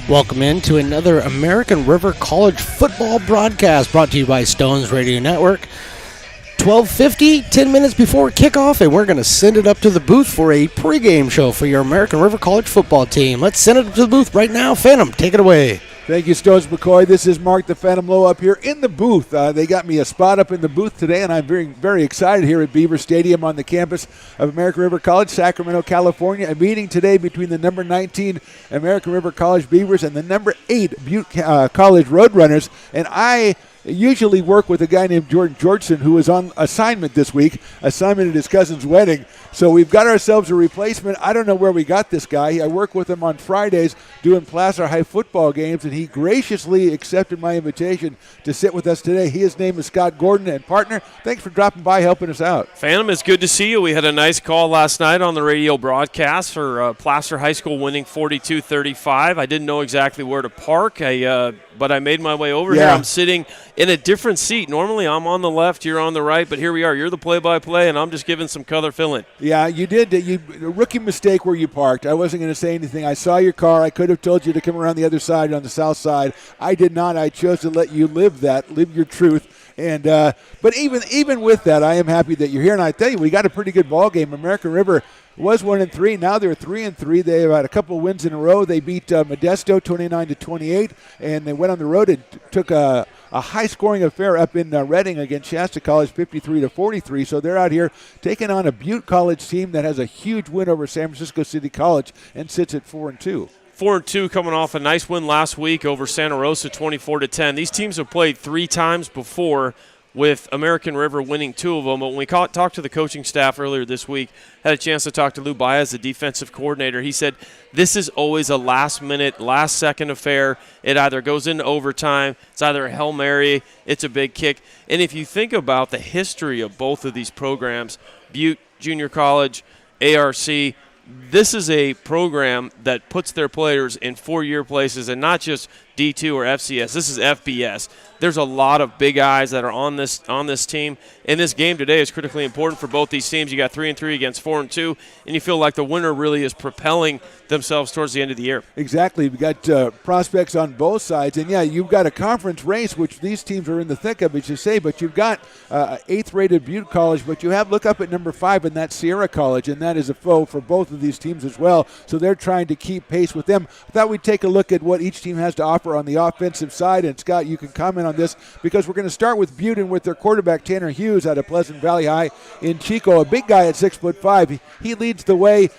Welcome in to another American River College football broadcast brought to you by Stones Radio Network. 12:50, 10 minutes before kickoff, and we're going to send it up to the booth for a pregame show for your American River College football team. Let's send it up to the booth right now. Phantom, take it away. Thank you, Stones McCoy. This is Mark the Phantom Lowe up here in the booth. They got me a spot up in the booth today, and I'm very, very excited here at Beaver Stadium on the campus of American River College, Sacramento, California. A meeting today between the number 19 American River College Beavers and the number 8 Butte College Roadrunners. And I usually work with a guy named Jordan Georgeson, who is on assignment this week, assignment at his cousin's wedding. So we've got ourselves a replacement. I don't know where we got this guy. I work with him on Fridays doing Placer High football games, and he graciously accepted my invitation to sit with us today. His name is Scott Gordon, and partner, thanks for dropping by, helping us out. Phantom, it's good to see you. We had a nice call last night on the radio broadcast for Placer High School winning 42-35. I didn't know exactly where to park, but I made my way over here. I'm sitting in a different seat. Normally I'm on the left, you're on the right, but here we are. You're the play-by-play, and I'm just giving some color fill-in. Yeah, you did. A rookie mistake where you parked. I wasn't going to say anything. I saw your car. I could have told you to come around the other side on the south side. I did not. I chose to let you live your truth. And but even with that, I am happy that you're here. And I tell you, we got a pretty good ball game. American River was 1-3. Now they're 3-3. They have had a couple of wins in a row. They beat Modesto 29-28, and they went on the road and took a high-scoring affair up in Reading against Shasta College, 53-43. So they're out here taking on a Butte College team that has a huge win over San Francisco City College and sits at 4-2. 4-2 coming off a nice win last week over Santa Rosa, 24-10. These teams have played 3 times before, with American River winning 2 of them. But when we talked to the coaching staff earlier this week, had a chance to talk to Lou Baez, the defensive coordinator. He said this is always a last-minute, last-second affair. It either goes into overtime, it's either a Hail Mary, it's a big kick. And if you think about the history of both of these programs, Butte Junior College, ARC, this is a program that puts their players in 4-year places and not just D2 or FCS. This is FBS. There's a lot of big eyes that are on this team. And this game today is critically important for both these teams. You got 3-3 against 4-2, and you feel like the winner really is propelling themselves towards the end of the year. Exactly. We've got prospects on both sides. And, yeah, you've got a conference race, which these teams are in the thick of, as you say, but you've got 8th-rated Butte College, but you have look up at number 5, and that's Sierra College, and that is a foe for both of these teams as well. So they're trying to keep pace with them. I thought we'd take a look at what each team has to offer on the offensive side. And, Scott, you can comment on this because we're going to start with Butte and with their quarterback, Tanner Hughes, out of Pleasant Valley High in Chico, a big guy at 6'5". He leads the way.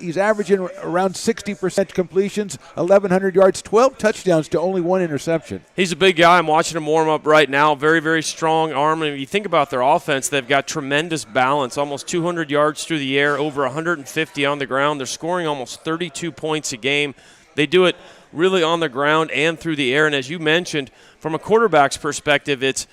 He's averaging around 60% completions, 1,100 yards, 12 touchdowns to only 1 interception. He's a big guy. I'm watching him warm up right now. Very, very strong arm. And if you think about their offense, they've got tremendous balance, almost 200 yards through the air, over 150 on the ground. They're scoring almost 32 points a game. They do it really on the ground and through the air. And as you mentioned, from a quarterback's perspective, it's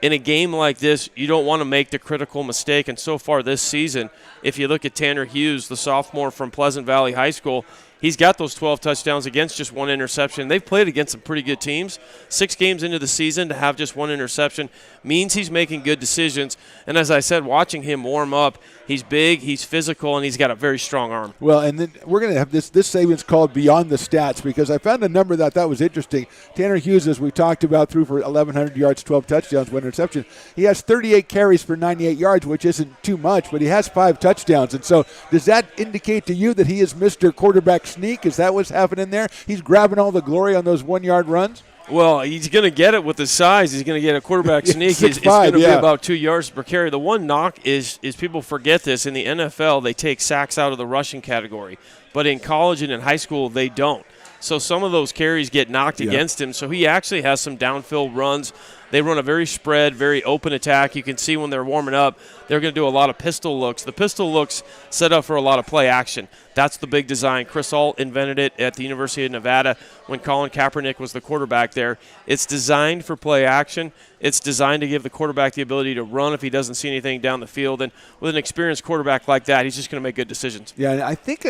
in a game like this, you don't want to make the critical mistake. And so far this season, if you look at Tanner Hughes, the sophomore from Pleasant Valley High School, he's got those 12 touchdowns against just 1 interception. They've played against some pretty good teams. 6 games into the season to have just 1 interception means he's making good decisions. And as I said, watching him warm up, he's big, he's physical, and he's got a very strong arm. Well, and then we're going to have this segment's called Beyond the Stats, because I found a number that I thought was interesting. Tanner Hughes, as we talked about, threw for 1,100 yards, 12 touchdowns, 1 interception. He has 38 carries for 98 yards, which isn't too much, but he has 5 touchdowns. And so does that indicate to you that he is Mr. Quarterback Sneak? Is that what's happening there? He's grabbing all the glory on those 1-yard runs? Well, he's going to get it with his size. He's going to get a quarterback sneak. It's going to be about 2 yards per carry. The one knock is people forget this. In the NFL, they take sacks out of the rushing category. But in college and in high school, they don't. So some of those carries get knocked against him. So he actually has some downfield runs. They run a very spread, very open attack. You can see when they're warming up, they're going to do a lot of pistol looks. The pistol looks set up for a lot of play action. That's the big design. Chris Ault invented it at the University of Nevada when Colin Kaepernick was the quarterback there. It's designed for play action. It's designed to give the quarterback the ability to run if he doesn't see anything down the field. And with an experienced quarterback like that, he's just going to make good decisions. Yeah, and I think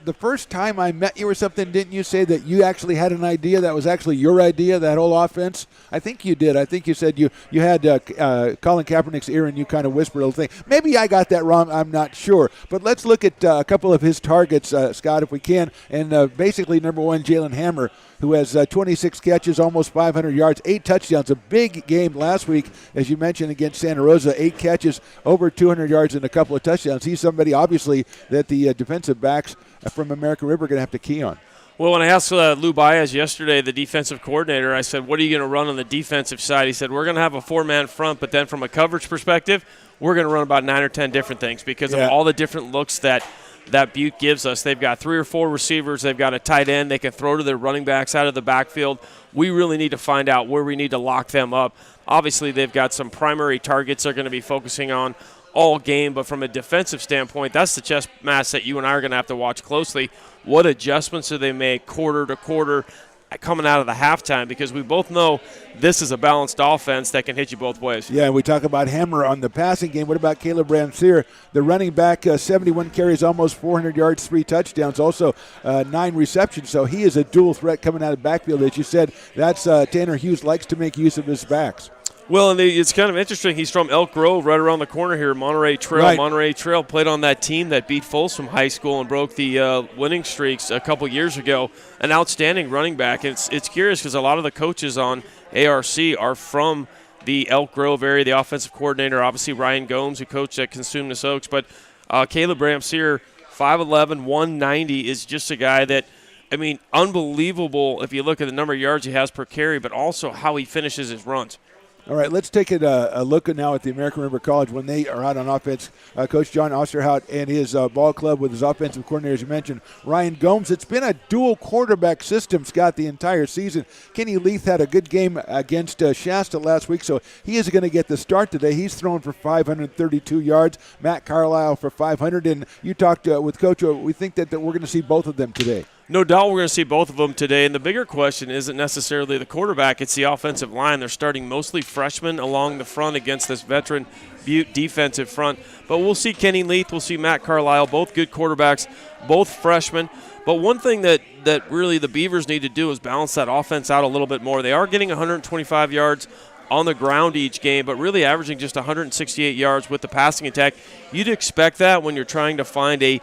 the first time I met you or something, didn't you say that you actually had an idea that was actually your idea, that whole offense? I think you did. I think you said you had Colin Kaepernick's ear and you kind of whispered a little thing. Maybe I got that wrong. I'm not sure. But let's look at a couple of his targets, Scott, if we can. And basically, number one, Jalen Hammer, who has 26 catches, almost 500 yards, 8 touchdowns. A big game last week, as you mentioned, against Santa Rosa. 8 catches, over 200 yards, and a couple of touchdowns. He's somebody, obviously, that the defensive backs from American River are going to have to key on. Well, when I asked Lou Baez yesterday, the defensive coordinator, I said, what are you going to run on the defensive side? He said, we're going to have a 4-man front, but then from a coverage perspective, we're going to run about 9 or 10 different things because of all the different looks that Butte gives us. They've got 3 or 4 receivers. They've got a tight end. They can throw to their running backs out of the backfield. We really need to find out where we need to lock them up. Obviously, they've got some primary targets they're going to be focusing on all game, but from a defensive standpoint, that's the chess match that you and I are going to have to watch closely. What adjustments do they make quarter to quarter coming out of the halftime? Because we both know this is a balanced offense that can hit you both ways. Yeah, we talk about Hammer on the passing game. What about Caleb Ramsey, the running back? 71 carries, almost 400 yards, 3 touchdowns, also 9 receptions. So he is a dual threat coming out of the backfield. As you said, that's Tanner Hughes likes to make use of his backs. Well, and it's kind of interesting. He's from Elk Grove, right around the corner here, Monterey Trail. Right. Monterey Trail played on that team that beat Folsom High School and broke the winning streaks a couple years ago. An outstanding running back. It's curious because a lot of the coaches on ARC are from the Elk Grove area. The offensive coordinator, obviously Ryan Gomes, who coached at Consumnes Oaks. But Caleb Ramseer, 5'11", 190, is just a guy that, I mean, unbelievable if you look at the number of yards he has per carry, but also how he finishes his runs. All right, let's take a look now at the American River College when they are out on offense. Coach John Osterhout and his ball club with his offensive coordinator, as you mentioned, Ryan Gomes. It's been a dual quarterback system, Scott, the entire season. Kenny Leith had a good game against Shasta last week, so he is going to get the start today. He's thrown for 532 yards. Matt Carlisle for 500. And you talked with Coach. We think that we're going to see both of them today. No doubt we're going to see both of them today, and the bigger question isn't necessarily the quarterback, it's the offensive line. They're starting mostly freshmen along the front against this veteran Butte defensive front. But we'll see Kenny Leith, we'll see Matt Carlisle, both good quarterbacks, both freshmen. But one thing that really the Beavers need to do is balance that offense out a little bit more. They are getting 125 yards on the ground each game, but really averaging just 168 yards with the passing attack. You'd expect that when you're trying to find a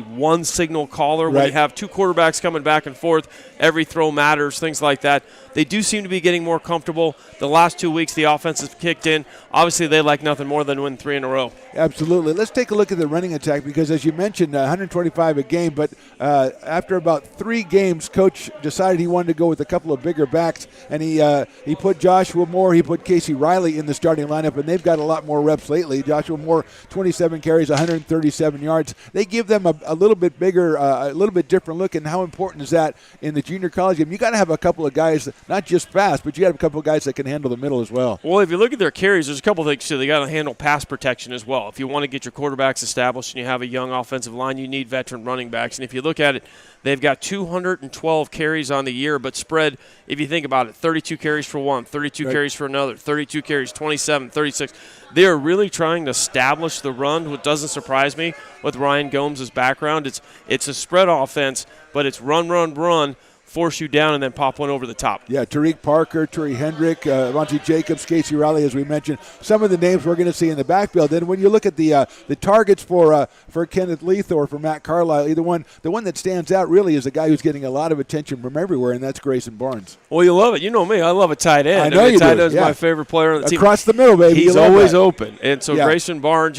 one signal caller, when you have 2 quarterbacks coming back and forth, every throw matters, things like that. They do seem to be getting more comfortable. The last 2 weeks the offense has kicked in. Obviously they like nothing more than win 3 in a row. Absolutely. Let's take a look at the running attack because, as you mentioned, 125 a game, but after about 3 games, Coach decided he wanted to go with a couple of bigger backs, and he put Joshua Moore, he put Casey Riley in the starting lineup, and they've got a lot more reps lately. Joshua Moore, 27 carries, 137 yards. They give them a little bit bigger, a little bit different look, and how important is that in the junior college game? You got to have a couple of guys, not just fast, but you got to have a couple of guys that can handle the middle as well. Well, if you look at their carries, there's a couple of things too. They got to handle pass protection as well. If you want to get your quarterbacks established and you have a young offensive line, you need veteran running backs. And if you look at it, they've got 212 carries on the year, but spread, if you think about it, 32 carries for one, 32 carries for another, 32 carries, 27, 36. They are really trying to establish the run, which doesn't surprise me with Ryan Gomes' background. It's a spread offense, but it's run, force you down, and then pop one over the top. Yeah, Tariq Parker, Turi Hendrick, Monty Jacobs, Casey Riley, as we mentioned, some of the names we're going to see in the backfield. And when you look at the targets for Kenneth Leith or for Matt Carlisle, the one that stands out really is a guy who's getting a lot of attention from everywhere, and that's Grayson Barnes. Well, you love it. You know me. I love a tight end. I know you do. Tight end is my favorite player on the team. Across the middle, baby. He's always open. And so Grayson Barnes,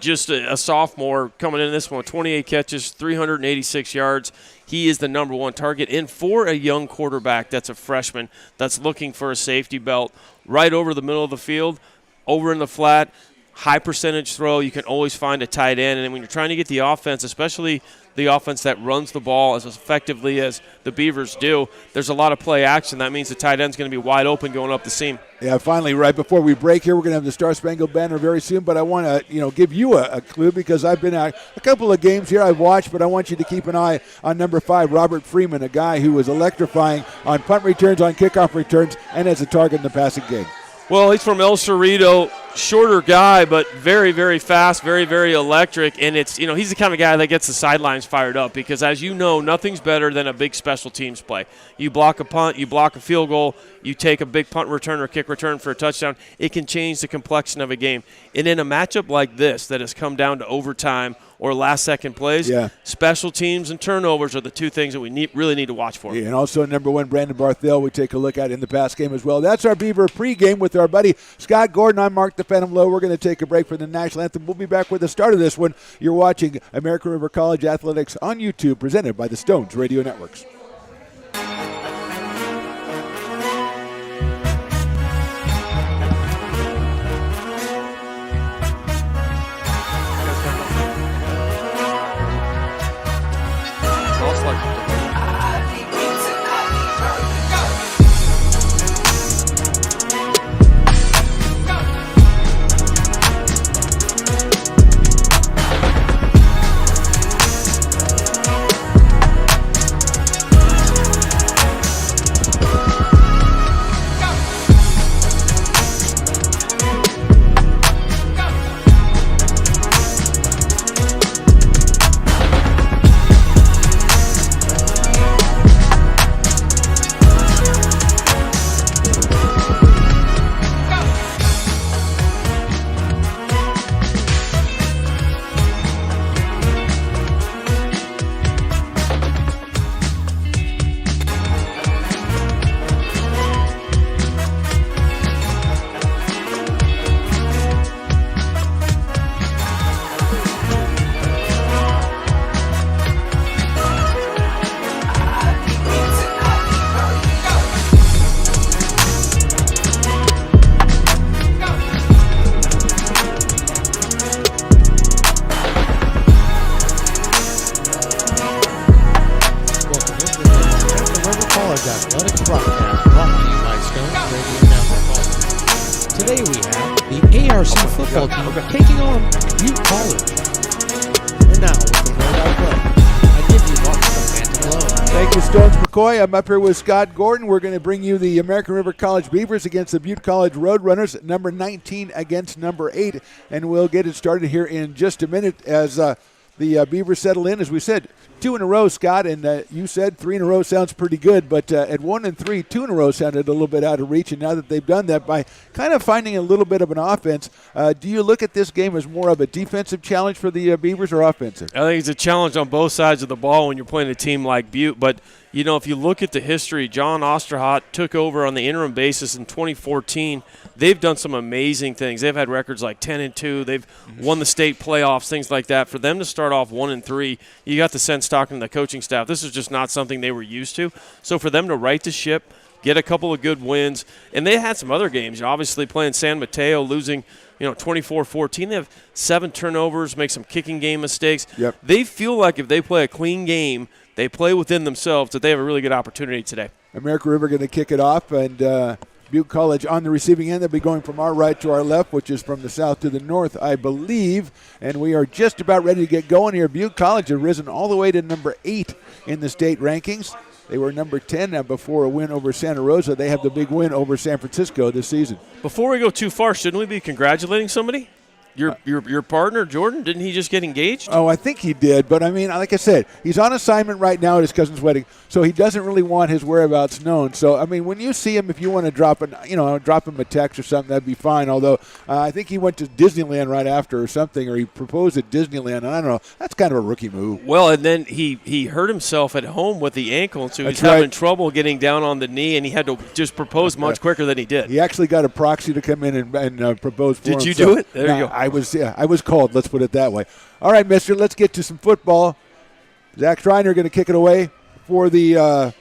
just a sophomore coming in this one, 28 catches, 386 yards. He is the number 1 target. And for a young quarterback that's a freshman that's looking for a safety belt, right over the middle of the field, over in the flat, high percentage throw, you can always find a tight end. And when you're trying to get the offense, especially the offense that runs the ball as effectively as the Beavers do, there's a lot of play action. That means the tight end's going to be wide open going up the seam. Yeah, finally, right before we break here, we're going to have the Star Spangled Banner very soon, but I want to, give you a clue because I've been at a couple of games here I've watched, but I want you to keep an eye on number 5, Robert Freeman, a guy who was electrifying on punt returns, on kickoff returns, and as a target in the passing game. Well, he's from El Cerrito, shorter guy, but very, very fast, very, very electric. And it's, he's the kind of guy that gets the sidelines fired up because, as you know, nothing's better than a big special teams play. You block a punt, you block a field goal, you take a big punt return or kick return for a touchdown. It can change the complexion of a game. And in a matchup like this that has come down to overtime or last-second plays, special teams and turnovers are the two things that we really need to watch for. Yeah, and also number 1, Brandon Barthel, we take a look at in the pass game as well. That's our Beaver pregame with our buddy Scott Gordon. I'm Mark the Phantom Lowe. We're going to take a break for the national anthem. We'll be back with the start of this one. You're watching American River College Athletics on YouTube, presented by the Stones Radio Networks. Athletics broadcast brought to you by Stones Radio Network. Today we have the ARC football team taking on Butte College. And now with the play-by-play, I give you Mark the Phantom Lowe. Thank you, Stones McCoy. I'm up here with Scott Gordon. We're going to bring you the American River College Beavers against the Butte College Roadrunners, number 19 against number 8. And we'll get it started here in just a minute as the Beavers settle in. As we said, 2 in a row, Scott, and you said 3 in a row sounds pretty good, but at 1 and 3, 2 in a row sounded a little bit out of reach, and now that they've done that by kind of finding a little bit of an offense, do you look at this game as more of a defensive challenge for the Beavers or offensive? I think it's a challenge on both sides of the ball when you're playing a team like Butte, but you know, if you look at the history, John Osterhott took over on the interim basis in 2014. They've done some amazing things. They've had records like 10-2. They've won the state playoffs, things like that. For them to start off 1-3, you got the sense talking to the coaching staff, this is just not something they were used to. So for them to right the ship, get a couple of good wins, and they had some other games. Obviously playing San Mateo, losing 24-14. They have 7 turnovers, make some kicking game mistakes. Yep. They feel like if they play a clean game, they play within themselves, that they have a really good opportunity today. American River going to kick it off, and Butte College on the receiving end. They'll be going from our right to our left, which is from the south to the north, I believe. And we are just about ready to get going here. Butte College has risen all the way to number 8 in the state rankings. They were number 10 before a win over Santa Rosa. They have the big win over San Francisco this season. Before we go too far, shouldn't we be congratulating somebody? Your partner, Jordan, didn't he just get engaged? Oh, I think he did. But, I mean, like I said, he's on assignment right now at his cousin's wedding, so he doesn't really want his whereabouts known. So, I mean, when you see him, if you want to drop him a text or something, that'd be fine. Although I think he went to Disneyland right after or something, or he proposed at Disneyland. I don't know. That's kind of a rookie move. Well, and then he hurt himself at home with the ankle, and so he's having trouble getting down on the knee, and he had to just propose much quicker than he did. He actually got a proxy to come in and propose for him. Did you do it? There you go. I was called, let's put it that way. All right, mister, let's get to some football. Zach Schreiner going to kick it away for the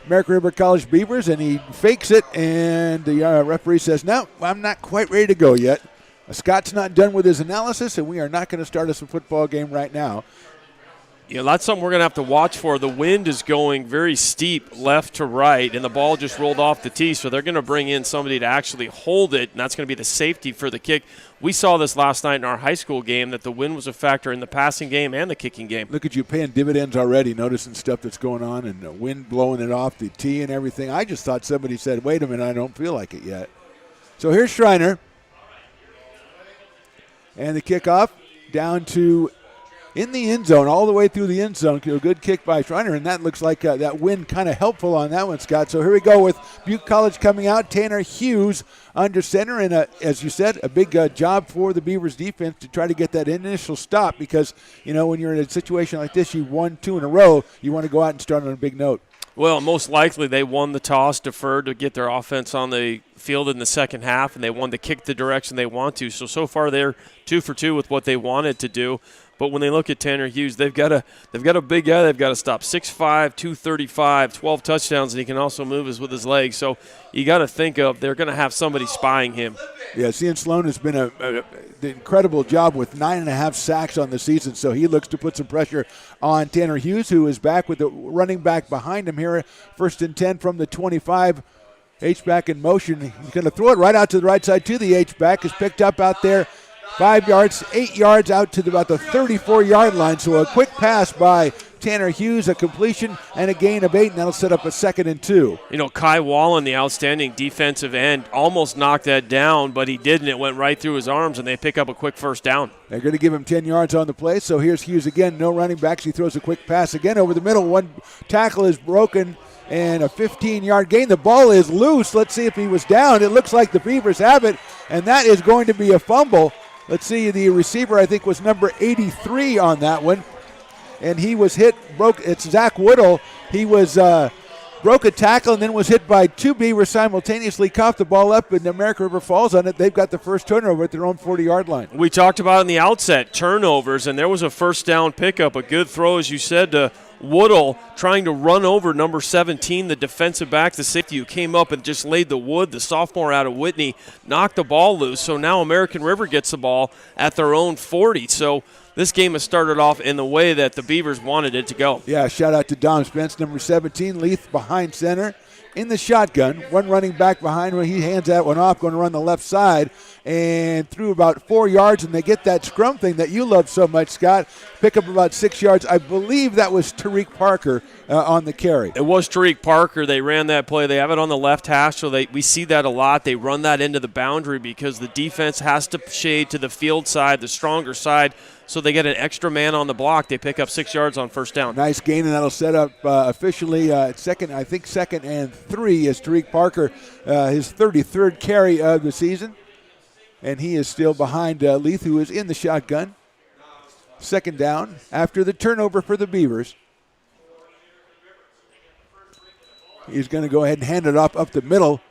American River College Beavers, and he fakes it, and the referee says, no, I'm not quite ready to go yet. Scott's not done with his analysis, and we are not going to start us a football game right now. Yeah, that's something we're going to have to watch for. The wind is going very steep left to right, and the ball just rolled off the tee, so they're going to bring in somebody to actually hold it, and that's going to be the safety for the kick. We saw this last night in our high school game, that the wind was a factor in the passing game and the kicking game. Look at you paying dividends already, noticing stuff that's going on, and the wind blowing it off the tee and everything. I just thought somebody said, wait a minute, I don't feel like it yet. So here's Schreiner. And the kickoff down to in the end zone, all the way through the end zone. A good kick by Schreiner, and that looks like that wind kind of helpful on that one, Scott. So here we go with Butte College coming out. Tanner Hughes under center, and as you said, a big job for the Beavers defense to try to get that initial stop because, when you're in a situation like this, you won 2 in a row, you want to go out and start on a big note. Well, most likely they won the toss, deferred to get their offense on the field in the second half, and they wanted to kick the direction they want to. So far they're 2 for 2 with what they wanted to do. But when they look at Tanner Hughes, they've got a big guy they've got to stop. 6'5", 235, 12 touchdowns, and he can also move with his legs. So you got to think of they're going to have somebody spying him. Yeah, Cian Sloan has been an incredible job with 9.5 sacks on the season, so he looks to put some pressure on Tanner Hughes, who is back with the running back behind him here. 1st and 10 from the 25. H-back in motion. He's going to throw it right out to the right side to the H-back. Is picked up out there 5 yards, 8 yards out to about the 34-yard line. So a quick pass by Tanner Hughes, a completion and a gain of 8, and that'll set up a 2nd and 2. Kai Wallen, the outstanding defensive end, almost knocked that down, but he didn't. It went right through his arms, and they pick up a quick first down. They're going to give him 10 yards on the play. So here's Hughes again. No running backs. He throws a quick pass again over the middle. One tackle is broken. And a 15-yard gain. The ball is loose. Let's see if he was down. It looks like the Beavers have it, and that is going to be a fumble. Let's see. The receiver, I think, was number 83 on that one. And he was hit. It's Zach Woodall. He was broke a tackle and then was hit by 2 Beavers simultaneously, coughed the ball up, and American River falls on it. They've got the first turnover at their own 40-yard line. We talked about in the outset, turnovers, and there was a first down pickup. A good throw, as you said, to Woodall trying to run over number 17, the defensive back, the safety who came up and just laid the wood. The sophomore out of Whitney knocked the ball loose. So now American River gets the ball at their own 40. So this game has started off in the way that the Beavers wanted it to go. Yeah, shout out to Dom Spence, number 17, Leith behind center. In the shotgun, one running back behind when he hands that one off, going to run the left side, and through about 4 yards, and they get that scrum thing that you love so much, Scott. Pick up about 6 yards. I believe that was Tariq Parker on the carry. It was Tariq Parker. They ran that play. They have it on the left hash, so we see that a lot. They run that into the boundary because the defense has to shade to the field side, the stronger side, so they get an extra man on the block. They pick up 6 yards on first down. Nice gain, and that'll set up officially second and 3 as Tariq Parker, his 33rd carry of the season. And he is still behind Leith, who is in the shotgun. 2nd down after the turnover for the Beavers. He's going to go ahead and hand it off up the middle,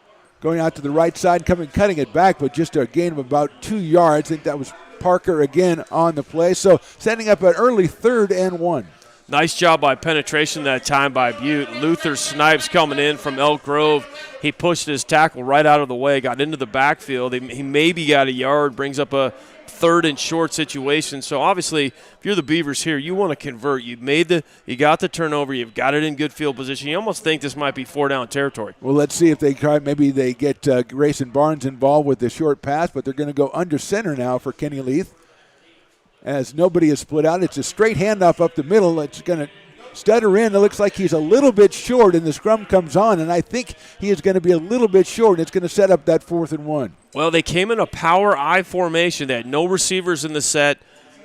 going out to the right side, cutting it back, but just a gain of about 2 yards. I think that was Parker again on the play. So setting up an early 3rd and 1. Nice job by penetration that time by Butte. Luther Snipes coming in from Elk Grove. He pushed his tackle right out of the way, got into the backfield. He maybe got a yard, brings up a 3rd and short situation. So obviously, if you're the Beavers here, you want to convert. You got the turnover. You've got it in good field position. You almost think this might be 4-down territory. Well, let's see if they try. Maybe they get Grayson Barnes involved with the short pass, but they're going to go under center now for Kenny Leith. As nobody is split out, it's a straight handoff up the middle. It's going to stutter in. It looks like he's a little bit short, and the scrum comes on, and I think he is going to be a little bit short, and it's going to set up that 4th and 1. Well, they came in a power I formation. They had no receivers in the set.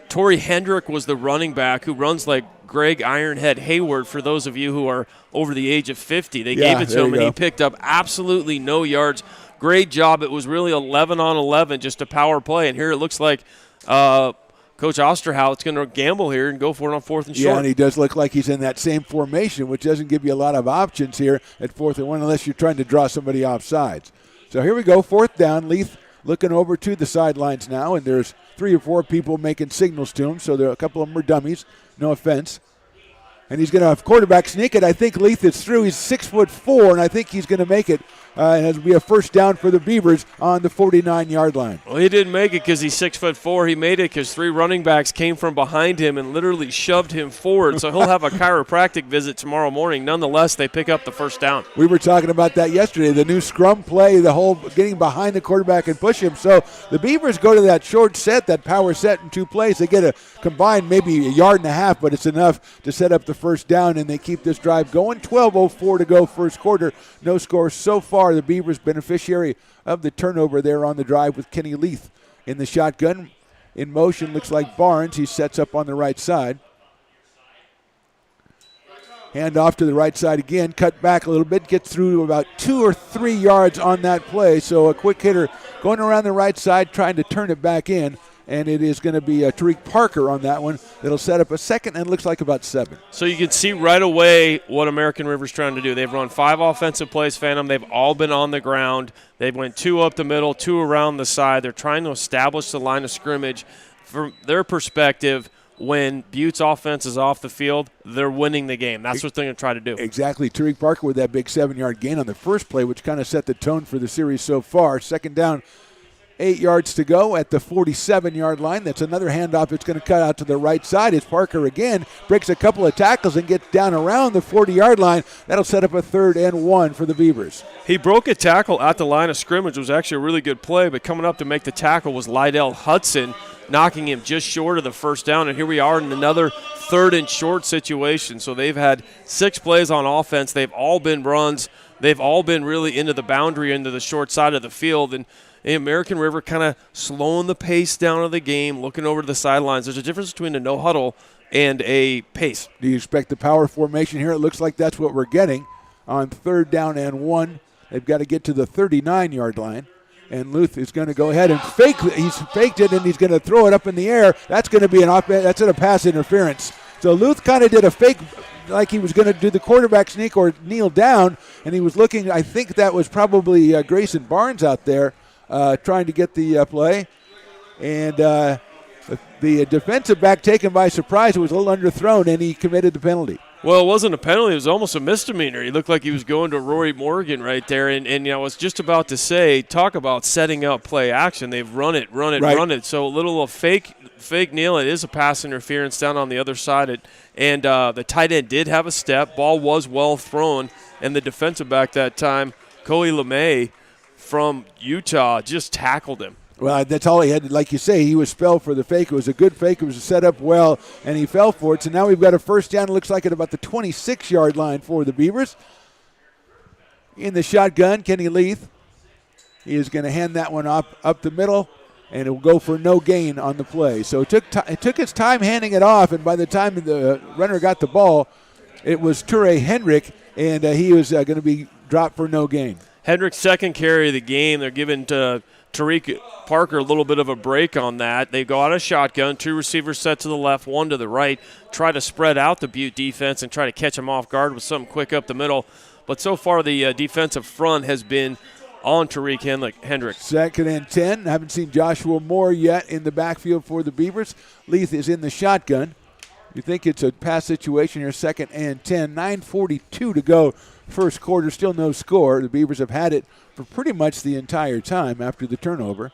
Torrey Hendrick was the running back who runs like Greg Ironhead Hayward, for those of you who are over the age of 50. They gave it to him, and he picked up absolutely no yards. Great job. It was really 11 on 11, just a power play, and here it looks like Coach Osterhout's going to gamble here and go for it on 4th and short. Yeah, and he does look like he's in that same formation, which doesn't give you a lot of options here at 4th and 1 unless you're trying to draw somebody off sides. So here we go, 4th down. Leith looking over to the sidelines now, and there's 3 or 4 people making signals to him, so there a couple of them are dummies, no offense. And he's going to have quarterback sneak it. I think Leith is through. He's 6'4", and I think he's going to make it. And it'll be a first down for the Beavers on the 49-yard line. Well, he didn't make it because he's 6'4". He made it because 3 running backs came from behind him and literally shoved him forward. So he'll have a chiropractic visit tomorrow morning. Nonetheless, they pick up the first down. We were talking about that yesterday, the new scrum play, the whole getting behind the quarterback and push him. So the Beavers go to that short set, that power set in 2 plays. They get a combined maybe 1.5 yards, but it's enough to set up the first down, and they keep this drive going. 12:04 to go first quarter. No score so far far, the Beavers beneficiary of the turnover there on the drive with Kenny Leith in the shotgun. In motion, looks like Barnes. He sets up on the right side. Hand off to the right side again, cut back a little bit, gets through to about 2 or 3 yards on that play. So a quick hitter going around the right side, trying to turn it back in. And it is going to be Tariq Parker on that one. That'll set up a second and looks like about 7. So you can see right away what American River's trying to do. They've run 5 offensive plays, Phantom. They've all been on the ground. They've went 2 up the middle, 2 around the side. They're trying to establish the line of scrimmage. From their perspective, when Butte's offense is off the field, they're winning the game. That's what they're going to try to do. Exactly. Tariq Parker with that big 7-yard gain on the first play, which kind of set the tone for the series so far. Second down, 8 yards to go at the 47-yard line. That's another handoff that's going to cut out to the right side as Parker again breaks a couple of tackles and gets down around the 40-yard line. That'll set up a 3rd and 1 for the Beavers. He broke a tackle at the line of scrimmage. It was actually a really good play, but coming up to make the tackle was Lydell Hudson, knocking him just short of the first down. And here we are in another 3rd and short situation. So they've had 6 plays on offense. They've all been runs. They've all been really into the boundary, into the short side of the field. And American River kind of slowing the pace down of the game, looking over to the sidelines. There's a difference between a no huddle and a pace. Do you expect the power formation here? It looks like that's what we're getting on 3rd down and 1. They've got to get to the 39-yard line. And Luth is going to go ahead and he's faked it, and he's going to throw it up in the air. That's going to be that's a pass interference. So Luth kind of did a fake, like he was going to do the quarterback sneak or kneel down, and he was looking. I think that was probably Grayson Barnes out there trying to get the play. And the defensive back taken by surprise. It was a little underthrown, and he committed the penalty. Well, it wasn't a penalty. It was almost a misdemeanor. He looked like he was going to Rory Morgan right there. And I was just about to say, talk about setting up play action. They've run it. So a little fake kneel. It is a pass interference down on the other side. And the tight end did have a step. Ball was well thrown. And the defensive back that time, Coey LeMay from Utah, just tackled him. Well, that's all he had. Like you say, he was spelled for the fake. It was a good fake. It was set up well, and he fell for it. So now we've got a first down. It looks like at about the 26-yard line for the Beavers. In the shotgun, Kenny Leith. He is going to hand that one up the middle, and it will go for no gain on the play. So it took its time handing it off, and by the time the runner got the ball, it was Ture Hendrick, and he was going to be dropped for no gain. Hendrick's second carry of the game. They're giving to Tariq Parker a little bit of a break on that. They go out of shotgun, 2 receivers set to the left, 1 to the right, try to spread out the Butte defense and try to catch them off guard with something quick up the middle. But so far the defensive front has been on Tariq Hendrick. 2nd and 10. Haven't seen Joshua Moore yet in the backfield for the Beavers. Leith is in the shotgun. You think it's a pass situation here, 2nd and 10. 9:42 to go first quarter, still no score. The Beavers have had it for pretty much the entire time after the turnover.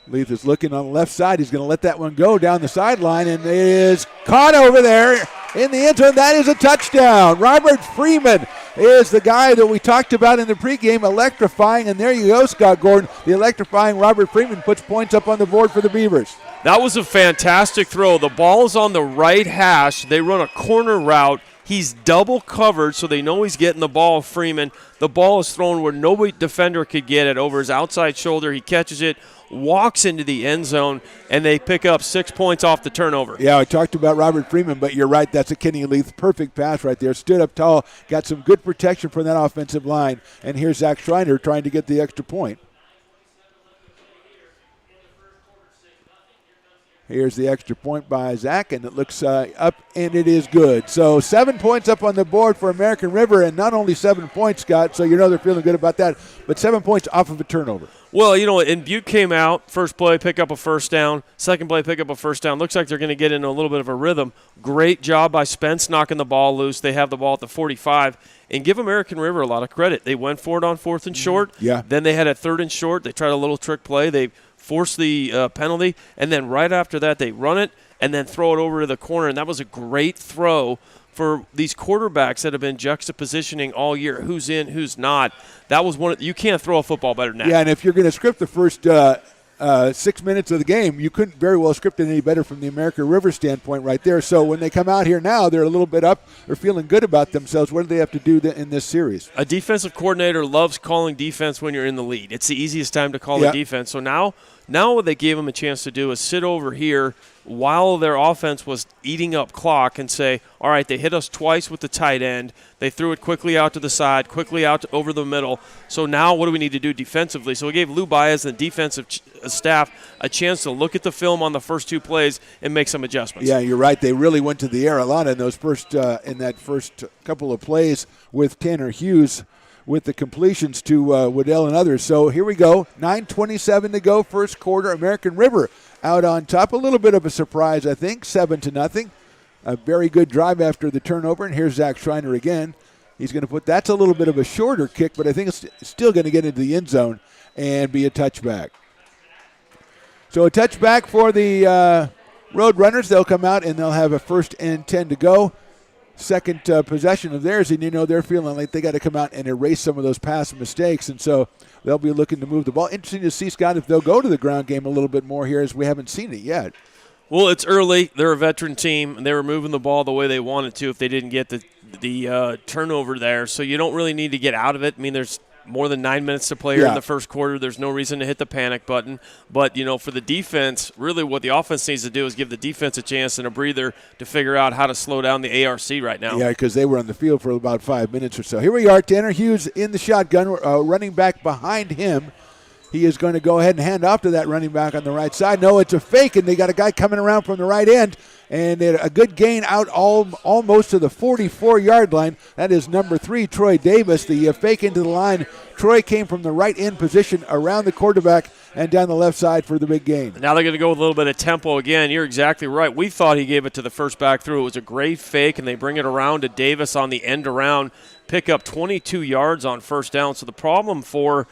Leith is looking on the left side. He's going to let that one go down the sideline, and it is caught over there in the end zone. That is a touchdown. Robert Freeman is the guy that we talked about in the pregame, electrifying, and there you go, Scott Gordon. The electrifying Robert Freeman puts points up on the board for the Beavers. That was a fantastic throw. The ball is on the right hash. They run a corner route. He's double covered, so they know he's getting the ball, Freeman. The ball is thrown where no defender could get it over his outside shoulder. He catches it, walks into the end zone, and they pick up 6 points off the turnover. Yeah, I talked about Robert Freeman, but you're right. That's a Kenny Leith perfect pass right there. Stood up tall, got some good protection from that offensive line. And here's Zach Schreiner trying to get the extra point. Here's the extra point by Zach, and it looks up, and it is good. So 7 points up on the board for American River, and not only 7 points, Scott, so you know they're feeling good about that, but 7 points off of a turnover. Well, and Butte came out, first play, pick up a first down, second play, pick up a first down. Looks like they're going to get into a little bit of a rhythm. Great job by Spence knocking the ball loose. They have the ball at the 45, and give American River a lot of credit. They went for it on 4th and short. Yeah. Then they had a 3rd and short. They tried a little trick play. They force the penalty, and then right after that they run it and then throw it over to the corner, and that was a great throw for these quarterbacks that have been juxtapositioning all year, who's in, who's not. That was you can't throw a football better than that. Yeah, and if you're going to script the first 6 minutes of the game, you couldn't very well script it any better from the American River standpoint right there. So when they come out here now, they're a little bit up. They're feeling good about themselves. What do they have to do in this series? A defensive coordinator loves calling defense when you're in the lead. It's the easiest time to call a defense. So now what they gave them a chance to do is sit over here while their offense was eating up clock and say, all right, they hit us twice with the tight end. They threw it quickly out to the side, quickly out over the middle. So now what do we need to do defensively? So we gave Lou Baez and the defensive staff a chance to look at the film on the first 2 plays and make some adjustments. Yeah, you're right. They really went to the air a lot in those in that first couple of plays with Tanner Hughes with the completions to Waddell and others. So here we go. 9:27 to go, first quarter. American River out on top. A little bit of a surprise, I think, 7-0. A very good drive after the turnover. And here's Zach Schreiner again. He's going to that's a little bit of a shorter kick, but I think it's still going to get into the end zone and be a touchback. So a touchback for the Roadrunners. They'll come out and they'll have a 1st and 10 to go. Second possession of theirs, and they're feeling like they got to come out and erase some of those past mistakes, and so they'll be looking to move the ball. Interesting to see, Scott, if they'll go to the ground game a little bit more here, as we haven't seen it yet. Well, it's early. They're a veteran team, and they were moving the ball the way they wanted to if they didn't get the turnover there, so you don't really need to get out of it. I mean, there's more than 9 minutes to play here in the first quarter. There's no reason to hit the panic button. But, for the defense, really what the offense needs to do is give the defense a chance and a breather to figure out how to slow down the ARC right now. Yeah, because they were on the field for about 5 minutes or so. Here we are, Tanner Hughes in the shotgun, running back behind him. He is going to go ahead and hand off to that running back on the right side. No, it's a fake, and they got a guy coming around from the right end, and a good gain out almost to the 44-yard line. That is number 3, Troy Davis. The fake into the line. Troy came from the right end position around the quarterback and down the left side for the big gain. Now they're going to go with a little bit of tempo again. You're exactly right. We thought he gave it to the first back through. It was a great fake, and they bring it around to Davis on the end around, pick up 22 yards on first down. So the problem for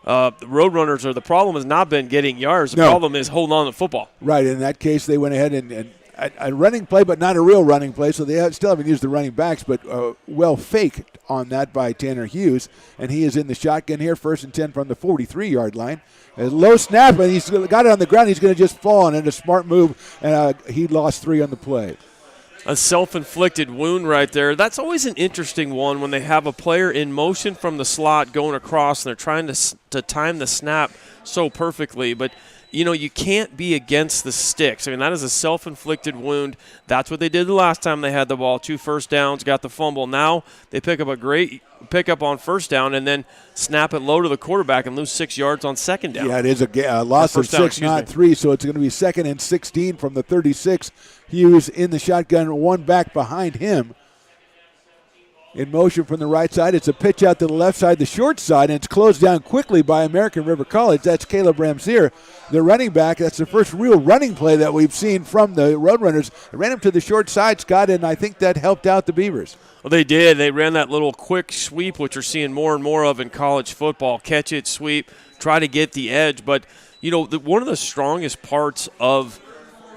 the Roadrunners, or the problem has not been getting yards. The problem is holding on to the football. Right. In that case, they went ahead and a running play, but not a real running play, so they still haven't used the running backs, but well faked on that by Tanner Hughes, and he is in the shotgun here, 1st and 10 from the 43-yard line. A low snap, and he's got it on the ground. He's going to just fall on it, a smart move, and he lost 3 on the play. A self-inflicted wound right there. That's always an interesting one when they have a player in motion from the slot going across, and they're trying to time the snap so perfectly, but you can't be against the sticks. I mean, that is a self-inflicted wound. That's what they did the last time they had the ball. 2 first downs, got the fumble. Now they pick up a great pickup on first down and then snap it low to the quarterback and lose 6 yards on second down. Yeah, it is a loss of 6, not 3, so it's going to be 2nd and 16 from the 36. Hughes in the shotgun, 1 back behind him. In motion from the right side. It's a pitch out to the left side, the short side, and it's closed down quickly by American River College. That's Caleb Ramsey, the running back. That's the first real running play that we've seen from the Roadrunners. They ran him to the short side, Scott, and I think that helped out the Beavers. Well, they did. They ran that little quick sweep, which we're seeing more and more of in college football. Catch it, sweep, try to get the edge. But, one of the strongest parts of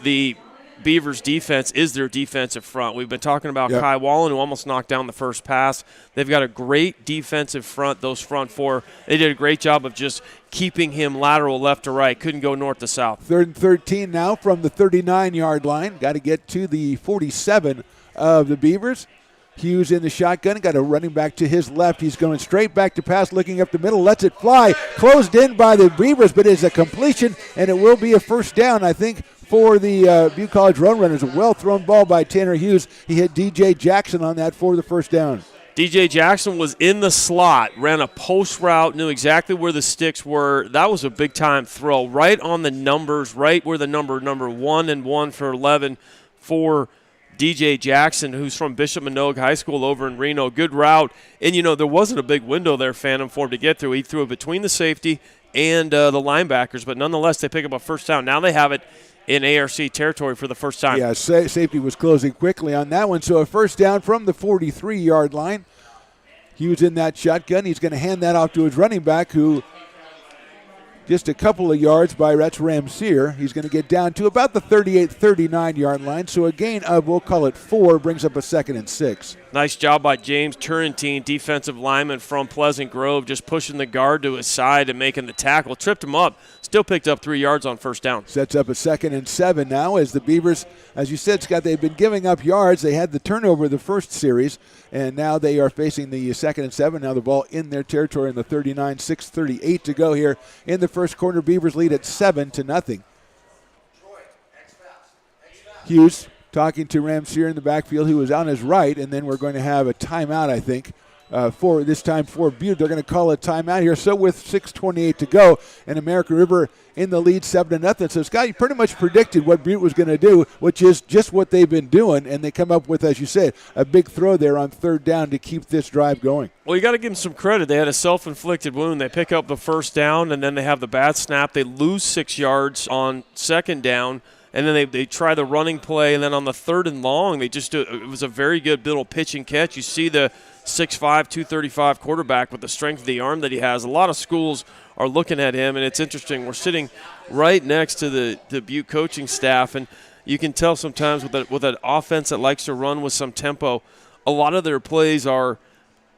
the Beavers' defense is their defensive front. We've been talking about Kai Wallen, who almost knocked down the first pass. They've got a great defensive front, those front 4. They did a great job of just keeping him lateral left to right. Couldn't go north to south. 3rd and 13 now from the 39-yard line. Got to get to the 47 of the Beavers. Hughes in the shotgun, got a running back to his left. He's going straight back to pass, looking up the middle, lets it fly. Closed in by the Beavers, but it's a completion, and it will be a first down, I think, for the Butte College Roadrunners. A well-thrown ball by Tanner Hughes. He hit DJ Jackson on that for the first down. DJ Jackson was in the slot, ran a post route, knew exactly where the sticks were. That was a big-time throw, right on the numbers, right where the number 1 and 1 for 11 for DJ Jackson, who's from Bishop Manogue High School over in Reno. Good route. And, there wasn't a big window there, Phantom, for him to get through. He threw it between the safety and the linebackers, but nonetheless, they pick up a first down. Now they have it in ARC territory for the first time. Yeah, safety was closing quickly on that one, so a first down from the 43-yard line. Hughes in that shotgun. He's going to hand that off to his running back, who just a couple of yards by Rex Ramsey. He's going to get down to about the 38, 39-yard line. So a gain of, we'll call it 4, brings up a 2nd and 6. Nice job by James Turrentine, defensive lineman from Pleasant Grove, just pushing the guard to his side and making the tackle. Tripped him up, still picked up 3 yards on first down. Sets up a 2nd and 7 now as the Beavers, as you said, Scott, they've been giving up yards. They had the turnover the first series, and now they are facing the 2nd and 7. Now the ball in their territory in the 39, 6:38 to go here in the first quarter. Beavers lead at 7-0. Hughes talking to Ramsey in the backfield, who was on his right, and then we're going to have a timeout, I think, for this time for Butte. They're going to call a timeout here. So with 6:28 to go, and American River in the lead 7-0. So Scott, you pretty much predicted what Butte was going to do, which is just what they've been doing, and they come up with, as you said, a big throw there on 3rd down to keep this drive going. Well, you got to give them some credit. They had a self-inflicted wound. They pick up the first down, and then they have the bad snap. They lose 6 yards on 2nd down. And then they try the running play, and then on the 3rd and long, they just do it. It was a very good little pitch and catch. You see the 6'5", 235 quarterback with the strength of the arm that he has. A lot of schools are looking at him, and it's interesting. We're sitting right next to the Butte coaching staff, and you can tell sometimes with an offense that likes to run with some tempo, a lot of their plays are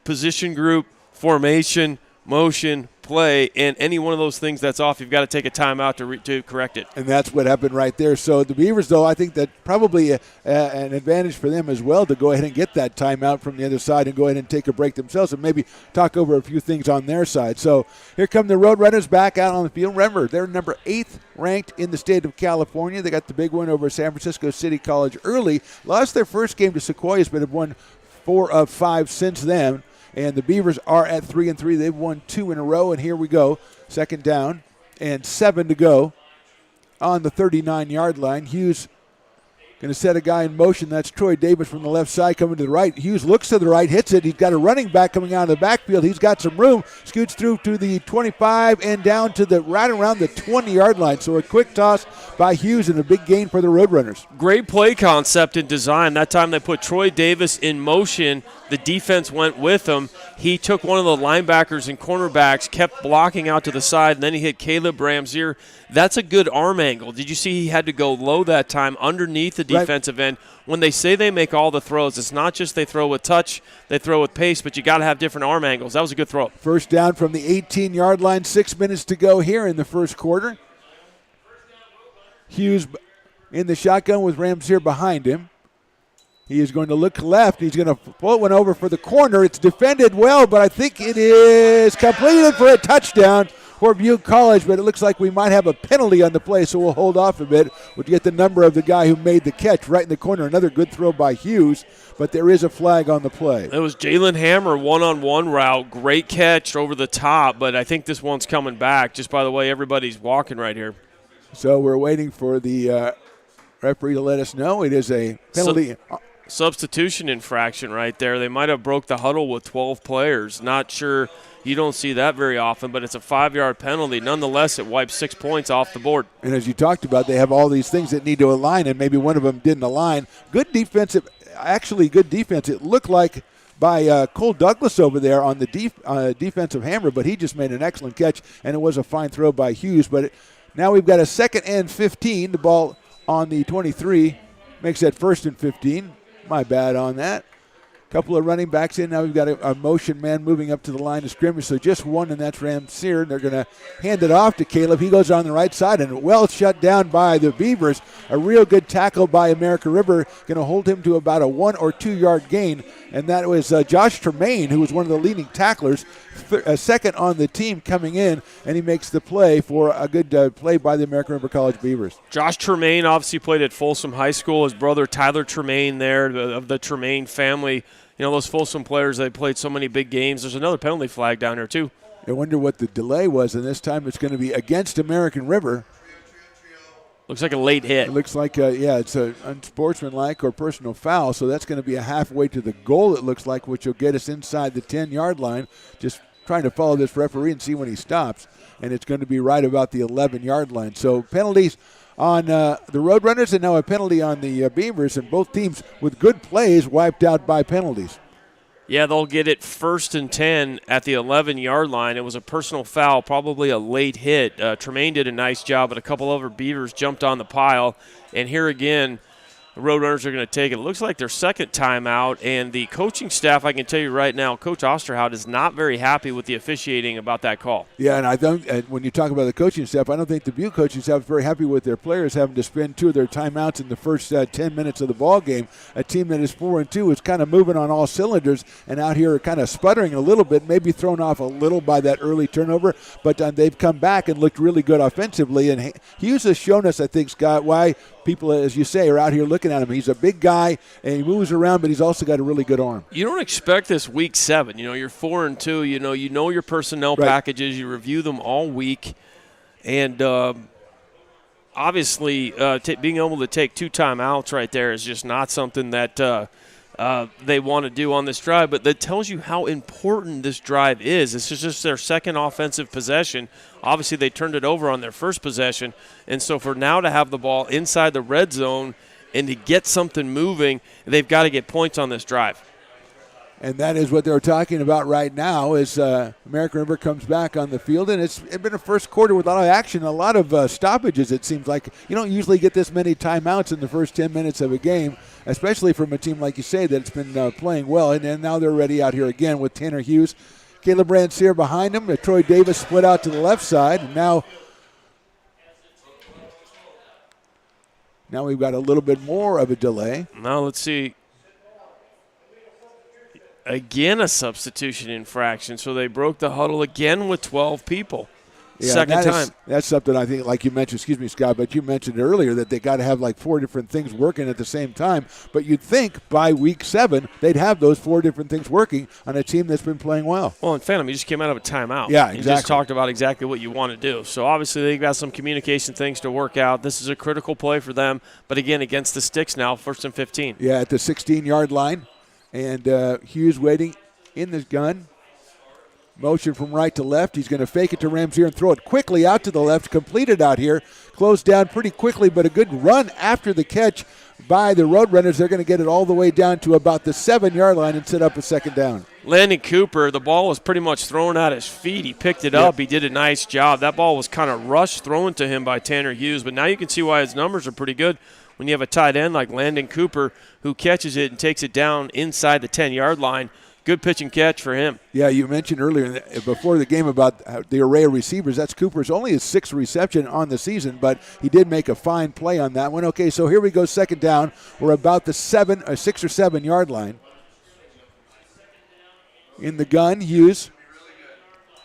position group, formation, motion, play, and any one of those things that's off, you've got to take a timeout to correct it. And that's what happened right there. So the Beavers, though, I think that probably an advantage for them as well to go ahead and get that timeout from the other side and go ahead and take a break themselves and maybe talk over a few things on their side. So here come the Roadrunners back out on the field. Remember, they're number 8th ranked in the state of California. They got the big win over San Francisco City College early. Lost their first game to Sequoias, but have won 4 of 5 since then. And the Beavers are at 3-3. They've won 2 in a row, and here we go. 2nd down and 7 to go on the 39-yard line. Hughes going to set a guy in motion. That's Troy Davis from the left side coming to the right. Hughes looks to the right, hits it. He's got a running back coming out of the backfield. He's got some room. Scoots through to the 25 and down to the right around the 20-yard line. So a quick toss by Hughes and a big gain for the Roadrunners. Great play concept and design. That time they put Troy Davis in motion. The defense went with him. He took one of the linebackers and cornerbacks, kept blocking out to the side, and then he hit Caleb Ramsey. That's a good arm angle. Did you see he had to go low that time underneath the defensive end? When they say they make all the throws, it's not just they throw with touch, they throw with pace, but you got to have different arm angles. That was a good throw. First down from the 18-yard line, 6 minutes to go here in the first quarter. Hughes in the shotgun with Ramsey behind him. He is going to look left. He's going to pull one over for the corner. It's defended well, but I think it is completed for a touchdown for Butte College, but it looks like we might have a penalty on the play, so we'll hold off a bit. We'll get the number of the guy who made the catch right in the corner. Another good throw by Hughes, but there is a flag on the play. It was Jalen Hammer, one-on-one route. Great catch over the top, but I think this one's coming back. Just by the way, everybody's walking right here. So we're waiting for the referee to let us know. It is a penalty. Substitution infraction right there. They might have broke the huddle with 12 players. Not sure. You don't see that very often, but it's a 5-yard penalty. Nonetheless, it wipes 6 points off the board. And as you talked about, they have all these things that need to align, and maybe one of them didn't align. Good defense. It looked like by Cole Douglas over there on the defensive hammer, but he just made an excellent catch, and it was a fine throw by Hughes. But now we've got a 2nd and 15. The ball on the 23 makes that 1st and 15. My bad on that. Couple of running backs in. Now we've got a motion man moving up to the line of scrimmage. So just one, and that's Ramsey. They're going to hand it off to Caleb. He goes on the right side, and well shut down by the Beavers. A real good tackle by American River. Going to hold him to about a 1 or 2 yard gain. And that was Josh Tremaine, who was one of the leading tacklers, second on the team coming in, and he makes the play for a good play by the American River College Beavers. Josh Tremaine obviously played at Folsom High School. His brother Tyler Tremaine there, of the Tremaine family. You know, those Folsom players, they played so many big games. There's another penalty flag down here, too. I wonder what the delay was, and this time it's going to be against American River. Looks like a late hit. It looks like, it's an unsportsmanlike or personal foul, so that's going to be a halfway to the goal, it looks like, which will get us inside the 10-yard line. Just trying to follow this referee and see when he stops, and it's going to be right about the 11-yard line. So penalties on the Roadrunners, and now a penalty on the Beavers, and both teams with good plays wiped out by penalties. Yeah, they'll get it 1st and 10 at the 11-yard line. It was a personal foul, probably a late hit. Tremaine did a nice job, but a couple other Beavers jumped on the pile. And here again, The Roadrunners are going to take it. It looks like their second timeout, and the coaching staff, I can tell you right now, Coach Osterhout is not very happy with the officiating about that call. Yeah, and I don't. When you talk about the coaching staff, I don't think the Butte coaching staff is very happy with their players having to spend 2 of their timeouts in the first 10 minutes of the ball game. A team that is 4-2 is kind of moving on all cylinders, and out here kind of sputtering a little bit, maybe thrown off a little by that early turnover, but they've come back and looked really good offensively. And Hughes has shown us, I think, Scott, why people, as you say, are out here looking at him. He's a big guy, and he moves around, but he's also got a really good arm. You don't expect this week 7. You're 4-2. You know your personnel packages. You review them all week. And obviously being able to take 2 timeouts right there is just not something that they want to do on this drive. But that tells you how important this drive is. This is just their second offensive possession. Obviously, they turned it over on their first possession. And so for now to have the ball inside the red zone and to get something moving, they've got to get points on this drive. And that is what they're talking about right now as American River comes back on the field. And it's been a first quarter with a lot of action, a lot of stoppages, it seems like. You don't usually get this many timeouts in the first 10 minutes of a game, especially from a team, like you say, that's been playing well. And now they're ready out here again with Tanner Hughes. Caleb Ranciere behind him. Troy Davis split out to the left side. And now we've got a little bit more of a delay. Now let's see. Again, a substitution infraction. So they broke the huddle again with 12 people. Yeah, second time. That's something I think, like you mentioned, excuse me, Scott, but you mentioned earlier that they got to have like 4 different things working at the same time. But you'd think by week 7 they'd have those 4 different things working on a team that's been playing well. Well, and Phantom, you just came out of a timeout. Yeah, exactly. You just talked about exactly what you want to do. So obviously they've got some communication things to work out. This is a critical play for them. But again, against the sticks now, 1st and 15. Yeah, at the 16-yard line. And Hughes waiting in the gun. Motion from right to left. He's going to fake it to Ramsier and throw it quickly out to the left. Completed out here. Closed down pretty quickly, but a good run after the catch by the Roadrunners. They're going to get it all the way down to about the 7-yard line and set up a second down. Landon Cooper, the ball was pretty much thrown at his feet. He picked it up. He did a nice job. That ball was kind of rushed thrown to him by Tanner Hughes, but now you can see why his numbers are pretty good when you have a tight end like Landon Cooper who catches it and takes it down inside the 10-yard line. Good pitch and catch for him. Yeah, you mentioned earlier before the game about the array of receivers. That's Cooper's only his 6th reception on the season, but he did make a fine play on that one. Okay, so here we go, second down. We're about the 6 or 7-yard line. In the gun, Hughes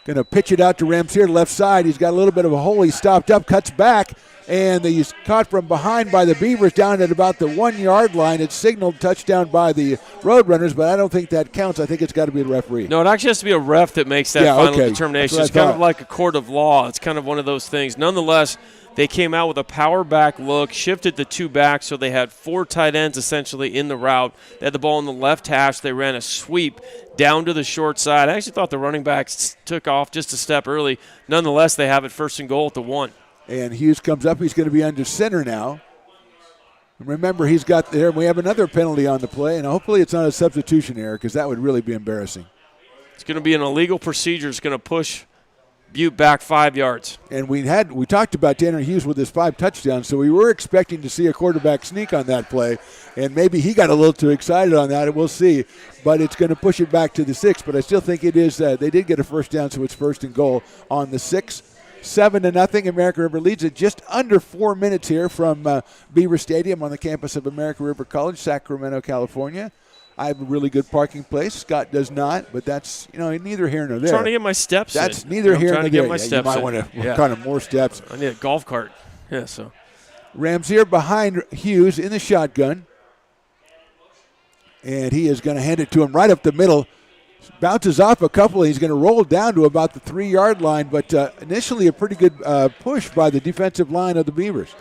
going to pitch it out to Ramsier, left side. He's got a little bit of a hole. He stopped up, cuts back, and he's caught from behind by the Beavers down at about the 1-yard line. It's signaled touchdown by the Roadrunners, but I don't think that counts. I think it's got to be the referee. No, it actually has to be a ref that makes that final determination. It's kind of like a court of law. It's kind of one of those things. Nonetheless, they came out with a power back look, shifted the 2 back, so they had 4 tight ends essentially in the route. They had the ball in the left hash. They ran a sweep down to the short side. I actually thought the running backs took off just a step early. Nonetheless, they have it 1st and goal at the 1. And Hughes comes up. He's going to be under center now. And remember, he's got there. We have another penalty on the play, and hopefully it's not a substitution error because that would really be embarrassing. It's going to be an illegal procedure. It's going to push Butte back 5 yards. And we talked about Tanner Hughes with his 5 touchdowns, so we were expecting to see a quarterback sneak on that play, and maybe he got a little too excited on that, and we'll see. But it's going to push it back to the 6. But I still think it is. They did get a first down, so it's 1st and goal on the 6. 7-0. American River leads it just under 4 minutes here from Beaver Stadium on the campus of American River College, Sacramento, California. I have a really good parking place. Scott does not, but that's neither here nor there. I'm trying to get my steps. That's neither here nor there. Get my steps you might want to kind of more steps. I need a golf cart. Yeah. So Ramsier behind Hughes in the shotgun, and he is going to hand it to him right up the middle. Bounces off a couple. He's going to roll down to about the 3-yard line, but initially a pretty good push by the defensive line of the Beavers.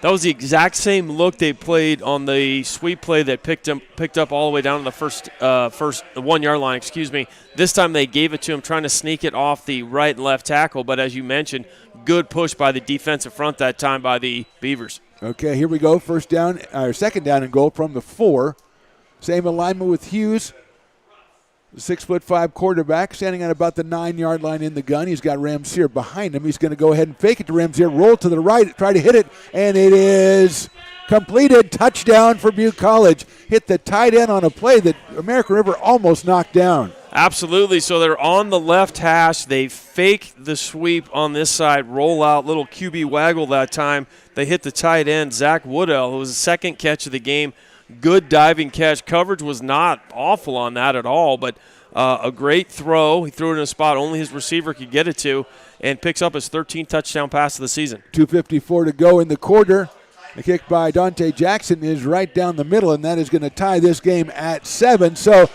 That was the exact same look they played on the sweep play that picked up all the way down to the first 1-yard line. This time they gave it to him, trying to sneak it off the right and left tackle. But as you mentioned, good push by the defensive front that time by the Beavers. Okay, here we go. Second down and goal from the 4. Same alignment with Hughes. 6'5" quarterback, standing on about the 9-yard line in the gun. He's got Ramsier behind him. He's going to go ahead and fake it to Ramsier, roll to the right, try to hit it, and it is completed. Touchdown for Butte College. Hit the tight end on a play that American River almost knocked down. Absolutely. So they're on the left hash. They fake the sweep on this side, roll out, little QB waggle that time. They hit the tight end, Zach Woodell, who was the second catch of the game. Good diving catch. Coverage was not awful on that at all, but a great throw. He threw it in a spot only his receiver could get it to, and picks up his 13th touchdown pass of the season. 2:54 to go in the quarter. The kick by Dante Jackson is right down the middle, and that is going to tie this game at 7. So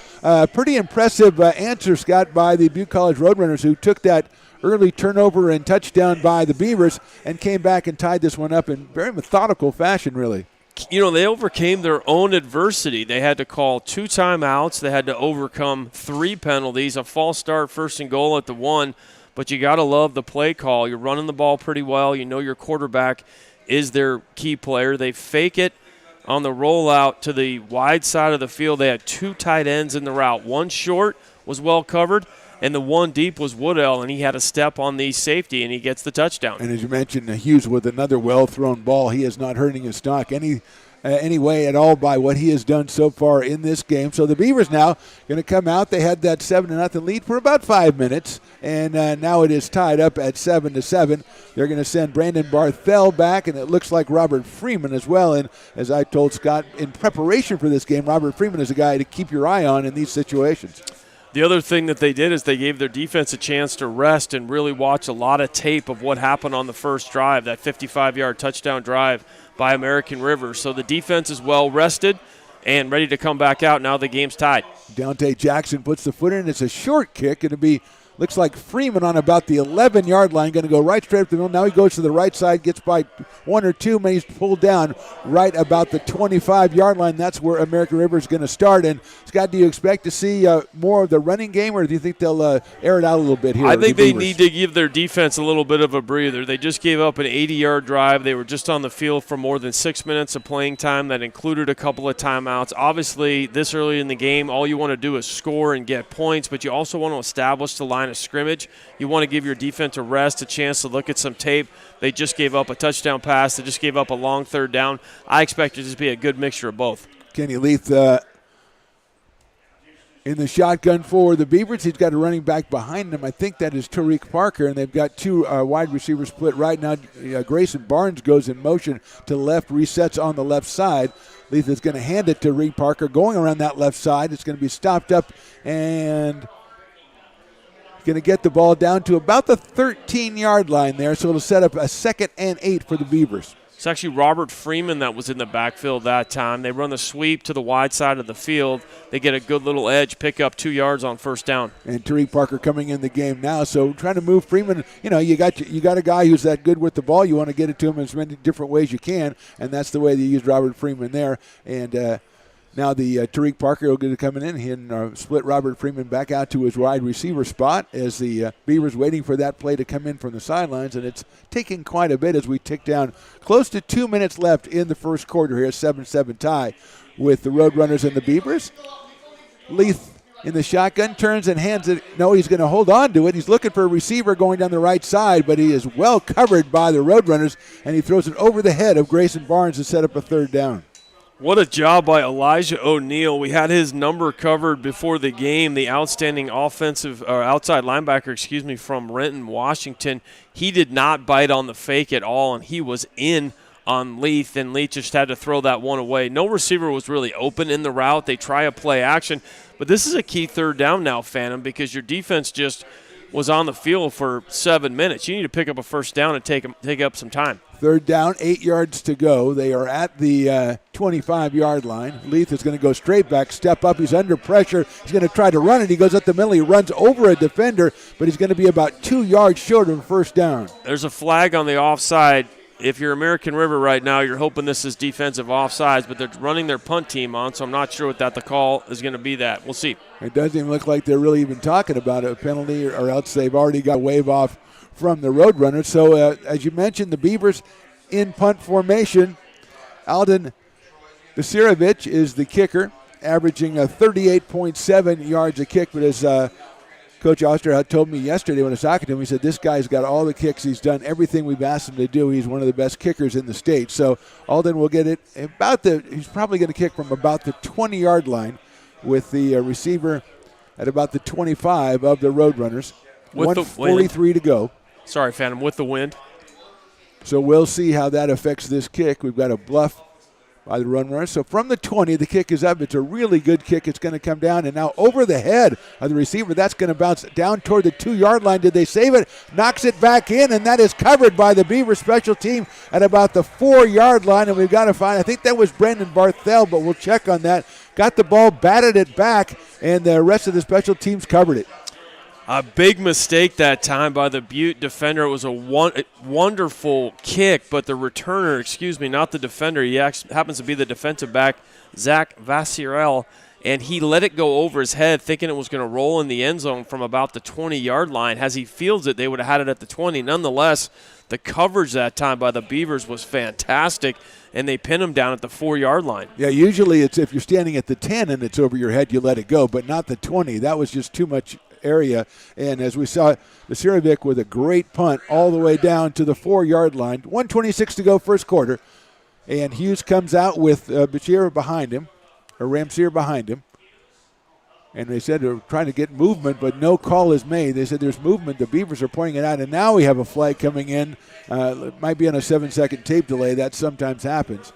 pretty impressive answer, Scott, by the Butte College Roadrunners, who took that early turnover and touchdown by the Beavers and came back and tied this one up in very methodical fashion, really. You know, they overcame their own adversity. They had to call 2 timeouts. They had to overcome 3 penalties, a false start, 1st and goal at the 1. But you got to love the play call. You're running the ball pretty well. You know your quarterback is their key player. They fake it on the rollout to the wide side of the field. They had 2 tight ends in the route. One short was well covered, and the one deep was Woodell, and he had a step on the safety, and he gets the touchdown. And as you mentioned, Hughes with another well-thrown ball. He is not hurting his stock any way at all by what he has done so far in this game. So the Beavers now going to come out. They had that 7-0 lead for about 5 minutes, and now it is tied up at 7-7. They're going to send Brandon Barthel back, and it looks like Robert Freeman as well. And as I told Scott, in preparation for this game, Robert Freeman is a guy to keep your eye on in these situations. The other thing that they did is they gave their defense a chance to rest and really watch a lot of tape of what happened on the first drive, that 55-yard touchdown drive by American River. So the defense is well rested and ready to come back out. Now the game's tied. Dante Jackson puts the foot in. It's a short kick. It'll be, looks like Freeman on about the 11-yard line, going to go right straight up the middle. Now he goes to the right side, gets by 1 or 2, and he's pulled down right about the 25-yard line. That's where American River is going to start. And Scott, do you expect to see more of the running game, or do you think they'll air it out a little bit here? I think they need to give their defense a little bit of a breather. They just gave up an 80-yard drive. They were just on the field for more than 6 minutes of playing time. That included a couple of timeouts. Obviously, this early in the game, all you want to do is score and get points, but you also want to establish the line of scrimmage. You want to give your defense a rest, a chance to look at some tape. They just gave up a touchdown pass. They just gave up a long 3rd down. I expect it to be a good mixture of both. Kenny Leith in the shotgun for the Beavers. He's got a running back behind him. I think that is Tariq Parker, and they've got 2 wide receivers split right now. Grayson Barnes goes in motion to the left, resets on the left side. Leith is going to hand it to Reed Parker going around that left side. It's going to be stopped up and going to get the ball down to about the 13-yard line there, so it'll set up a 2nd and 8 for the Beavers. It's actually Robert Freeman that was in the backfield that time. They run the sweep to the wide side of the field. They get a good little edge, pick up 2 yards on 1st down. And Tariq Parker coming in the game now, so trying to move Freeman. You know, you got a guy who's that good with the ball. You want to get it to him in as many different ways you can, and that's the way they use Robert Freeman there. And now the Tariq Parker will get it coming in and split Robert Freeman back out to his wide receiver spot as the Beavers waiting for that play to come in from the sidelines, and it's taking quite a bit as we tick down. Close to 2 minutes left in the first quarter here, 7-7 tie with the Roadrunners and the Beavers. Leith in the shotgun turns and hands it. No, he's going to hold on to it. He's looking for a receiver going down the right side, but he is well covered by the Roadrunners, and he throws it over the head of Grayson Barnes to set up a 3rd down. What a job by Elijah O'Neal. We had his number covered before the game, the outstanding outside linebacker, from Renton, Washington. He did not bite on the fake at all, and he was in on Leith, and Leith just had to throw that one away. No receiver was really open in the route. They try a play action, but this is a key 3rd down now, Phantom, because your defense just was on the field for 7 minutes. You need to pick up a 1st down and take up some time. 3rd down, 8 yards to go. They are at the 25-yard line. Leith is going to go straight back, step up. He's under pressure. He's going to try to run it. He goes up the middle. He runs over a defender, but he's going to be about 2 yards short of a 1st down. There's a flag on the offside. If you're American River right now, you're hoping this is defensive offsides, but they're running their punt team on, so I'm not sure what the call is going to be that. We'll see. It doesn't even look like they're really even talking about a penalty, or else they've already got a wave off from the Roadrunners. So, as you mentioned, the Beavers in punt formation. Alden Basirovich is the kicker. averaging 38.7 yards a kick. But as Coach Osterhout told me yesterday when I was talking to him, he said this guy's got all the kicks. He's done everything we've asked him to do. He's one of the best kickers in the state. So Alden will get it he's probably going to kick from about the 20-yard line with the receiver at about the 25 of the Roadrunners. 1:43 to go. Sorry, Phantom, with the wind. So we'll see how that affects this kick. We've got a bluff by the run runner. So from the 20, the kick is up. It's a really good kick. It's going to come down, and now over the head of the receiver. That's going to bounce down toward the 2-yard line. Did they save it? Knocks it back in, and that is covered by the Beaver special team at about the 4-yard line, and we've got to find, I think that was Brendan Barthel, but we'll check on that. Got the ball, batted it back, and the rest of the special teams covered it. A big mistake that time by the Butte defender. It was a wonderful kick, but the returner, not the defender, he happens to be the defensive back, Zach Vassirel, and he let it go over his head thinking it was going to roll in the end zone from about the 20-yard line. As he fields it, they would have had it at the 20. Nonetheless, the coverage that time by the Beavers was fantastic, and they pin him down at the 4-yard line. Yeah, usually it's if you're standing at the 10 and it's over your head, you let it go, but not the 20. That was just too much area, and as we saw, the Sirovic with a great punt all the way down to the 4-yard line. 1:26 to go, first quarter, and Hughes comes out with Ramsier behind him, and they said they're trying to get movement, but no call is made. They said there's movement. The Beavers are pointing it out, and now we have a flag coming in. It might be on a 7-second tape delay. That sometimes happens.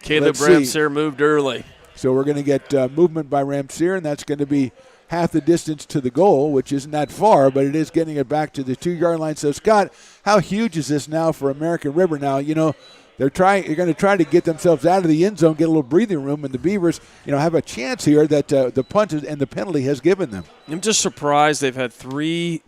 Caleb Ramsier moved early. So we're going to get movement by Ramsier, and that's going to be half the distance to the goal, which isn't that far, but it is getting it back to the 2-yard line. So, Scott, how huge is this now for American River? Now, they're going to try to get themselves out of the end zone, get a little breathing room, and the Beavers, have a chance here that the punt and the penalty has given them. I'm just surprised they've had 3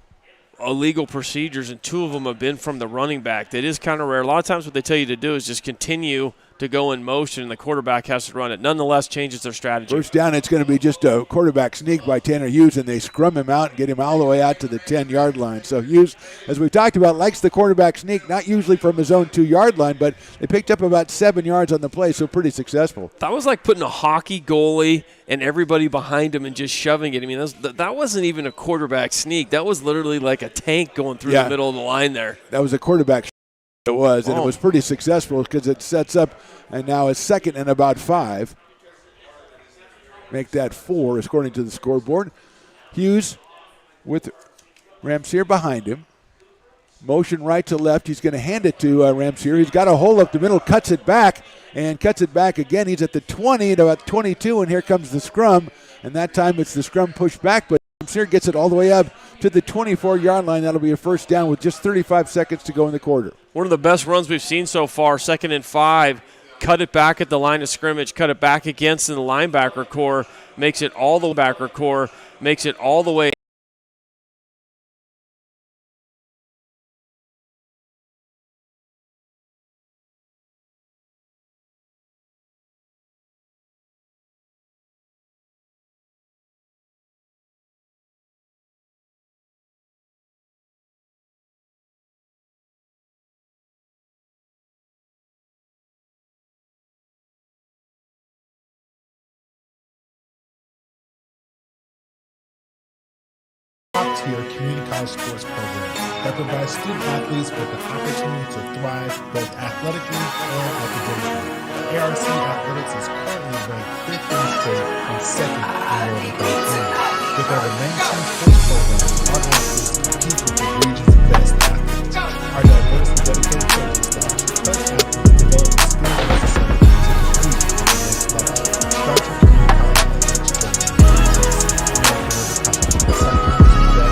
illegal procedures, and 2 of them have been from the running back. That is kind of rare. A lot of times what they tell you to do is just continue to go in motion, and the quarterback has to run it. Nonetheless, changes their strategy. First down, it's going to be just a quarterback sneak by Tanner Hughes, and they scrum him out and get him all the way out to the 10-yard line. So Hughes, as we talked about, likes the quarterback sneak, not usually from his own 2-yard line, but they picked up about 7 yards on the play, so pretty successful. That was like putting a hockey goalie and everybody behind him and just shoving it. I mean, that wasn't even a quarterback sneak. That was literally like a tank going through the middle of the line there. That was a quarterback. It was, and it was pretty successful because it sets up, and now it's 2nd and about 5. Make that 4 according to the scoreboard. Hughes with Ramsier behind him. Motion right to left. He's going to hand it to Ramsier. He's got a hole up the middle, cuts it back again. He's at the 20 at about 22, and here comes the scrum. And that time it's the scrum pushed back, but Ramsier gets it all the way up to the 24-yard line. That'll be a first down with just 35 seconds to go in the quarter. One of the best runs we've seen so far, 2nd and 5. Cut it back at the line of scrimmage, cut it back against in the linebacker core, makes it all the way. Top-tier community college sports program that provides student athletes with the opportunity to thrive both athletically and academically. ARC Athletics is currently ranked 5th in the state and 2nd in Northern California. With over 19 sports programs, our athletes compete with the region's best athletes. Our diverse and dedicated coaching staff helps athletes develop the skills necessary to compete at the next level. Start your community college athletics journey with American River College.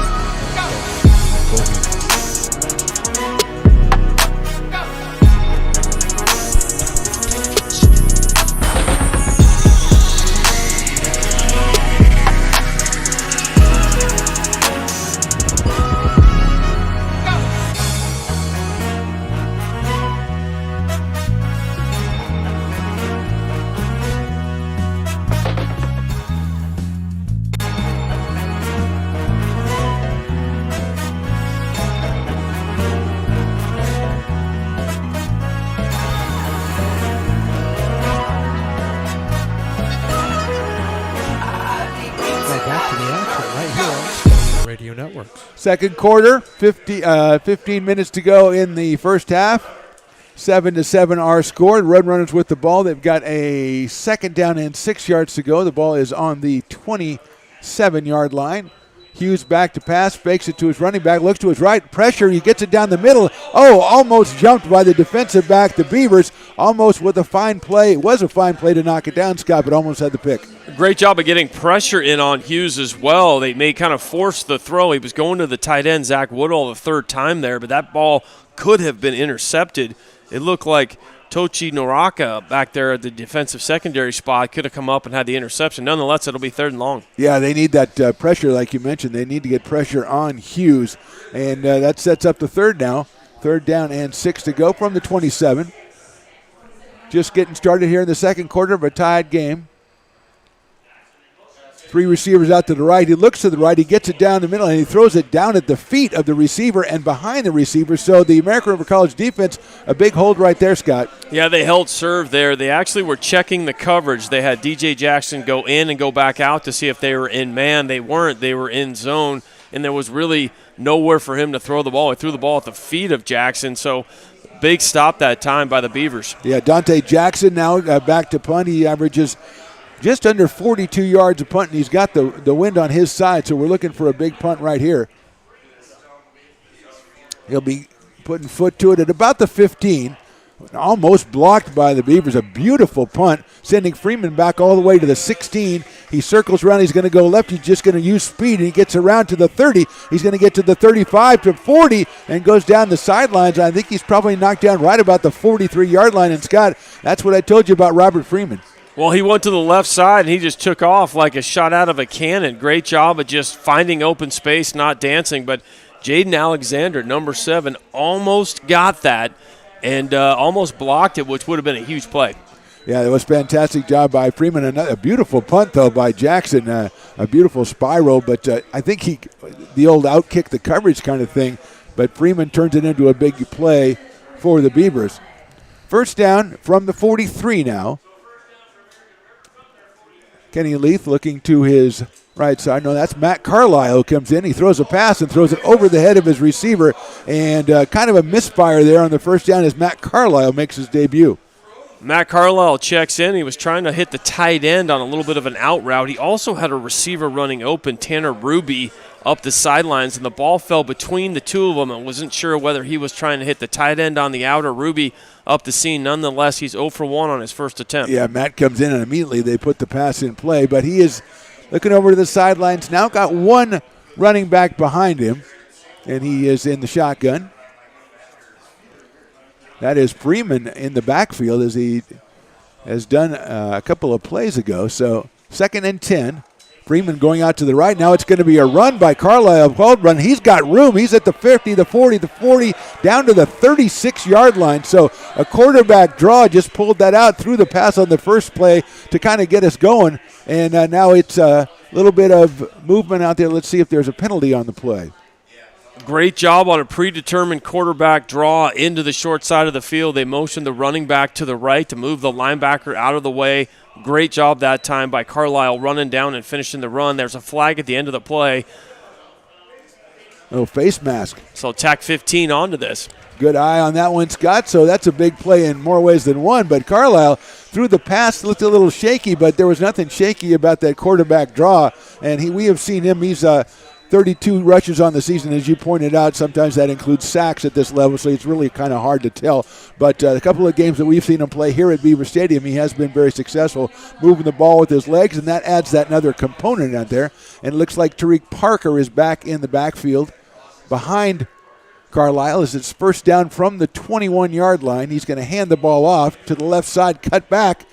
Radio Networks. Second quarter, 15 minutes to go in the first half. 7-7 our score. Roadrunners with the ball. They've got a second down and 6 yards to go. The ball is on the 27-yard line. Hughes back to pass, fakes it to his running back, looks to his right, pressure, he gets it down the middle. Oh, almost jumped by the defensive back, the Beavers, almost with a fine play. It was a fine play to knock it down, Scott, but almost had the pick. Great job of getting pressure in on Hughes as well. They may kind of force the throw. He was going to the tight end, Zach Woodall, the third time there, but that ball could have been intercepted. It looked like Tochi Noraka back there at the defensive secondary spot could have come up and had the interception. Nonetheless, it'll be 3rd and long. Yeah, they need that pressure, like you mentioned. They need to get pressure on Hughes, and that sets up the third now. 3rd down and 6 to go from the 27. Just getting started here in the second quarter of a tied game. 3 receivers out to the right. He looks to the right. He gets it down the middle, and he throws it down at the feet of the receiver and behind the receiver. So the American River College defense, a big hold right there, Scott. Yeah, they held serve there. They actually were checking the coverage. They had DJ Jackson go in and go back out to see if they were in man. They weren't. They were in zone, and there was really nowhere for him to throw the ball. He threw the ball at the feet of Jackson. So big stop that time by the Beavers. Yeah, Dante Jackson now back to punt. He averages just under 42 yards a punt, and he's got the wind on his side, so we're looking for a big punt right here. He'll be putting foot to it at about the 15. Almost blocked by the Beavers. A beautiful punt, sending Freeman back all the way to the 16. He circles around. He's going to go left. He's just going to use speed, and he gets around to the 30. He's going to get to the 35 to 40 and goes down the sidelines. I think he's probably knocked down right about the 43-yard line. And, Scott, that's what I told you about Robert Freeman. Well, he went to the left side, and he just took off like a shot out of a cannon. Great job of just finding open space, not dancing. But Jaden Alexander, number 7, almost got that and almost blocked it, which would have been a huge play. Yeah, it was a fantastic job by Freeman. A beautiful punt, though, by Jackson. A beautiful spiral, but I think the old outkick the coverage kind of thing, but Freeman turns it into a big play for the Beavers. First down from the 43 now. Kenny Leith looking to his right side. No, that's Matt Carlisle who comes in. He throws a pass and throws it over the head of his receiver. And kind of a misfire there on the first down as Matt Carlisle makes his debut. Matt Carlisle checks in. He was trying to hit the tight end on a little bit of an out route. He also had a receiver running open, Tanner Ruby, up the sidelines, and the ball fell between the two of them and wasn't sure whether he was trying to hit the tight end on the out or Ruby up the seam. Nonetheless, he's 0 for 1 on his first attempt. Yeah, Matt comes in and immediately they put the pass in play, but he is looking over to the sidelines now, got one running back behind him, and he is in the shotgun. That is Freeman in the backfield as he has done a couple of plays ago. So 2nd and 10. Freeman going out to the right. Now it's going to be a run by Carlisle. Called run. He's got room. He's at the 50, the 40, the 40, down to the 36-yard line. So a quarterback draw just pulled that out, threw the pass on the first play to kind of get us going. And now it's a little bit of movement out there. Let's see if there's a penalty on the play. Great job on a predetermined quarterback draw into the short side of the field. They motioned the running back to the right to move the linebacker out of the way. Great job that time by Carlisle running down and finishing the run. There's a flag at the end of the play. Oh, face mask. So tack 15 onto this. Good eye on that one, Scott. So that's a big play in more ways than one. But Carlisle threw the pass, looked a little shaky, but there was nothing shaky about that quarterback draw. And we have seen him. He's 32 rushes on the season, as you pointed out. Sometimes that includes sacks at this level, so it's really kind of hard to tell. But a couple of games that we've seen him play here at Beaver Stadium, he has been very successful moving the ball with his legs, and that adds that another component out there. And it looks like Tariq Parker is back in the backfield behind Carlisle as it's first down from the 21-yard line. He's going to hand the ball off to the left side, cut back.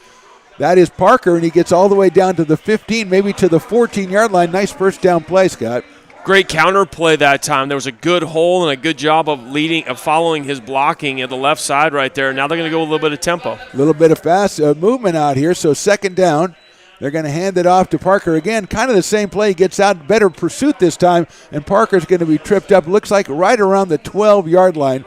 That is Parker, and he gets all the way down to the 15, maybe to the 14-yard line. Nice first down play, Scott. Great counter play that time. There was a good hole and a good job of following his blocking at the left side right there. Now they're going to go a little bit of tempo. A little bit of fast movement out here. So 2nd down. They're going to hand it off to Parker again. Kind of the same play. He gets out, better pursuit this time, and Parker's going to be tripped up. Looks like right around the 12-yard line.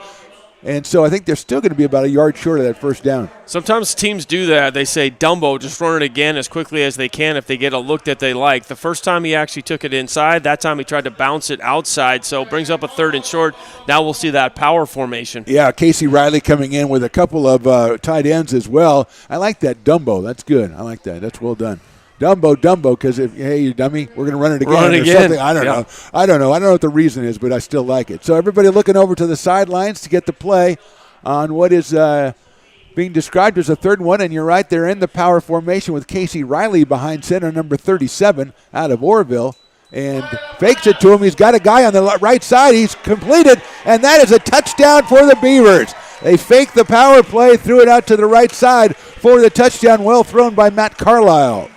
And so I think they're still going to be about a yard short of that first down. Sometimes teams do that. They say, Dumbo, just run it again as quickly as they can if they get a look that they like. The first time he actually took it inside. That time he tried to bounce it outside, so brings up a 3rd and short. Now we'll see that power formation. Yeah, Casey Riley coming in with a couple of tight ends as well. I like that, Dumbo. That's good. I like that. That's well done. Dumbo, because hey, you dummy, we're going to run it again. Run it again. Something. I don't know. I don't know what the reason is, but I still like it. So everybody looking over to the sidelines to get the play on what is being described as a 3rd and 1, and you're right, they're in the power formation with Casey Riley behind center number 37 out of Orville, and fakes it to him. He's got a guy on the right side. He's completed, and that is a touchdown for the Beavers. They faked the power play, threw it out to the right side for the touchdown, well thrown by Matt Carlisle.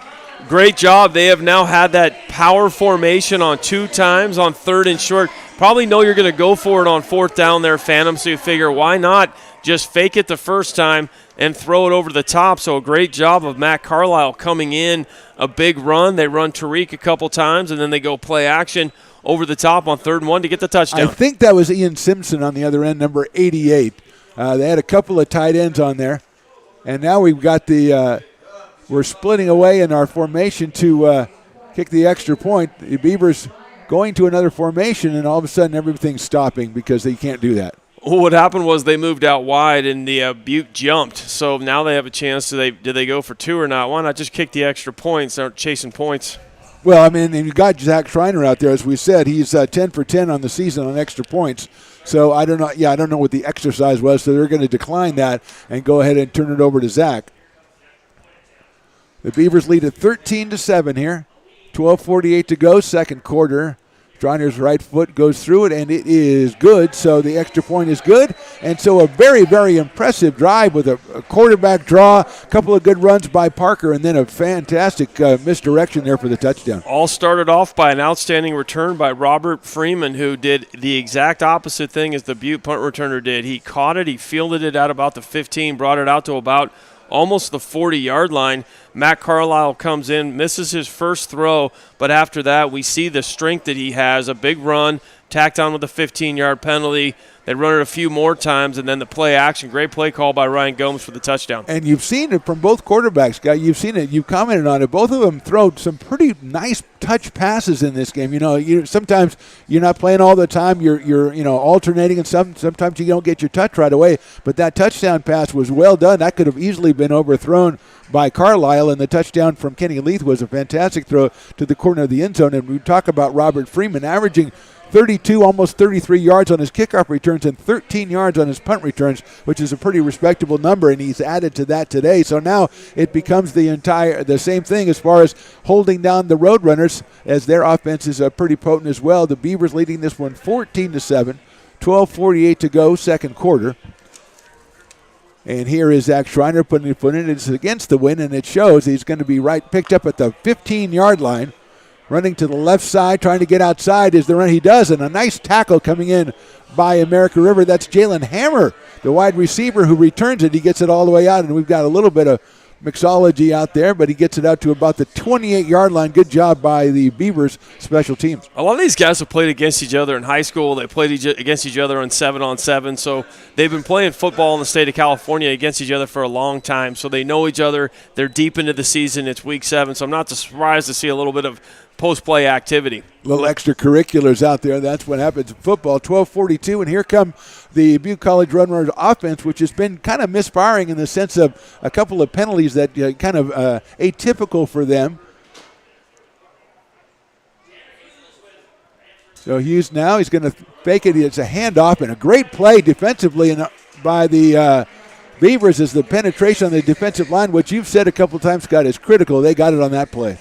Great job. They have now had that power formation on 2 times on 3rd and short. Probably know you're going to go for it on 4th down there, Phantom, so you figure why not just fake it the first time and throw it over the top. So a great job of Matt Carlisle coming in, a big run. They run Tariq a couple times, and then they go play action over the top on 3rd and 1 to get the touchdown. I think that was Ian Simpson on the other end, number 88. They had a couple of tight ends on there. And now we've got we're splitting away in our formation to kick the extra point. The Beavers going to another formation, and all of a sudden everything's stopping because they can't do that. What happened was they moved out wide, and the Butte jumped. So now they have a chance. Do they go for 2 or not? Why not just kick the extra points? They're chasing points. Well, I mean, and you got Zach Schreiner out there, as we said. He's 10 for 10 on the season on extra points. So I don't know. Yeah, I don't know what the exercise was. So they're going to decline that and go ahead and turn it over to Zach. The Beavers lead at 13-7 here. 12:48 to go, second quarter. Streiner's right foot goes through it, and it is good. So the extra point is good. And so a very, very impressive drive with a quarterback draw, a couple of good runs by Parker, and then a fantastic misdirection there for the touchdown. All started off by an outstanding return by Robert Freeman, who did the exact opposite thing as the Butte punt returner did. He caught it, he fielded it out about the 15, brought it out to about almost the 40-yard line. Matt Carlisle comes in, misses his first throw, but after that we see the strength that he has, a big run, tacked on with a 15-yard penalty. They run it a few more times, and then the play action. Great play call by Ryan Gomes for the touchdown. And you've seen it from both quarterbacks, guy. You've seen it. You've commented on it. Both of them throw some pretty nice touch passes in this game. You know, sometimes you're not playing all the time. You're alternating, and sometimes you don't get your touch right away. But that touchdown pass was well done. That could have easily been overthrown by Carlisle, and the touchdown from Kenny Leith was a fantastic throw to the corner of the end zone. And we talk about Robert Freeman averaging 32, almost 33 yards on his kickoff returns and 13 yards on his punt returns, which is a pretty respectable number, and he's added to that today. So now it becomes the same thing as far as holding down the Roadrunners, as their offense is pretty potent as well. The Beavers leading this one 14-7, 12:48 to go, second quarter. And here is Zach Schreiner putting it in. It's against the wind, and it shows. He's going to be picked up at the 15-yard line. Running to the left side, trying to get outside is the run he does, and a nice tackle coming in by American River. That's Jalen Hammer, the wide receiver who returns it. He gets it all the way out, and we've got a little bit of mixology out there, but he gets it out to about the 28-yard line. Good job by the Beavers special teams. A lot of these guys have played against each other in high school. They played against each other on 7-on-7, so they've been playing football in the state of California against each other for a long time, so they know each other. They're deep into the season. It's week 7, so I'm not surprised to see a little bit of post-play activity. Little extracurriculars out there. That's what happens in football. 12:42, and here come the Butte College Roadrunners offense, which has been kind of misfiring in the sense of a couple of penalties that kind of atypical for them. So Hughes now, he's going to fake it. It's a handoff and a great play defensively by the Beavers as the penetration on the defensive line, which you've said a couple times, Scott, is critical. They got it on that play.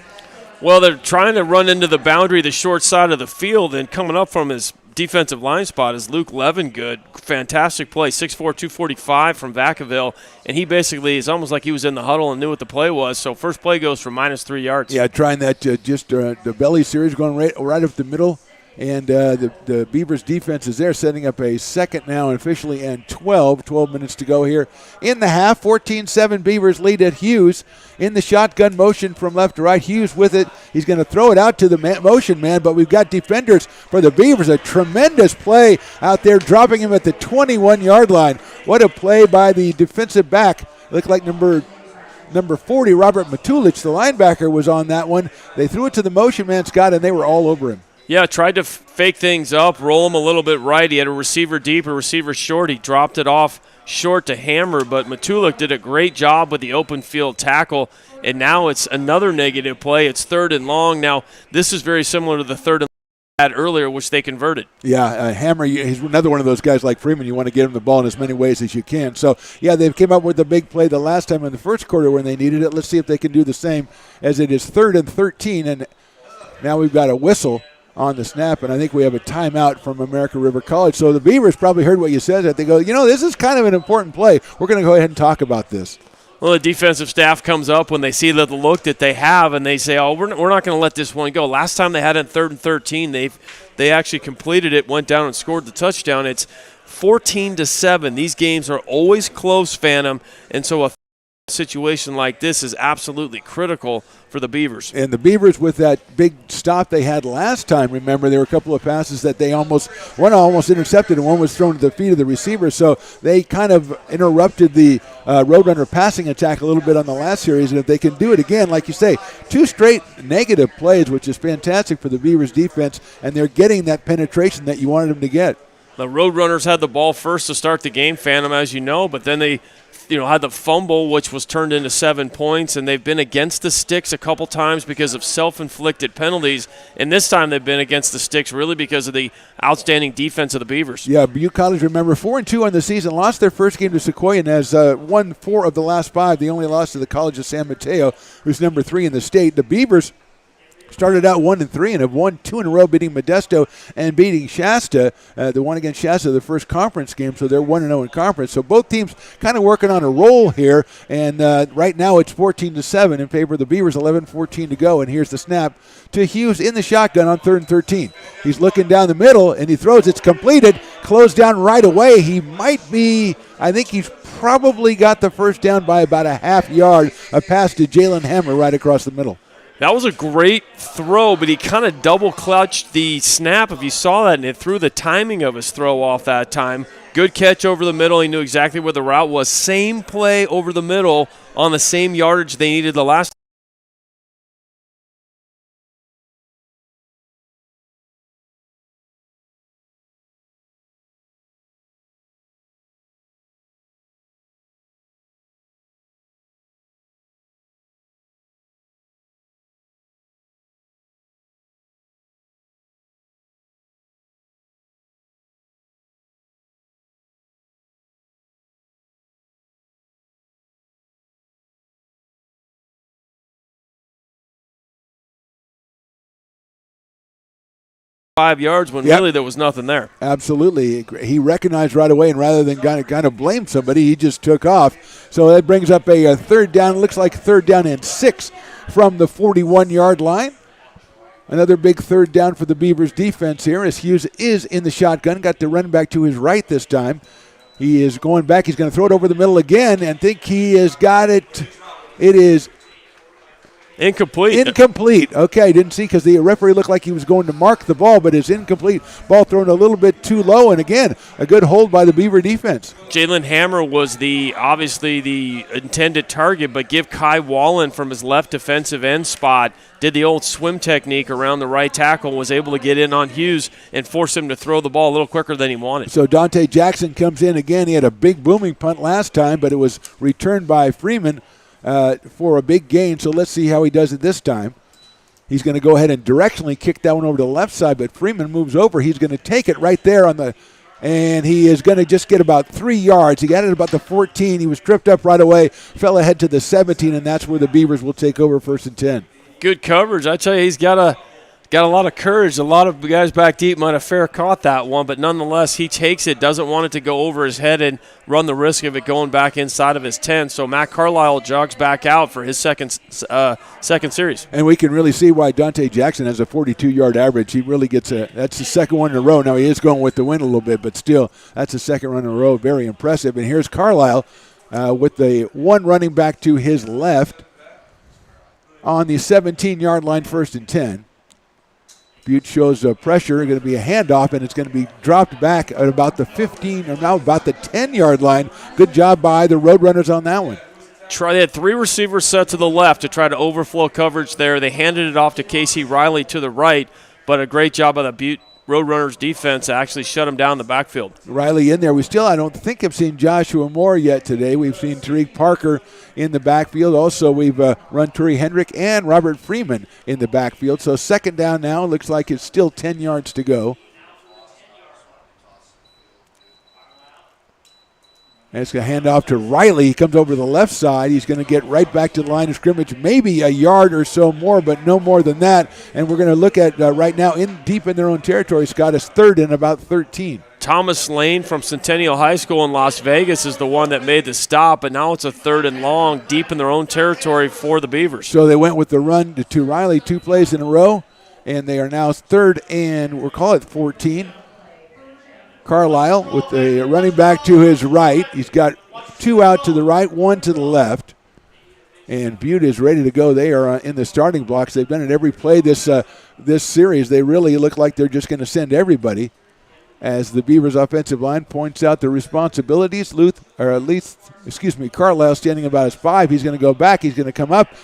Well, they're trying to run into the boundary, the short side of the field, and coming up from his defensive line spot is Luke Levengood. Fantastic play, 6'4", 245 from Vacaville, and he basically, it's almost like he was in the huddle and knew what the play was. So first play goes for -3 yards. Yeah, trying that the belly series, going right up the middle And the Beavers defense is there, setting up a second now officially and 12 minutes to go here in the half. 14-7 Beavers lead at Hughes in the shotgun motion from left to right. Hughes with it. He's going to throw it out to the motion man, but we've got defenders for the Beavers. A tremendous play out there, dropping him at the 21-yard line. What a play by the defensive back. Looked like number 40, Robert Matulich, the linebacker, was on that one. They threw it to the motion man, Scott, and they were all over him. Yeah, tried to fake things up, roll him a little bit right. He had a receiver deep, a receiver short. He dropped it off short to Hammer, but Matulik did a great job with the open field tackle, and now it's another negative play. It's 3rd and long. Now, this is very similar to the 3rd and long had earlier, which they converted. Yeah, Hammer, he's another one of those guys like Freeman. You want to get him the ball in as many ways as you can. So, yeah, they came up with a big play the last time in the first quarter when they needed it. Let's see if they can do the same, as it is 3rd and 13, and now we've got a whistle on the snap, and I think we have a timeout from American River College. So the Beavers probably heard what you said. That they go, this is kind of an important play. We're going to go ahead and talk about this. Well, the defensive staff comes up when they see the look that they have, and they say, we're not going to let this one go. Last time they had it 3rd and 13, they actually completed it, went down and scored the touchdown. It's 14-7. These games are always close, Phantom, and so a situation like this is absolutely critical for the Beavers. And the Beavers, with that big stop they had last time, remember, there were a couple of passes that one almost intercepted and one was thrown to the feet of the receiver. So they kind of interrupted the Roadrunner passing attack a little bit on the last series. And if they can do it again, like you say, 2 straight negative plays, which is fantastic for the Beavers defense, and they're getting that penetration that you wanted them to get. The Roadrunners had the ball first to start the game, Phantom, as you know, but then they had the fumble, which was turned into 7 points, and they've been against the sticks a couple times because of self-inflicted penalties, and this time they've been against the sticks really because of the outstanding defense of the Beavers. Yeah, Butte College, remember, 4-2 on the season, lost their first game to Sequoia, and has won 4 of the last 5. The only loss to the College of San Mateo, who's number 3 in the state. The Beavers started out 1-3 and have won 2 in a row, beating Modesto and beating Shasta. The one against Shasta, the first conference game, so they're 1-0 in conference. So both teams kind of working on a roll here, and right now it's 14-7 in favor of the Beavers, 11-14 to go. And here's the snap to Hughes in the shotgun on 3rd and 13. He's looking down the middle, and he throws. It's completed, closed down right away. I think he's probably got the first down by about a half yard. A pass to Jalen Hammer right across the middle. That was a great throw, but he kind of double-clutched the snap, if you saw that, and it threw the timing of his throw off that time. Good catch over the middle. He knew exactly where the route was. Same play over the middle on the same yardage they needed the last time. $5 yards when really there was nothing there. Absolutely. He recognized right away, and rather than kind of blame somebody, he just took off. So that brings up a 3rd down. Looks like 3rd down and 6 from the 41-yard line. Another big 3rd down for the Beavers defense here as Hughes is in the shotgun. Got the running back to his right this time. He is going back. He's going to throw it over the middle again and think he has got it. It is incomplete. Okay, didn't see because the referee looked like he was going to mark the ball, but it's incomplete. Ball thrown a little bit too low, and again, a good hold by the Beaver defense. Jalen Hammer was obviously the intended target, but give Kai Wallen from his left defensive end spot, did the old swim technique around the right tackle, was able to get in on Hughes and force him to throw the ball a little quicker than he wanted. So Dante Jackson comes in again. He had a big booming punt last time, but it was returned by Freeman for a big gain, so let's see how he does it this time. He's going to go ahead and directionally kick that one over to the left side, but Freeman moves over. He's going to take it right there and he is going to just get about 3 yards. He got it about the 14. He was tripped up right away, fell ahead to the 17, and that's where the Beavers will take over 1st and 10. Good coverage. I tell you, he's got got a lot of courage. A lot of guys back deep might have fair caught that one, but nonetheless, he takes it, doesn't want it to go over his head and run the risk of it going back inside of his 10. So Matt Carlisle jogs back out for his second series. And we can really see why Dante Jackson has a 42-yard average. He really gets that's the second one in a row. Now, he is going with the wind a little bit, but still, that's the second run in a row. Very impressive. And here's Carlisle with the one running back to his left on the 17-yard line, 1st and 10. Butte shows pressure, going to be a handoff, and it's going to be dropped back at about the 15, or now about the 10-yard line. Good job by the Roadrunners on that one. They had 3 receivers set to the left to try to overflow coverage there. They handed it off to Casey Riley to the right, but a great job by the Butte Roadrunners defense to actually shut him down in the backfield. Riley in there. We still, I don't think, have seen Joshua Moore yet today. We've seen Tariq Parker in the backfield. Also, we've run Turi Hendrick and Robert Freeman in the backfield. So second down now. Looks like it's still 10 yards to go. And it's going to hand off to Riley. He comes over the left side. He's going to get right back to the line of scrimmage, maybe a yard or so more, but no more than that. And we're going to look at right now deep in their own territory, Scott, is third and about 13. Thomas Lane from Centennial High School in Las Vegas is the one that made the stop, but now it's a 3rd and long deep in their own territory for the Beavers. So they went with the run to Riley 2 plays in a row, and they are now 3rd and we'll call it 14. Carlisle with the running back to his right. He's got 2 out to the right, 1 to the left. And Butte is ready to go. They are in the starting blocks. They've been at every play this series. They really look like they're just going to send everybody. As the Beavers offensive line points out the responsibilities. Carlisle standing about his 5. He's going to go back. He's going to come up,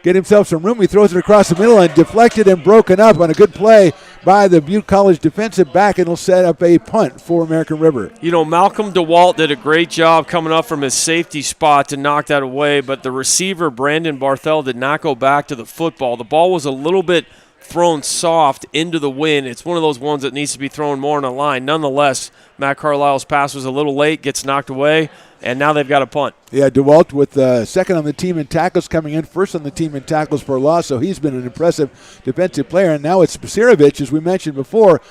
get himself some room. He throws it across the middle and deflected and broken up on a good play by the Butte College defensive back, and he'll set up a punt for American River. You know, Malcolm DeWalt did a great job coming up from his safety spot to knock that away, but the receiver, Brandon Barthel, did not go back to the football. The ball was a little bit thrown soft into the wind. It's one of those ones that needs to be thrown more on the line. Nonetheless, Matt Carlisle's pass was a little late, gets knocked away, and now they've got a punt. Yeah, DeWalt with second on the team in tackles, coming in first on the team in tackles for loss, so he's been an impressive defensive player. And now it's Basirovich, as we mentioned before,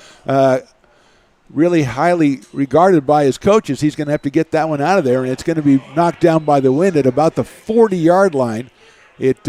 really highly regarded by his coaches. He's going to have to get that one out of there, and it's going to be knocked down by the wind at about the 40-yard line. It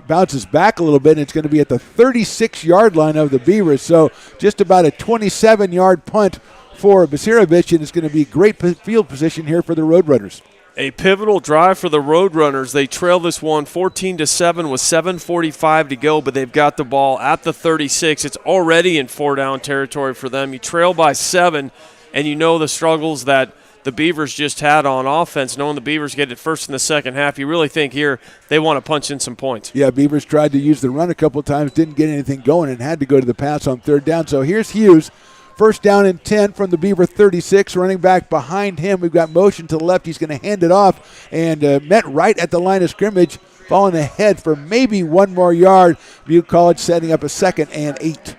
bounces back a little bit, and it's going to be at the 36-yard line of the Beavers. So just about a 27-yard punt for Basirovich, and it's going to be great field position here for the Roadrunners. A pivotal drive for the Roadrunners. They trail this one 14-7 with 7:45 to go, but they've got the ball at the 36. It's already in 4-down territory for them. You trail by 7, and you know the struggles that the Beavers just had on offense. Knowing the Beavers get it first in the second half, you really think here they want to punch in some points. Yeah, Beavers tried to use the run a couple times, didn't get anything going, and had to go to the pass on 3rd down. So here's Hughes. 1st down and 10 from the Beaver 36. Running back behind him. We've got motion to the left. He's going to hand it off and met right at the line of scrimmage, falling ahead for maybe 1 more yard. Butte College setting up a 2nd and 8.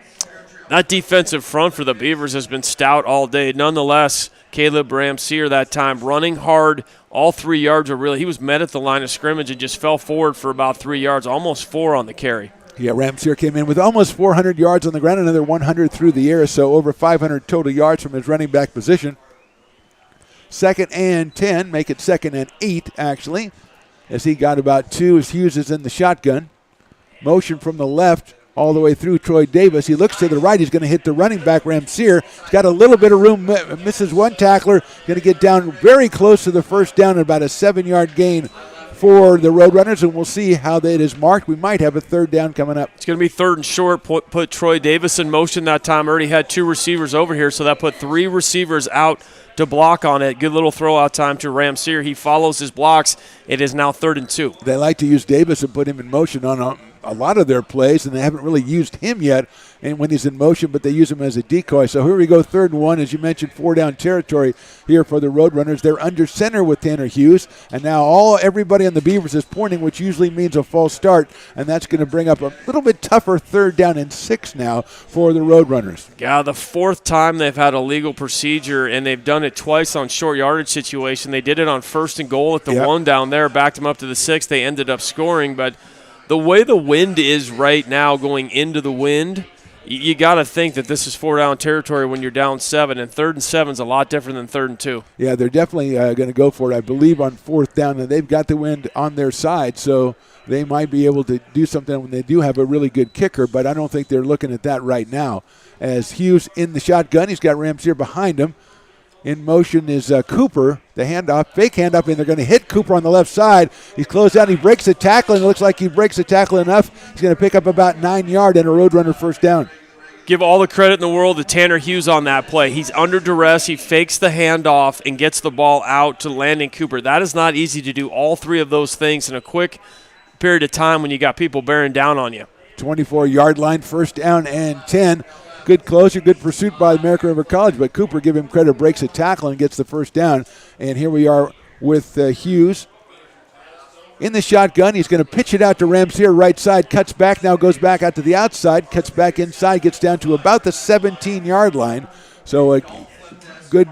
That defensive front for the Beavers has been stout all day. Nonetheless, Caleb Ramseer that time running hard. All 3 yards were he was met at the line of scrimmage and just fell forward for about 3 yards, almost 4 on the carry. Yeah, Ramseer came in with almost 400 yards on the ground, another 100 through the air, so over 500 total yards from his running back position. 2nd and 10, make it 2nd and 8, actually, as he got about 2 as Hughes is in the shotgun. Motion from the left all the way through Troy Davis. He looks to the right. He's going to hit the running back, Ramseer. He's got a little bit of room, misses one tackler, going to get down very close to the 1st down and about a 7-yard gain for the Roadrunners, and we'll see how that is marked. We might have a 3rd down coming up. It's going to be 3rd and short. Put Troy Davis in motion that time. Already had 2 receivers over here, so that put 3 receivers out to block on it. Good little throw out time to Ramseer. He follows his blocks. It is now 3rd and 2. They like to use Davis and put him in motion on a lot of their plays, and they haven't really used him yet and when he's in motion, but they use him as a decoy. So here we go, 3rd and 1. As you mentioned, 4-down territory here for the Roadrunners. They're under center with Tanner Hughes, and now everybody on the Beavers is pointing, which usually means a false start, and that's going to bring up a little bit tougher 3rd down and 6 now for the Roadrunners. Yeah, the 4th time they've had a legal procedure, and they've done it twice on short yardage situation. They did it on 1st and goal at the 1 down there, backed them up to the 6. They ended up scoring, but The way the wind is right now going into the wind, you got to think that this is 4-down territory when you're down 7, and 3rd and 7 is a lot different than 3rd and 2. Yeah, they're definitely going to go for it, I believe, on 4th down, and they've got the wind on their side, so they might be able to do something when they do have a really good kicker, but I don't think they're looking at that right now. As Hughes in the shotgun, he's got Ramsier behind him. In motion is Cooper, the handoff, fake handoff, and they're going to hit Cooper on the left side. He's closed out, he breaks the tackle, and it looks like he breaks the tackle enough. He's going to pick up about 9 yards and a Roadrunner first down. Give all the credit in the world to Tanner Hughes on that play. He's under duress, he fakes the handoff and gets the ball out to Landon Cooper. That is not easy to do all three of those things in a quick period of time when you got people bearing down on you. 24-yard line, first down and 10. Good closure, good pursuit by American River College, but Cooper, give him credit, breaks a tackle and gets the first down. And here we are with Hughes in the shotgun. He's going to pitch it out to Ramsier, right side, cuts back, now goes back out to the outside, cuts back inside, gets down to about the 17-yard line. So a good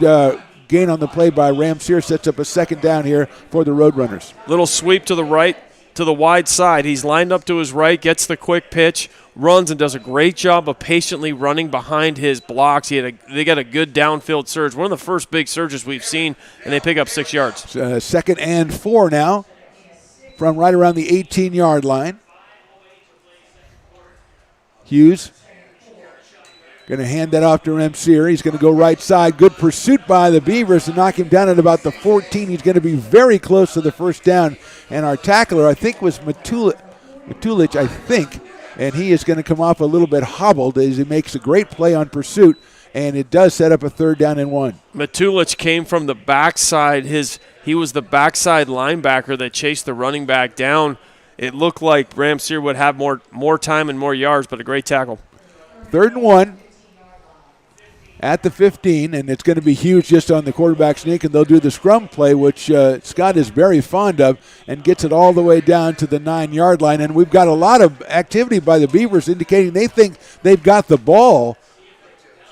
gain on the play by Ramsier, sets up a second down here for the Roadrunners. Little sweep to the right, to the wide side. He's lined up to his right, gets the quick pitch, runs and does a great job of patiently running behind his blocks. They got a good downfield surge, one of the first big surges we've seen, and they pick up 6 yards. Second and 4 now from right around the 18-yard line. Hughes going to hand that off to Ramsier. He's going to go right side. Good pursuit by the Beavers to knock him down at about the 14. He's going to be very close to the first down. And our tackler, I think, was Matulich, I think. And he is going to come off a little bit hobbled as he makes a great play on pursuit. And it does set up a 3rd down and 1. Matulich came from the backside. He was the backside linebacker that chased the running back down. It looked like Ramsier would have more time and more yards, but a great tackle. 3rd and 1 at the 15, and it's going to be Hughes just on the quarterback sneak, and they'll do the scrum play, which Scott is very fond of, and gets it all the way down to the 9-yard line. And we've got a lot of activity by the Beavers indicating they think they've got the ball.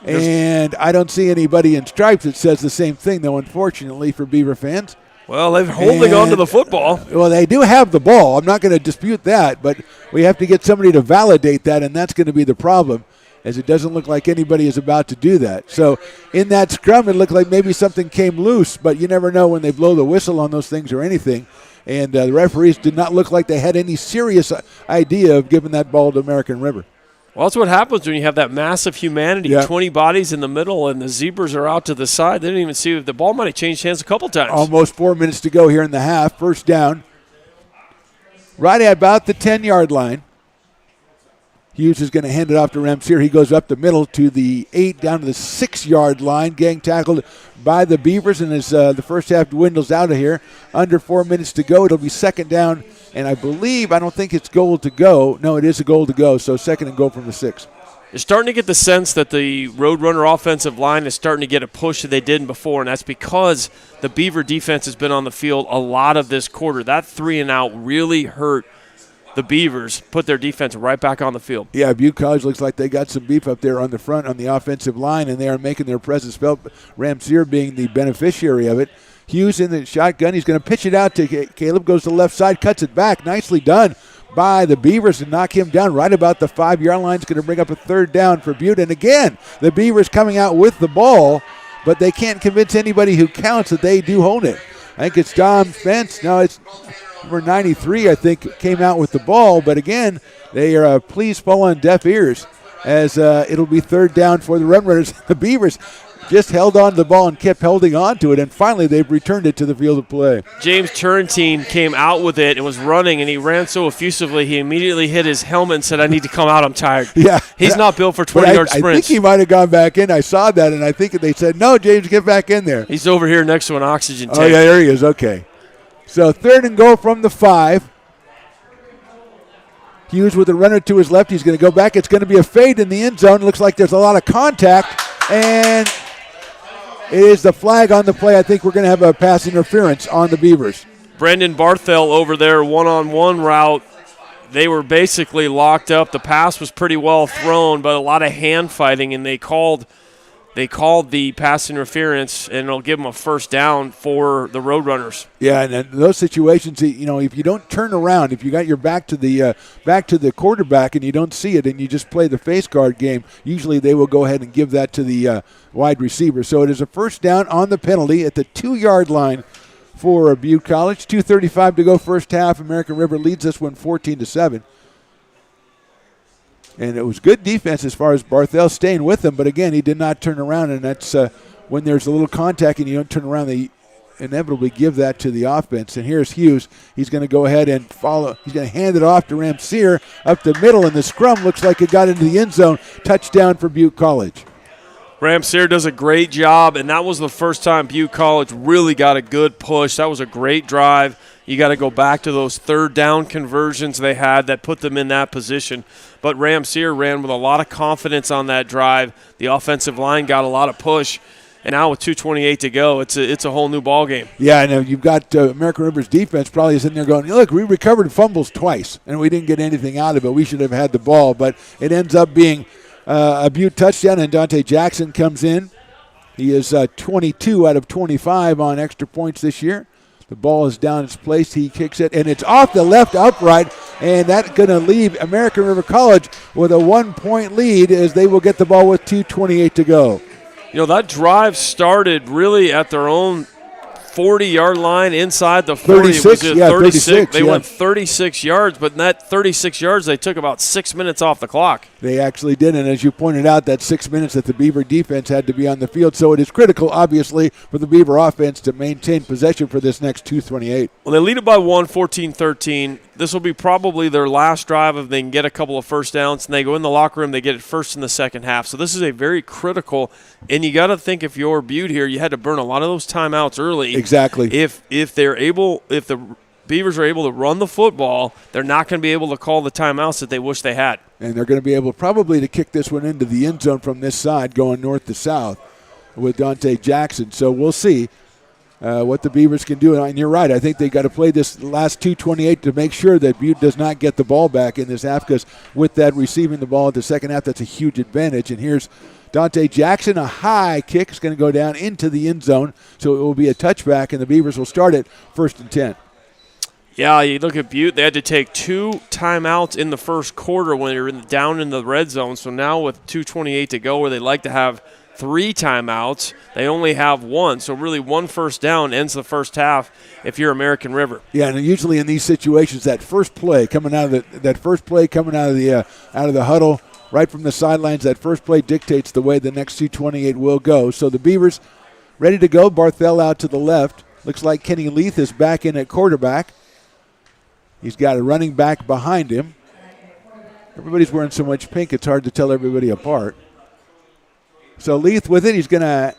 And I don't see anybody in stripes that says the same thing, though, unfortunately, for Beaver fans. Well, they're holding on to the football. Well, they do have the ball. I'm not going to dispute that, but we have to get somebody to validate that, and that's going to be the problem, as it doesn't look like anybody is about to do that. So in that scrum, it looked like maybe something came loose, but you never know when they blow the whistle on those things or anything. And the referees did not look like they had any serious idea of giving that ball to American River. Well, that's what happens when you have that massive humanity, 20 bodies in the middle, and the Zebras are out to the side. They didn't even see if the ball might have changed hands a couple times. Almost 4 minutes to go here in the half. First down. Right at about the 10-yard line. Hughes is going to hand it off to Ramsier. He goes up the middle to the 8, down to the 6-yard line. Getting tackled by the Beavers, and as the first half dwindles out of here, under 4 minutes to go, it'll be second down. And I don't think it's goal to go. No, it is a goal to go, so second and goal from the 6. You're starting to get the sense that the Roadrunner offensive line is starting to get a push that they didn't before, and that's because the Beaver defense has been on the field a lot of this quarter. That 3-and-out really hurt the Beavers, put their defense right back on the field. Yeah, Butte College looks like they got some beef up there on the front on the offensive line, and they are making their presence felt, Ramsier being the beneficiary of it. Hughes in the shotgun. He's going to pitch it out to Caleb, goes to the left side, cuts it back. Nicely done by the Beavers to knock him down right about the 5-yard line. It's going to bring up a 3rd down for Butte. And again, the Beavers coming out with the ball, but they can't convince anybody who counts that they do own it. I think it's Dom Spence. No, it's number 93, I think, came out with the ball. But again, they are please fall on deaf ears as it'll be 3rd down for the Run Runners. The Beavers just held on to the ball and kept holding on to it, and finally they've returned it to the field of play. James Turrentine came out with it and was running, and he ran so effusively he immediately hit his helmet and said, I need to come out, I'm tired. Yeah. He's not built for 20-yard sprints. I think he might have gone back in. I saw that, and I think they said, no, James, get back in there. He's over here next to an oxygen tank. Oh, yeah, there he is. Okay. So 3rd and goal from the 5. Hughes with a runner to his left. He's going to go back. It's going to be a fade in the end zone. Looks like there's a lot of contact, and it is the flag on the play. I think we're going to have a pass interference on the Beavers. Brendan Barthel over there, one-on-one route. They were basically locked up. The pass was pretty well thrown, but a lot of hand fighting, and they called they called the pass interference, and it'll give them a first down for the Roadrunners. Yeah, and in those situations, if you don't turn around, if you got your back to the quarterback and you don't see it and you just play the face guard game, usually they will go ahead and give that to the wide receiver. So it is a first down on the penalty at the 2-yard line for Butte College. 2:35 to go first half. American River leads this one 14-7. And it was good defense as far as Barthel staying with them, but again, he did not turn around, and that's when there's a little contact and you don't turn around, they inevitably give that to the offense. And here's Hughes. He's going to go ahead and follow. He's going to hand it off to Ramseer up the middle, and the scrum looks like it got into the end zone. Touchdown for Butte College. Ramseer does a great job, and that was the first time Butte College really got a good push. That was a great drive. You got to go back to those third down conversions they had that put them in that position. But Ramseer ran with a lot of confidence on that drive. The offensive line got a lot of push. And now with 2:28 to go, it's a whole new ball game. Yeah, I know. You've got American River's defense probably is in there going, look, we recovered fumbles twice, and we didn't get anything out of it. We should have had the ball. But it ends up being a Butte touchdown, and Dante Jackson comes in. He is 22 out of 25 on extra points this year. The ball is down its place. He kicks it, and it's off the left upright, and that's going to leave American River College with a 1-point lead as they will get the ball with 2:28 to go. That drive started really at their own 40-yard line inside the 40. 36, it was 36. They went 36 yards, but in that 36 yards, they took about 6 minutes off the clock. They actually did, and as you pointed out, that 6 minutes that the Beaver defense had to be on the field. So it is critical, obviously, for the Beaver offense to maintain possession for this next 2:28. Well, they lead it by 1, 14-13. This will be probably their last drive if they can get a couple of first downs, and they go in the locker room, they get it first in the second half. So this is a very critical, and you got to think if you're Butte here, you had to burn a lot of those timeouts early. Exactly. If the Beavers are able to run the football, they're not going to be able to call the timeouts that they wish they had. And they're going to be able probably to kick this one into the end zone from this side going north to south with Dante Jackson. So we'll see what the Beavers can do. And you're right. I think they got to play this last 2:28 to make sure that Butte does not get the ball back in this half, because with that receiving the ball at the second half, that's a huge advantage. And here's Dante Jackson, a high kick is going to go down into the end zone. So it will be a touchback, and the Beavers will start it 1st and 10. Yeah, you look at Butte, they had to take 2 timeouts in the first quarter when they were down in the red zone. So now with 2:28 to go, where they like to have 3 timeouts, they only have 1. So really 1 first down ends the first half if you're American River. Yeah, and usually in these situations, that first play coming out of the huddle, right from the sidelines, that first play dictates the way the next 2:28 will go. So the Beavers ready to go. Barthel out to the left. Looks like Kenny Leith is back in at quarterback. He's got a running back behind him. Everybody's wearing so much pink, it's hard to tell everybody apart. So Leith with it. He's going to,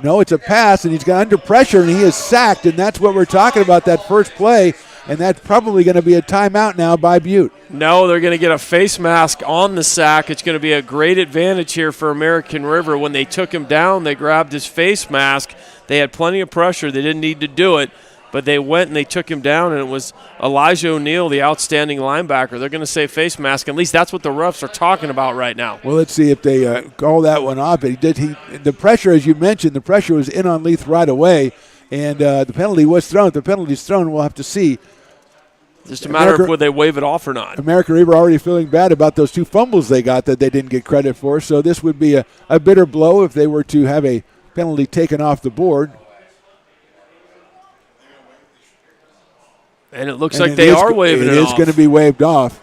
it's a pass, and he's got under pressure, and he is sacked, and that's what we're talking about, that first play, and that's probably going to be a timeout now by Butte. No, they're going to get a face mask on the sack. It's going to be a great advantage here for American River. When they took him down, they grabbed his face mask. They had plenty of pressure. They didn't need to do it. But they went and they took him down, and it was Elijah O'Neal, the outstanding linebacker. They're going to say face mask. At least that's what the refs are talking about right now. Well, let's see if they call that one off. But the pressure, as you mentioned, the pressure was in on Leith right away, and the penalty was thrown. If the penalty's thrown, we'll have to see. Just a matter of whether they wave it off or not. American River already feeling bad about those 2 fumbles they got that they didn't get credit for. So this would be a bitter blow if they were to have a penalty taken off the board. And it looks like they are waving it off. It is going to be waved off.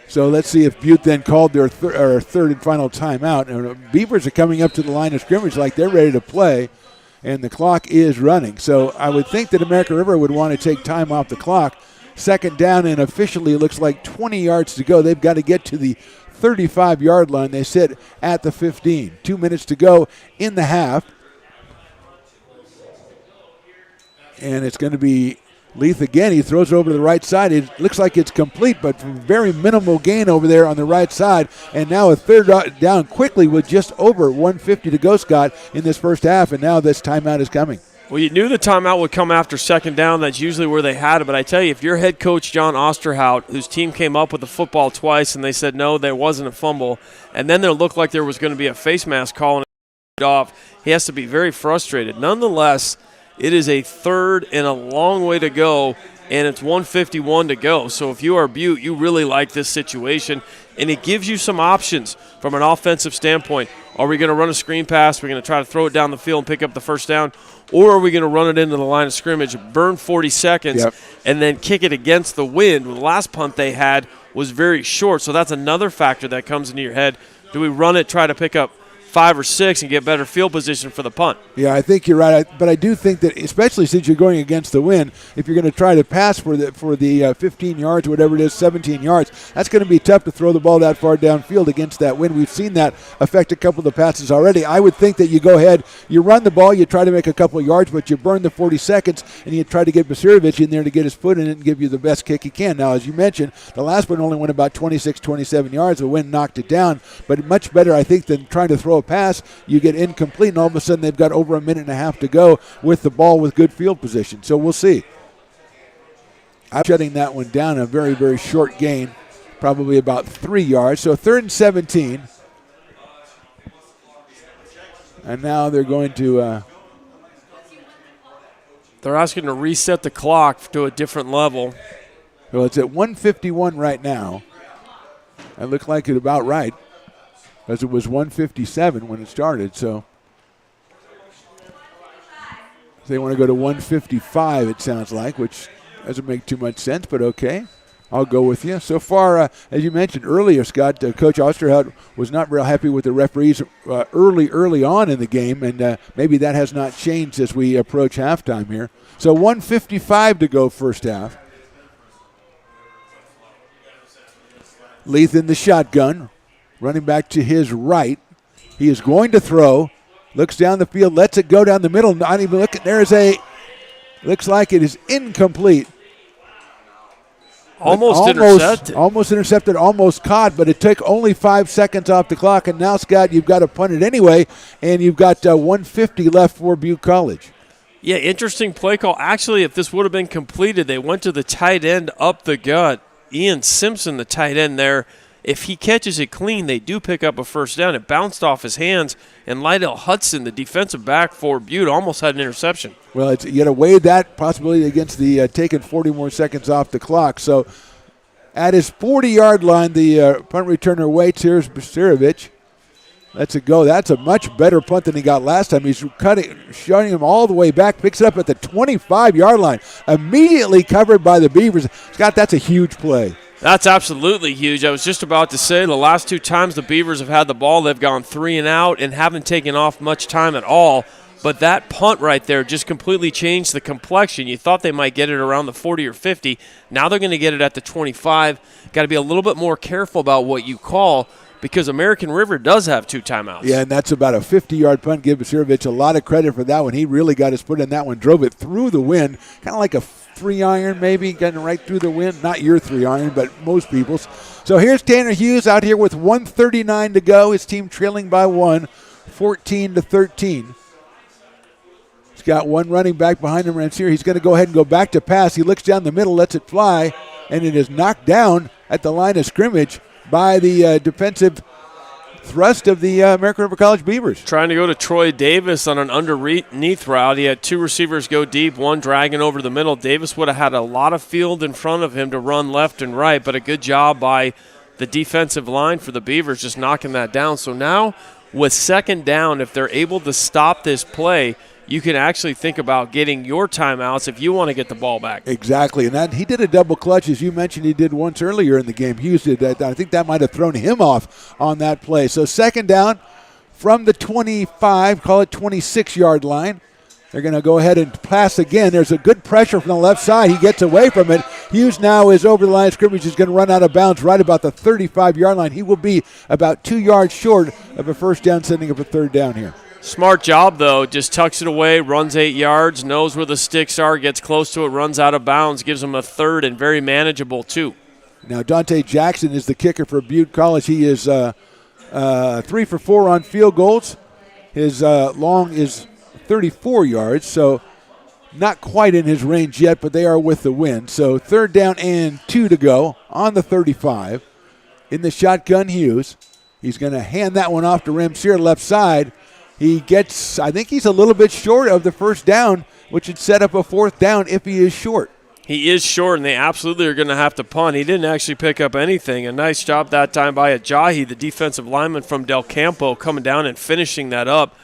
So let's see if Butte then called their third and final timeout. And Beavers are coming up to the line of scrimmage like they're ready to play, and the clock is running. So I would think that American River would want to take time off the clock. Second down, and officially it looks like 20 yards to go. They've got to get to the 35-yard line. They sit at the 15. 2 minutes to go in the half. And it's going to be Leith again. He throws it over to the right side. It looks like it's complete, but very minimal gain over there on the right side. And now a third down quickly with just over 150 to go, Scott, in this first half. And now this timeout is coming. Well, you knew the timeout would come after second down. That's usually where they had it. But I tell you, if your head coach, John Osterhout, whose team came up with the football twice and they said, no, there wasn't a fumble, and then there looked like there was going to be a face mask call and it off, he has to be very frustrated. Nonetheless, it is a third and a long way to go, and it's 1:51 to go. So if you are Butte, you really like this situation, and it gives you some options from an offensive standpoint. Are we going to run a screen pass? Are we going to try to throw it down the field and pick up the first down? Or are we going to run it into the line of scrimmage, burn 40 seconds, and then kick it against the wind? The last punt they had was very short, so that's another factor that comes into your head. Do we run it, try to pick up 5 or 6 and get better field position for the punt? Yeah, I think you're right. But I do think that, especially since you're going against the wind, if you're going to try to pass for the 15 yards, whatever it is, 17 yards, that's going to be tough to throw the ball that far downfield against that wind. We've seen that affect a couple of the passes already. I would think that you go ahead, you run the ball, you try to make a couple of yards, but you burn the 40 seconds, and you try to get Basirovich in there to get his foot in it and give you the best kick he can. Now, as you mentioned, the last one only went about 26, 27 yards. The wind knocked it down, but much better, I think, than trying to throw a pass. You get incomplete, and all of a sudden they've got over a minute and a half to go with the ball with good field position. So we'll see. I'm shutting that one down, a very, very short gain, probably about 3 yards. So 3rd and 17. And now they're going to they're asking to reset the clock to a different level. Well, it's at 1:51 right now. It looked like it about right, as it was 1:57 when it started. So they want to go to 1:55, it sounds like, which doesn't make too much sense, but okay. I'll go with you. So far, as you mentioned earlier, Scott, Coach Osterhout was not real happy with the referees early on in the game, and maybe that has not changed as we approach halftime here. So 1:55 to go first half. Leith in the shotgun, running back to his right. He is going to throw, looks down the field, lets it go down the middle, not even looking. There's looks like it is incomplete. Almost intercepted. Almost intercepted, almost caught, but it took only 5 seconds off the clock. And now, Scott, you've got to punt it anyway, and you've got 1:50 left for Butte College. Yeah, interesting play call. Actually, if this would have been completed, they went to the tight end up the gut. Ian Simpson, the tight end there. If he catches it clean, they do pick up a first down. It bounced off his hands, and Lydell Hudson, the defensive back for Butte, almost had an interception. Well, you got to weigh that possibility against the taking 40 more seconds off the clock. So at his 40-yard line, the punt returner waits. Here's Basirovich. Lets it go. That's a much better punt than he got last time. He's shutting him all the way back, picks it up at the 25-yard line, immediately covered by the Beavers. Scott, that's a huge play. That's absolutely huge. I was just about to say the last 2 times the Beavers have had the ball, they've gone 3 and out and haven't taken off much time at all. But that punt right there just completely changed the complexion. You thought they might get it around the 40 or 50. Now they're going to get it at the 25. Got to be a little bit more careful about what you call, because American River does have 2 timeouts. Yeah, and that's about a 50-yard punt. Give Basirovich a lot of credit for that one. He really got his foot in that one, drove it through the wind, kind of like a 3-iron maybe, getting right through the wind. Not your 3-iron, but most people's. So here's Tanner Hughes out here with 1:39 to go. His team trailing by 1, 14-13. He's got one running back behind him right here. He's going to go ahead and go back to pass. He looks down the middle, lets it fly, and it is knocked down at the line of scrimmage by the defensive thrust of the American River College Beavers. Trying to go to Troy Davis on an underneath route. He had 2 receivers go deep, one dragging over the middle. Davis would have had a lot of field in front of him to run left and right, but a good job by the defensive line for the Beavers just knocking that down. So now with second down, if they're able to stop this play, you can actually think about getting your timeouts if you want to get the ball back. Exactly, and that he did a double clutch, as you mentioned he did once earlier in the game. Hughes did that. I think that might have thrown him off on that play. So second down from the 25, call it 26-yard line. They're going to go ahead and pass again. There's a good pressure from the left side. He gets away from it. Hughes now is over the line of scrimmage. He's going to run out of bounds right about the 35-yard line. He will be about 2 yards short of a first down, sending up a third down here. Smart job, though. Just tucks it away, runs 8 yards, knows where the sticks are, gets close to it, runs out of bounds, gives them a third and very manageable, too. Now, Dante Jackson is the kicker for Butte College. He is 3 for 4 on field goals. His long is 34 yards, so not quite in his range yet, but they are with the wind. So 3rd down and 2 to go on the 35. In the shotgun, Hughes. He's going to hand that one off to Ramsey, left side. He gets, I think he's a little bit short of the 1st down, which would set up a 4th down if he is short. He is short, and they absolutely are going to have to punt. He didn't actually pick up anything. A nice job that time by Ajayi, the defensive lineman from Del Campo, coming down and finishing that up.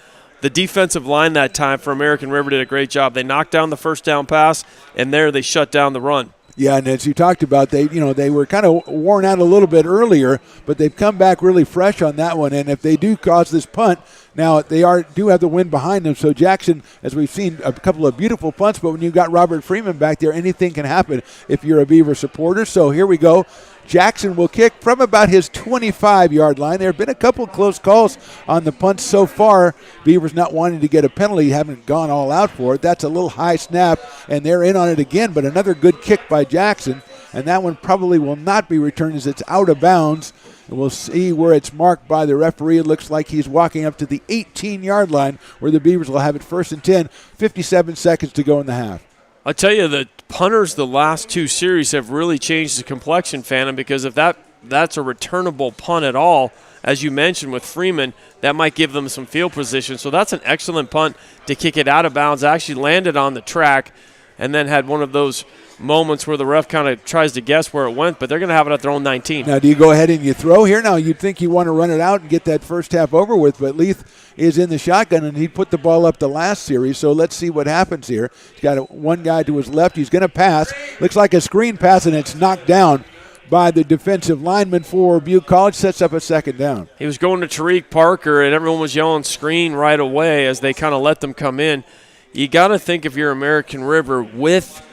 The defensive line that time for American River did a great job. They knocked down the 1st down pass, and there they shut down the run. Yeah, and as you talked about, they were kind of worn out a little bit earlier, but they've come back really fresh on that one. And if they do cause this punt, now they do have the wind behind them. So Jackson, as we've seen, a couple of beautiful punts, but when you've got Robert Freeman back there, anything can happen if you're a Beaver supporter. So here we go. Jackson will kick from about his 25-yard line. There have been a couple close calls on the punts so far. Beavers not wanting to get a penalty, haven't gone all out for it. That's a little high snap, and they're in on it again, but another good kick by Jackson, and that one probably will not be returned as it's out of bounds. And we'll see where it's marked by the referee. It looks like he's walking up to the 18-yard line where the Beavers will have it 1st and 10, 57 seconds to go in the half. I tell you, the punters the last 2 series have really changed the complexion, Phantom, because if that's a returnable punt at all, as you mentioned with Freeman, that might give them some field position. So that's an excellent punt to kick it out of bounds, actually landed on the track, and then had one of those moments where the ref kind of tries to guess where it went, but they're going to have it at their own 19. Now, do you go ahead and you throw here? Now, you'd think you want to run it out and get that 1st half over with, but Leith is in the shotgun, and he put the ball up the last series, so let's see what happens here. He's got one guy to his left. He's going to pass. Looks like a screen pass, and it's knocked down by the defensive lineman for Butte College, sets up a 2nd down. He was going to Tariq Parker, and everyone was yelling screen right away as they kind of let them come in. You got to think if you're American River with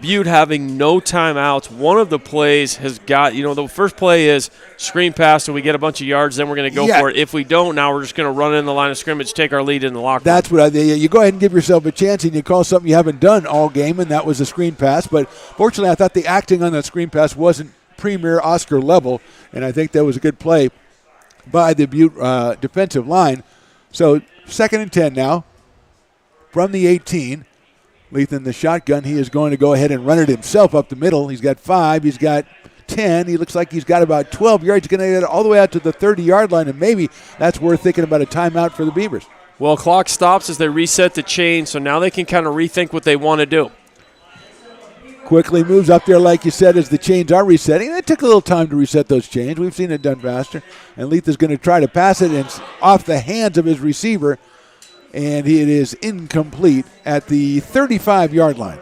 Butte having no timeouts. One of the plays has got, the first play is screen pass, so we get a bunch of yards, then we're going to go for it. If we don't, now we're just going to run in the line of scrimmage, take our lead in the locker room. That's what you go ahead and give yourself a chance, and you call something you haven't done all game, and that was a screen pass. But fortunately, I thought the acting on that screen pass wasn't premier Oscar level, and I think that was a good play by the Butte defensive line. So 2nd and 10 now from the 18. Leith in the shotgun. He is going to go ahead and run it himself up the middle. He's got 5. He's got 10. He looks like he's got about 12 yards. He's going to get it all the way out to the 30-yard line, and maybe that's worth thinking about a timeout for the Beavers. Well, clock stops as they reset the chain, so now they can kind of rethink what they want to do. Quickly moves up there, like you said, as the chains are resetting. It took a little time to reset those chains. We've seen it done faster. And Leith is going to try to pass it, and it's off the hands of his receiver, and it is incomplete at the 35-yard line.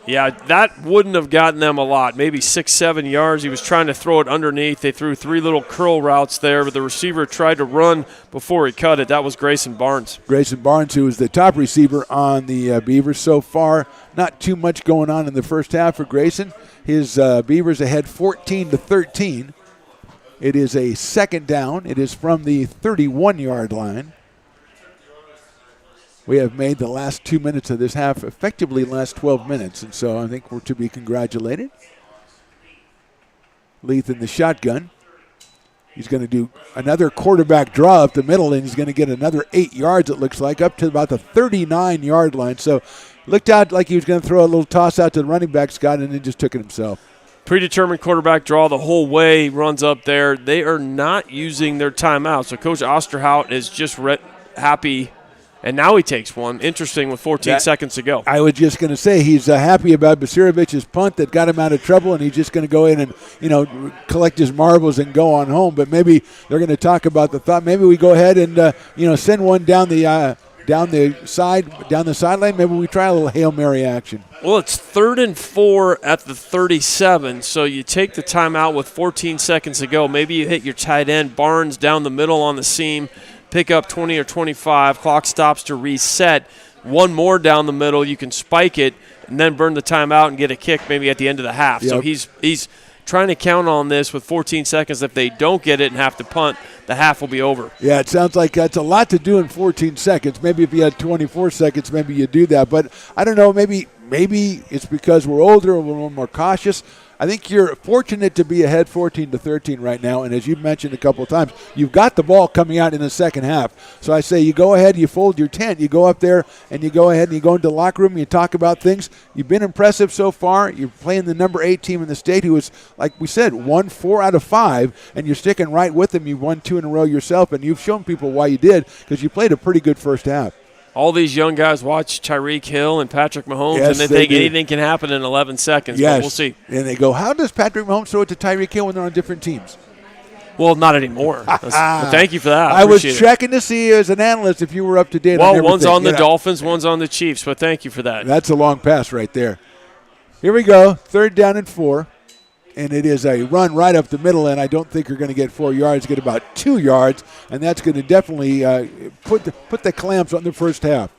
Yeah, that wouldn't have gotten them a lot, maybe 6-7 yards. He was trying to throw it underneath. They threw 3 little curl routes there, but the receiver tried to run before he cut it. That was Grayson Barnes. Grayson Barnes, who is the top receiver on the Beavers so far. Not too much going on in the first half for Grayson. His Beavers ahead 14-13. It is a 2nd down. It is from the 31-yard line. We have made the last 2 minutes of this half effectively last 12 minutes, and so I think we're to be congratulated. Leith in the shotgun. He's going to do another quarterback draw up the middle, and he's going to get another 8 yards, it looks like, up to about the 39-yard line. So looked out like he was going to throw a little toss out to the running back, Scott, and then just took it himself. Predetermined quarterback draw the whole way, runs up there. They are not using their timeout, so Coach Osterhout is just happy. And now he takes one. Interesting with 14 seconds to go. I was just going to say he's happy about Basirovich's punt that got him out of trouble, and he's just going to go in and, collect his marbles and go on home. But maybe they're going to talk about the thought. Maybe we go ahead and, send one down the sideline. Maybe we try a little Hail Mary action. Well, it's 3rd and 4 at the 37, so you take the timeout with 14 seconds to go. Maybe you hit your tight end, Barnes, down the middle on the seam. Pick up 20 or 25, clock stops to reset. One more down the middle, you can spike it, and then burn the timeout and get a kick maybe at the end of the half. Yep. So he's trying to count on this with 14 seconds. If they don't get it and have to punt, the half will be over. Yeah, it sounds like that's a lot to do in 14 seconds. Maybe if you had 24 seconds, maybe you do that. But I don't know, maybe it's because we're older and we're a little more cautious. I think you're fortunate to be ahead 14-13 right now, and as you've mentioned a couple of times, you've got the ball coming out in the second half. So I say you go ahead, you fold your tent, you go up there, and you go ahead and you go into the locker room and you talk about things. You've been impressive so far. You're playing the number 8 team in the state who is, like we said, won 4 out of 5, and you're sticking right with them. You've won 2 in a row yourself, and you've shown people why you did because you played a pretty good first half. All these young guys watch Tyreek Hill and Patrick Mahomes, Yes, and they think anything can happen in 11 seconds. Yes. But we'll see. And they go, how does Patrick Mahomes throw it to Tyreek Hill when they're on different teams? Well, not anymore. But thank you for that. I was appreciate it. checking to see as an analyst if you were up to date on Well, everything. one's on the Yeah. Dolphins, one's on the Chiefs, but thank you for that. That's a long pass right there. Here we go, 3rd down and 4. And it is a run right up the middle, and I don't think you're going to get 4 yards. Get about 2 yards, and that's going to definitely put the clamps on the first half.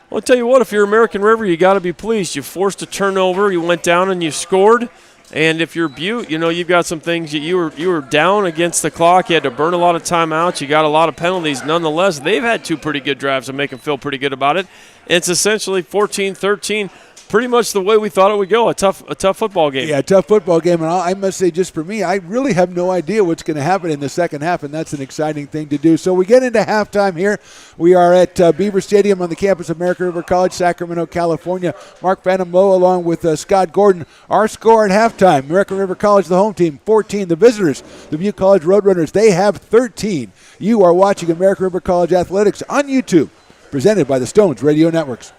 Well, I'll tell you what, if you're American River, you got to be pleased. You forced a turnover, you went down and you scored. And if you're Butte, you've got some things that you were down against the clock. You had to burn a lot of timeouts. You got a lot of penalties. Nonetheless, they've had 2 pretty good drives to make them feel pretty good about it. And it's essentially 14-13. Pretty much the way we thought it would go, a tough football game. Yeah, a tough football game, and I must say, just for me, I really have no idea what's going to happen in the second half, and that's an exciting thing to do. So we get into halftime here. We are at Beaver Stadium on the campus of American River College, Sacramento, California. Mark Phantom Lowe along with Scott Gordon. Our score at halftime, American River College, the home team, 14. The visitors, the Butte College Roadrunners, they have 13. You are watching American River College Athletics on YouTube, presented by the Stones Radio Networks.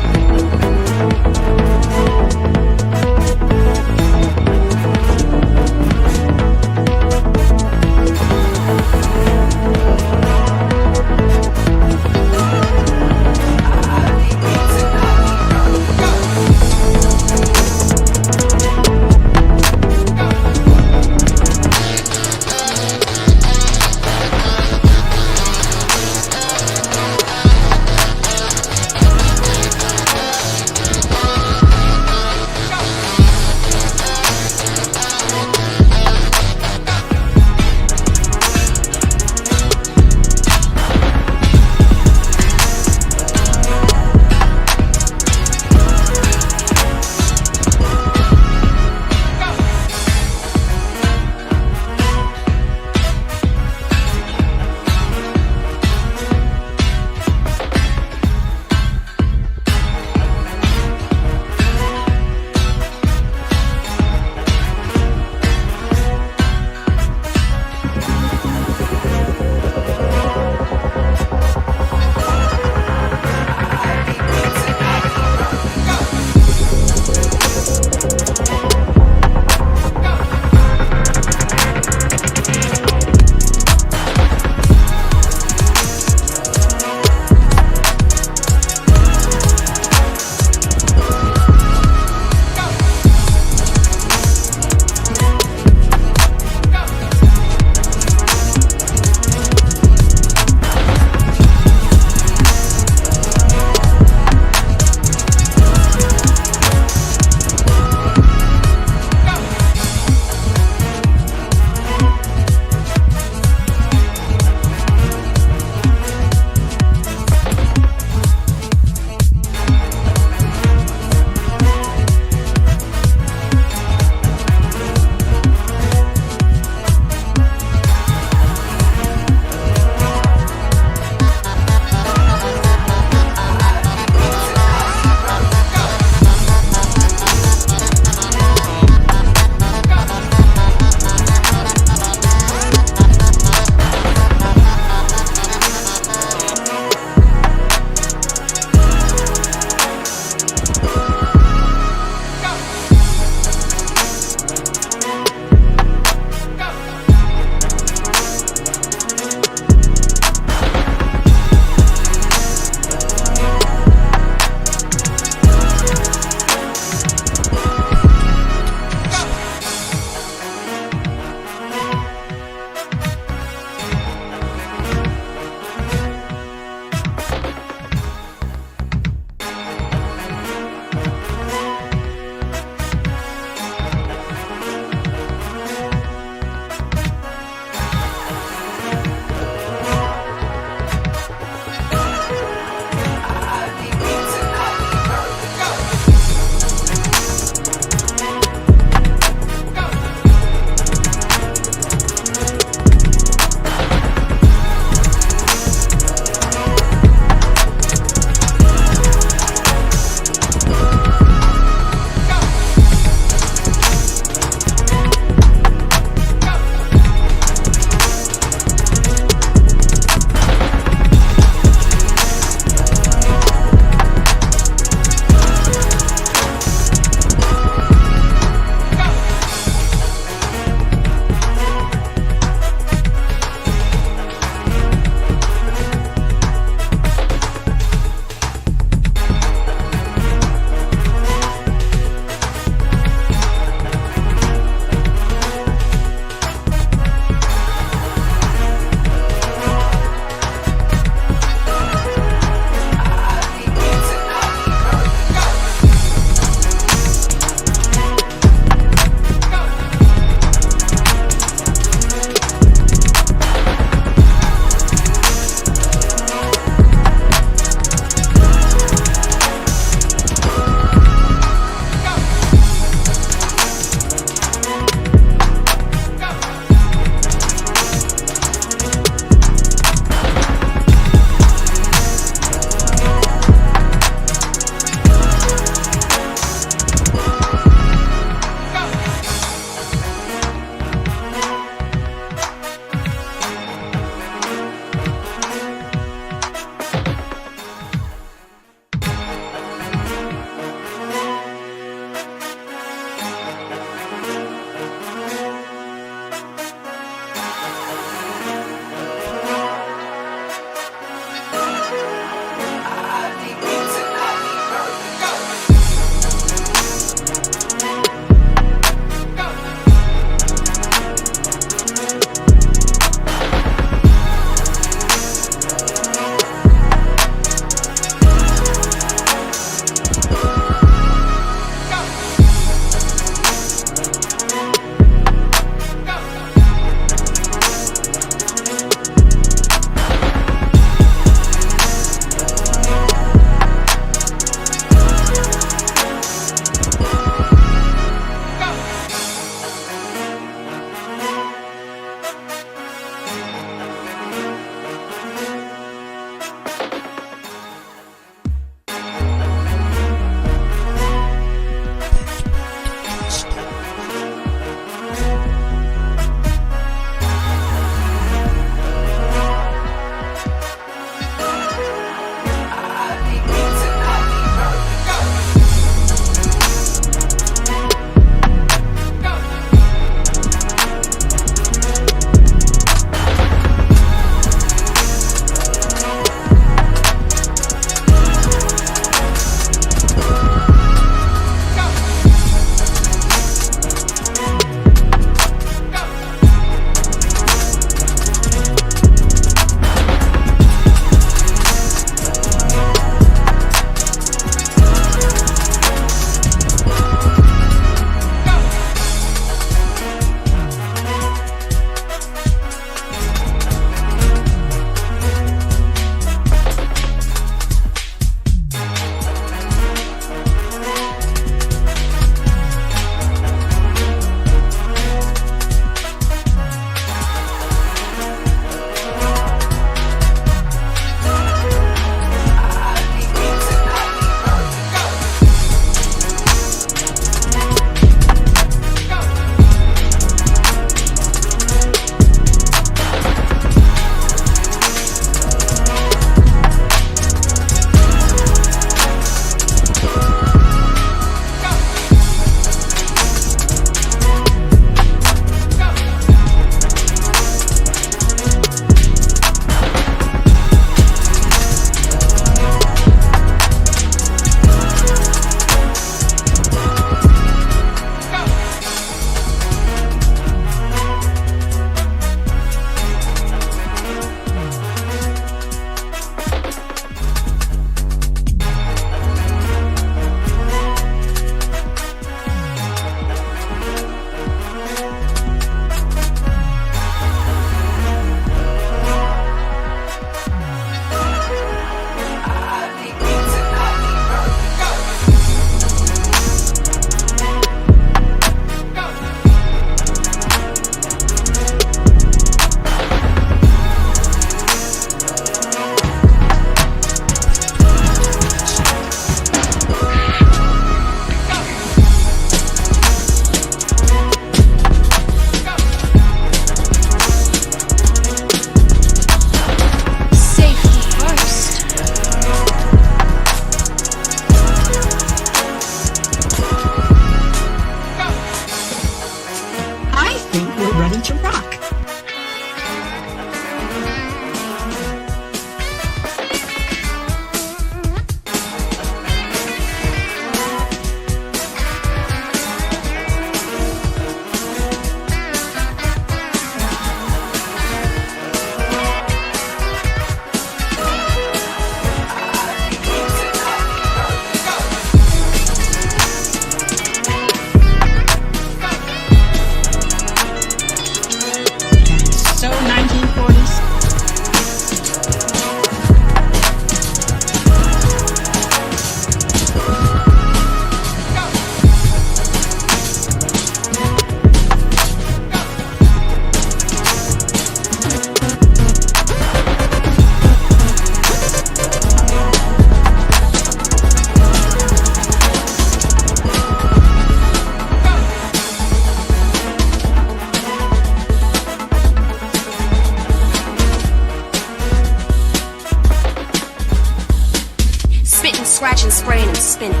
catching, spraying, and spinning.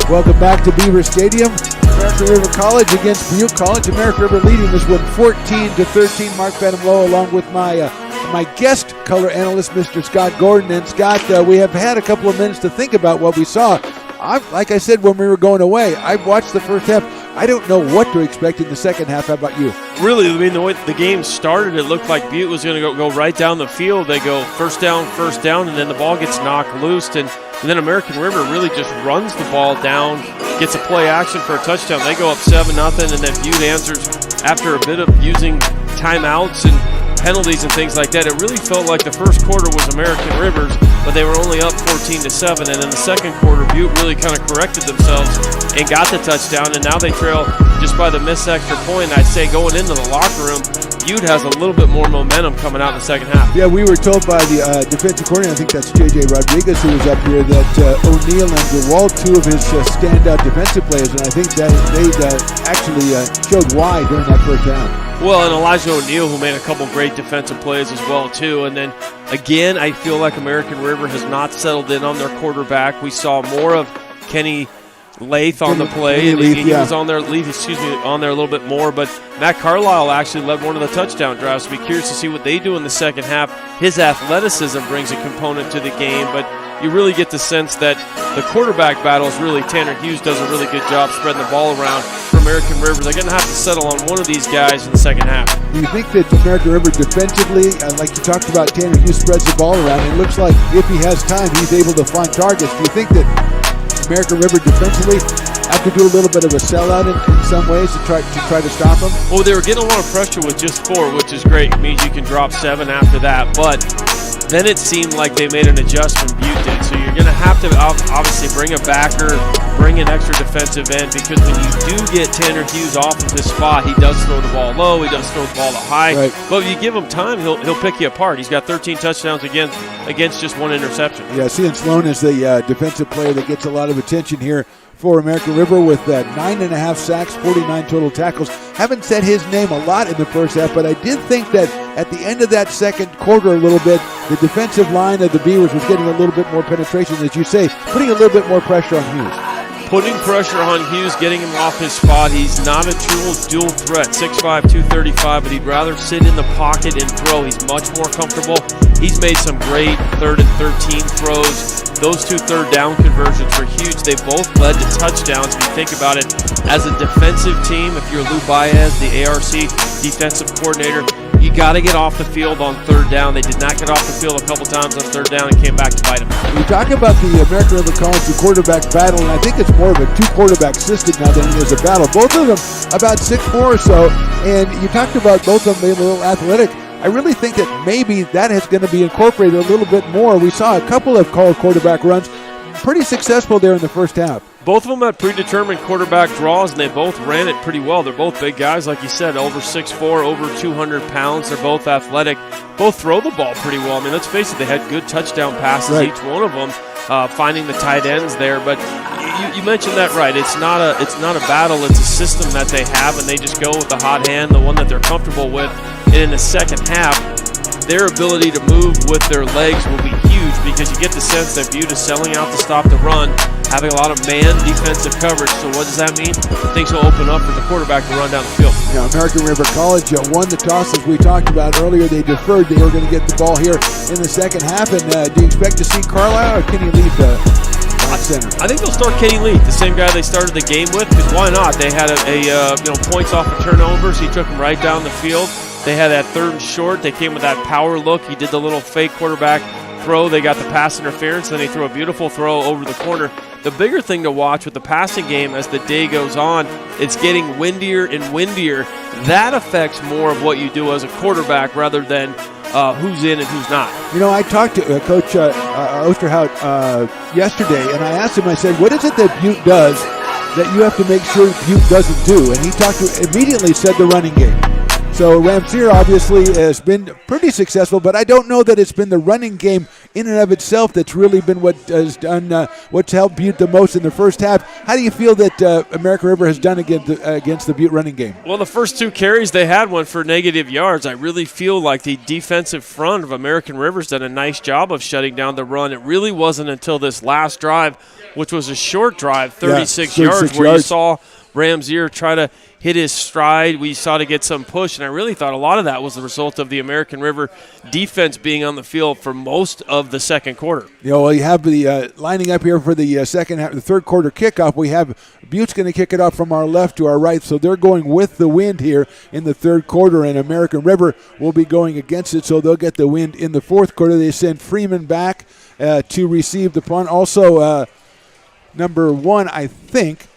Welcome back to Beaver Stadium. American River College against Butte College. American River leading this one 14-13. Mark Pregame along with my guest color analyst, Mr. Scott Gordon. And Scott, we have had a couple of minutes to think about what we saw. Like I said when we were going away, I watched the first half. I don't know what to expect in the second half. How about you? Really, I mean, the way the game started, it looked like Butte was going to go right down the field. They go first down, and then the ball gets knocked loose. And then American River really just runs the ball down, gets a play action for a touchdown. They go up 7-0, and then Butte answers after a bit of using timeouts and penalties and things like that. It really felt like the first quarter was American River's, but they were only up 14-7. And in the second quarter, Butte really kind of corrected themselves and got the touchdown. And now they trail just by the missed extra point. I'd say going into the locker room, Butte has a little bit more momentum coming out in the second half. Yeah, we were told by the defensive coordinator, I think that's J.J. Rodriguez, who was up here, that O'Neal and DeWalt, two of his standout defensive players, and I think that they actually showed why during that first half. Well, and Elijah O'Neal, who made a couple great defensive plays as well, too. And then, again, I feel like American River has not settled in on their quarterback. We saw more of Kenny Lath on the play. He was on there, on there a little bit more. But Matt Carlisle actually led one of the touchdown drives. So be curious to see what they do in the second half. His athleticism brings a component to the game, but you really get the sense that the quarterback battle is really Tanner Hughes does a really good job spreading the ball around for American River. They're going to have to settle on one of these guys in the second half. Do you think that American River defensively, like you talked about, Tanner Hughes spreads the ball around? It looks like if he has time, he's able to find targets. Do you think that American River defensively have to do a little bit of a sellout in some ways to try to stop them? Well, they were getting a lot of pressure with just 4, which is great. It means you can drop 7 after that. But then it seemed like they made an adjustment, Butte did. So you're going to have to obviously bring a backer, bring an extra defensive end, because when you do get Tanner Hughes off of his spot, he does throw the ball low, he does throw the ball high. Right. But if you give him time, he'll pick you apart. He's got 13 touchdowns against just 1 interception. Yeah, Cian Sloan is the defensive player that gets a lot of attention here for American River with 9.5 sacks, 49 total tackles. Haven't said his name a lot in the first half, but I did think that at the end of that second quarter a little bit, the defensive line of the Beavers was getting a little bit more penetration, as you say, putting a little bit more pressure on Hughes. Putting pressure on Hughes, getting him off his spot. He's not a true dual threat, 6'5", 235, but he'd rather sit in the pocket and throw. He's much more comfortable. He's made some great 3rd and 13 throws. Those 2 third down conversions were huge. They both led to touchdowns. If you think about it, as a defensive team, if you're Lou Baez, the ARC defensive coordinator, you got to get off the field on 3rd down. They did not get off the field a couple times on 3rd down and came back to bite them. We talk about the American River College, the quarterback battle, and I think it's more of a 2-quarterback system now than it is a battle. Both of them about 6'4" or so, and you talked about both of them being a little athletic. I really think that maybe that is going to be incorporated a little bit more. We saw a couple of called quarterback runs, pretty successful there in the first half. Both of them had predetermined quarterback draws, and they both ran it pretty well. They're both big guys, like you said, over 6'4", over 200 pounds. They're both athletic. Both throw the ball pretty well. I mean, let's face it, they had good touchdown passes, right, each one of them, finding the tight ends there. But you mentioned that right. It's not a battle. It's a system that they have, and they just go with the hot hand, the one that they're comfortable with. And in the second half, their ability to move with their legs will be huge, because you get the sense that Butte is selling out to stop the run, having a lot of man defensive coverage. So what does that mean? Things will open up for the quarterback to run down the field. Yeah, American River College won the toss, as we talked about earlier. They deferred. They were going to get the ball here in the second half. And do you expect to see Carlisle or Kenny Leaf on center? I think they'll start Kenny Leaf, the same guy they started the game with, because why not? They had points off of turnovers. He took them right down the field. They had that 3rd and short. They came with that power look. He did the little fake quarterback throw, they got the pass interference, then they threw a beautiful throw over the corner. The bigger thing to watch with the passing game as the day goes on, it's getting windier and windier. That affects more of what you do as a quarterback rather than who's in and who's not. I talked to Coach Osterhout yesterday, and I asked him, I said, what is it that Butte does that you have to make sure Butte doesn't do? And he immediately said the running game. So Ramsey obviously has been pretty successful, but I don't know that it's been the running game in and of itself that's really been what has done what's helped Butte the most in the first half. How do you feel that American River has done against the Butte running game? Well, the first 2 carries they had went for negative yards. I really feel like the defensive front of American River's done a nice job of shutting down the run. It really wasn't until this last drive, which was a short drive, 36 yards, where you saw Ramsey try to hit his stride. We saw to get some push, and I really thought a lot of that was the result of the American River defense being on the field for most of the second quarter. Well, you have the lining up here for the second half, the third quarter kickoff. We have Butte's going to kick it off from our left to our right, so they're going with the wind here in the third quarter, and American River will be going against it, so they'll get the wind in the fourth quarter. They send Freeman back to receive the punt. Also, number 1, I think,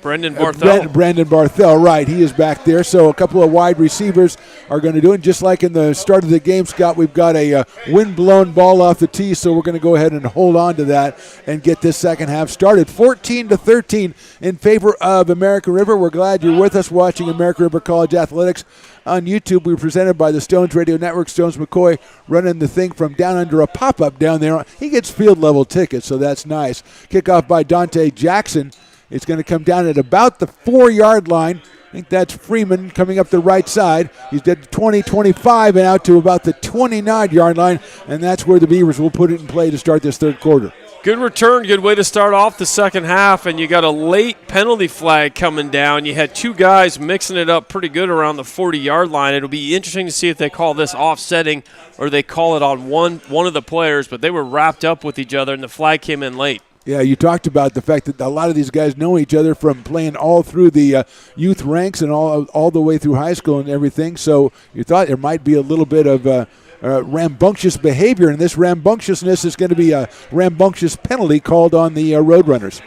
Brendan Barthel. Brandon Barthel, right. He is back there. So a couple of wide receivers are going to do it. Just like in the start of the game, Scott, we've got a wind-blown ball off the tee, so we're going to go ahead and hold on to that and get this second half started. 14-13 in favor of American River. We're glad you're with us watching American River College Athletics on YouTube. We're presented by the Stones Radio Network. Stones McCoy running the thing from down under a pop-up down there. He gets field-level tickets, so that's nice. Kickoff by Dante Jackson. It's going to come down at about the 4-yard line. I think that's Freeman coming up the right side. He's at the 20, 25, and out to about the 29-yard line, and that's where the Beavers will put it in play to start this third quarter. Good return, good way to start off the second half, and you got a late penalty flag coming down. You had 2 guys mixing it up pretty good around the 40-yard line. It'll be interesting to see if they call this offsetting or they call it on one of the players, but they were wrapped up with each other, and the flag came in late. Yeah, you talked about the fact that a lot of these guys know each other from playing all through the youth ranks and all the way through high school and everything. So you thought there might be a little bit of rambunctious behavior, and this rambunctiousness is going to be a rambunctious penalty called on the Roadrunners.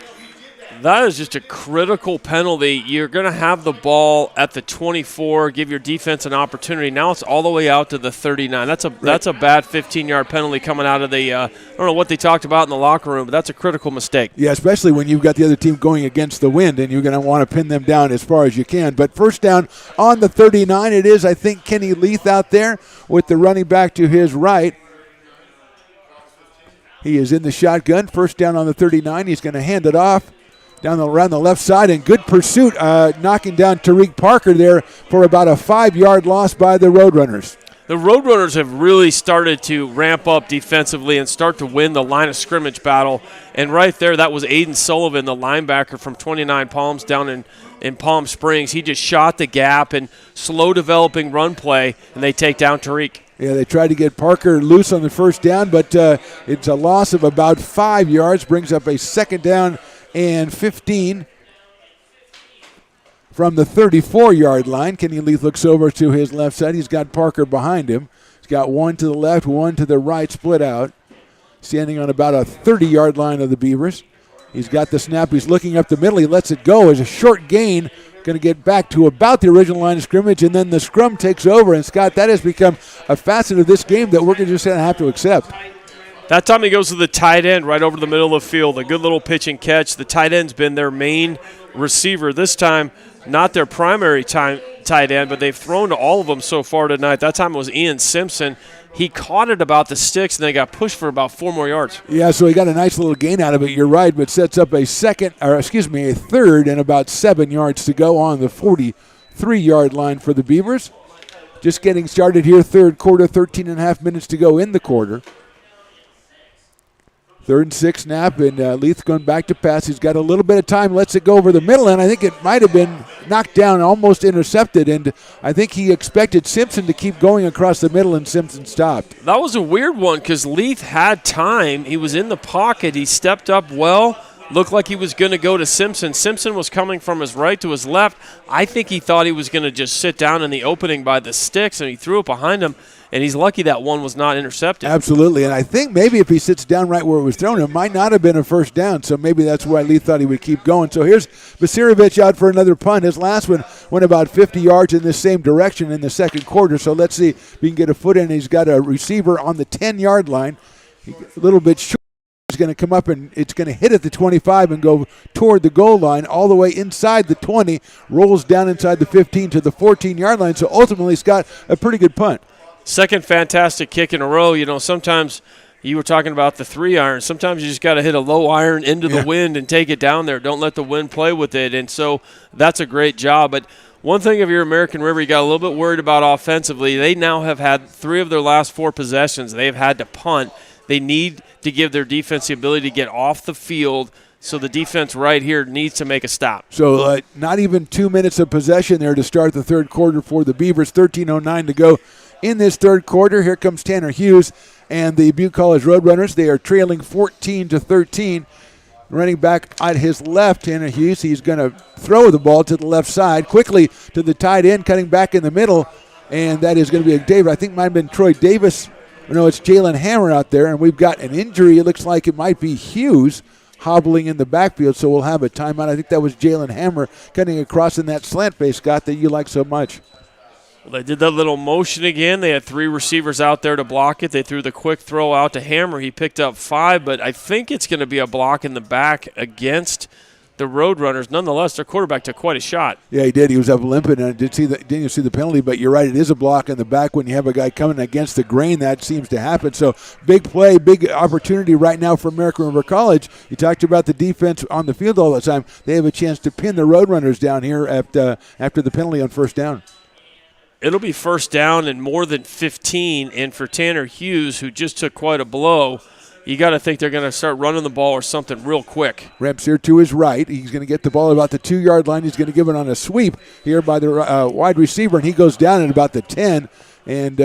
That is just a critical penalty. You're going to have the ball at the 24, give your defense an opportunity. Now it's all the way out to the 39. That's a bad 15-yard penalty coming out of the I don't know what they talked about in the locker room, but that's a critical mistake. Yeah, especially when you've got the other team going against the wind, and you're going to want to pin them down as far as you can. But first down on the 39, it is, I think, Kenny Leith out there with the running back to his right. He is in the shotgun. First down on the 39. He's going to hand it off around the left side, and good pursuit, knocking down Tariq Parker there for about a 5-yard loss by the Roadrunners. The Roadrunners have really started to ramp up defensively and start to win the line of scrimmage battle. And right there, that was Aiden Sullivan, the linebacker from 29 Palms down in Palm Springs. He just shot the gap and slow developing run play, and they take down Tariq. Yeah, they tried to get Parker loose on the first down, but it's a loss of about 5 yards, brings up a second down and 15 from the 34-yard line. Kenny Leith looks over to his left side. He's got Parker behind him. He's got one to the left, one to the right, split out. Standing on about a 30-yard line of the Beavers. He's got the snap. He's looking up the middle. He lets it go as a short gain. Going to get back to about the original line of scrimmage, and then the scrum takes over. And, Scott, that has become a facet of this game that we're just going to have to accept. That time he goes to the tight end right over the middle of the field. A good little pitch and catch. The tight end's been their main receiver. This time, not their primary tight end, but they've thrown to all of them so far tonight. That time it was Ian Simpson. He caught it about the sticks, and they got pushed for about 4 more yards. Yeah, so he got a nice little gain out of it. You're right, but sets up a third and about 7 yards to go on the 43-yard line for the Beavers. Just getting started here, third quarter, 13 and a half minutes to go in the quarter. 3rd and 6 snap, and Leith going back to pass. He's got a little bit of time, lets it go over the middle, and I think it might have been knocked down, almost intercepted, and I think he expected Simpson to keep going across the middle, and Simpson stopped. That was a weird one because Leith had time. He was in the pocket. He stepped up well, looked like he was going to go to Simpson. Simpson was coming from his right to his left. I think he thought he was going to just sit down in the opening by the sticks, and he threw it behind him, and he's lucky that one was not intercepted. Absolutely, and I think maybe if he sits down right where it was thrown, it might not have been a first down, so maybe that's why Lee thought he would keep going. So here's Basirovich out for another punt. His last one went about 50 yards in this same direction in the second quarter, so let's see if we can get a foot in. He's got a receiver on the 10-yard line, a little bit short. Is going to come up and it's going to hit at the 25 and go toward the goal line all the way inside the 20, rolls down inside the 15 to the 14-yard line. So ultimately, Scott, a pretty good punt. Second fantastic kick in a row. You know, sometimes you were talking about the 3-iron. Sometimes you just got to hit a low iron into the wind and take it down there. Don't let the wind play with it. And so that's a great job. But one thing if you're American River, you got a little bit worried about offensively. They now have had 3 of their last 4 possessions. They've had to punt. They need to give their defense the ability to get off the field, so the defense right here needs to make a stop. So not even 2 minutes of possession there to start the third quarter for the Beavers. 13:09 to go in this third quarter. Here comes Tanner Hughes and the Butte College Roadrunners. They are trailing 14-13. Running back at his left, Tanner Hughes, he's going to throw the ball to the left side, quickly to the tight end, cutting back in the middle, and that is going to be a David. I think it might have been Troy Davis. No, it's Jalen Hammer out there, and we've got an injury. It looks like it might be Hughes hobbling in the backfield, so we'll have a timeout. I think that was Jalen Hammer cutting across in that slant base, Scott, that you like so much. Well, they did that little motion again. They had 3 receivers out there to block it. They threw the quick throw out to Hammer. He picked up 5, but I think it's going to be a block in the back against the Roadrunners. Nonetheless, their quarterback took quite a shot. Yeah, he did. He was up limping, and didn't you see the penalty? But you're right, it is a block in the back when you have a guy coming against the grain. That seems to happen. So big play, big opportunity right now for American River College. You talked about the defense on the field all the time. They have a chance to pin the Roadrunners down here after the penalty on first down. It'll be first down and more than 15, and for Tanner Hughes, who just took quite a blow, you got to think they're going to start running the ball or something real quick. Reps here to his right. He's going to get the ball about the 2-yard line. He's going to give it on a sweep here by the wide receiver, and he goes down at about the 10. And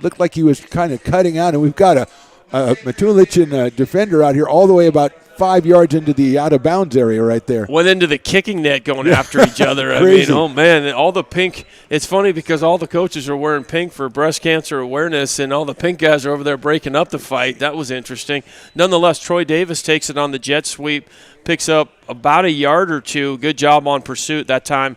looked like he was kind of cutting out. And we've got a Matulichin defender out here all the way about 5 yards into the out-of-bounds area right there. Went into the kicking net going after each other. I mean, oh, man, all the pink. It's funny because all the coaches are wearing pink for breast cancer awareness, and all the pink guys are over there breaking up the fight. That was interesting. Nonetheless, Troy Davis takes it on the jet sweep, picks up about a yard or 2. Good job on pursuit that time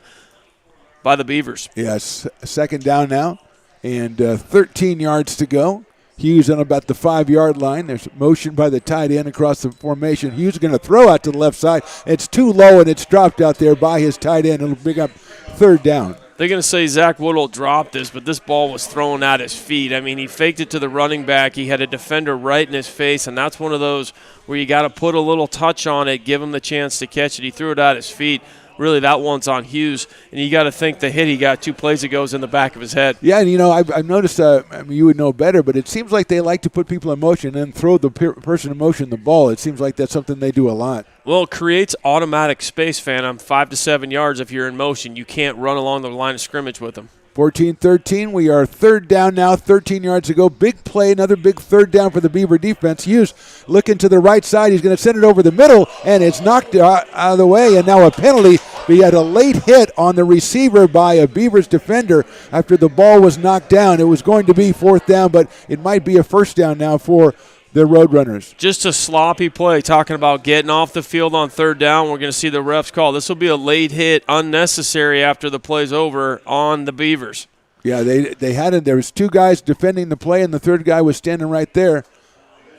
by the Beavers. Yes, second down now, and 13 yards to go. Hughes on about the 5-yard line. There's motion by the tight end across the formation. Hughes is going to throw out to the left side. It's too low, and it's dropped out there by his tight end. It'll bring up third down. They're going to say Zach Woodall dropped this, but this ball was thrown at his feet. I mean, he faked it to the running back. He had a defender right in his face, and that's one of those where you got to put a little touch on it, give him the chance to catch it. He threw it at his feet. Really, that one's on Hughes, and you got to think the hit he got 2 plays ago is in the back of his head. Yeah, and I've noticed. You would know better, but it seems like they like to put people in motion and throw the person in motion the ball. It seems like that's something they do a lot. Well, it creates automatic space, Phantom. 5 to 7 yards if you're in motion. You can't run along the line of scrimmage with them. 14-13. We are third down now, 13 yards to go. Big play, another big third down for the Beaver defense. Hughes looking to the right side. He's going to send it over the middle, and it's knocked out of the way, and now a penalty. We had a late hit on the receiver by a Beavers defender after the ball was knocked down. It was going to be fourth down, but it might be a first down now for the Roadrunners. Just a sloppy play, talking about getting off the field on third down. We're going to see the refs call. This will be a late hit, unnecessary after the play's over on the Beavers. Yeah, they had it. There was 2 guys defending the play, and the third guy was standing right there.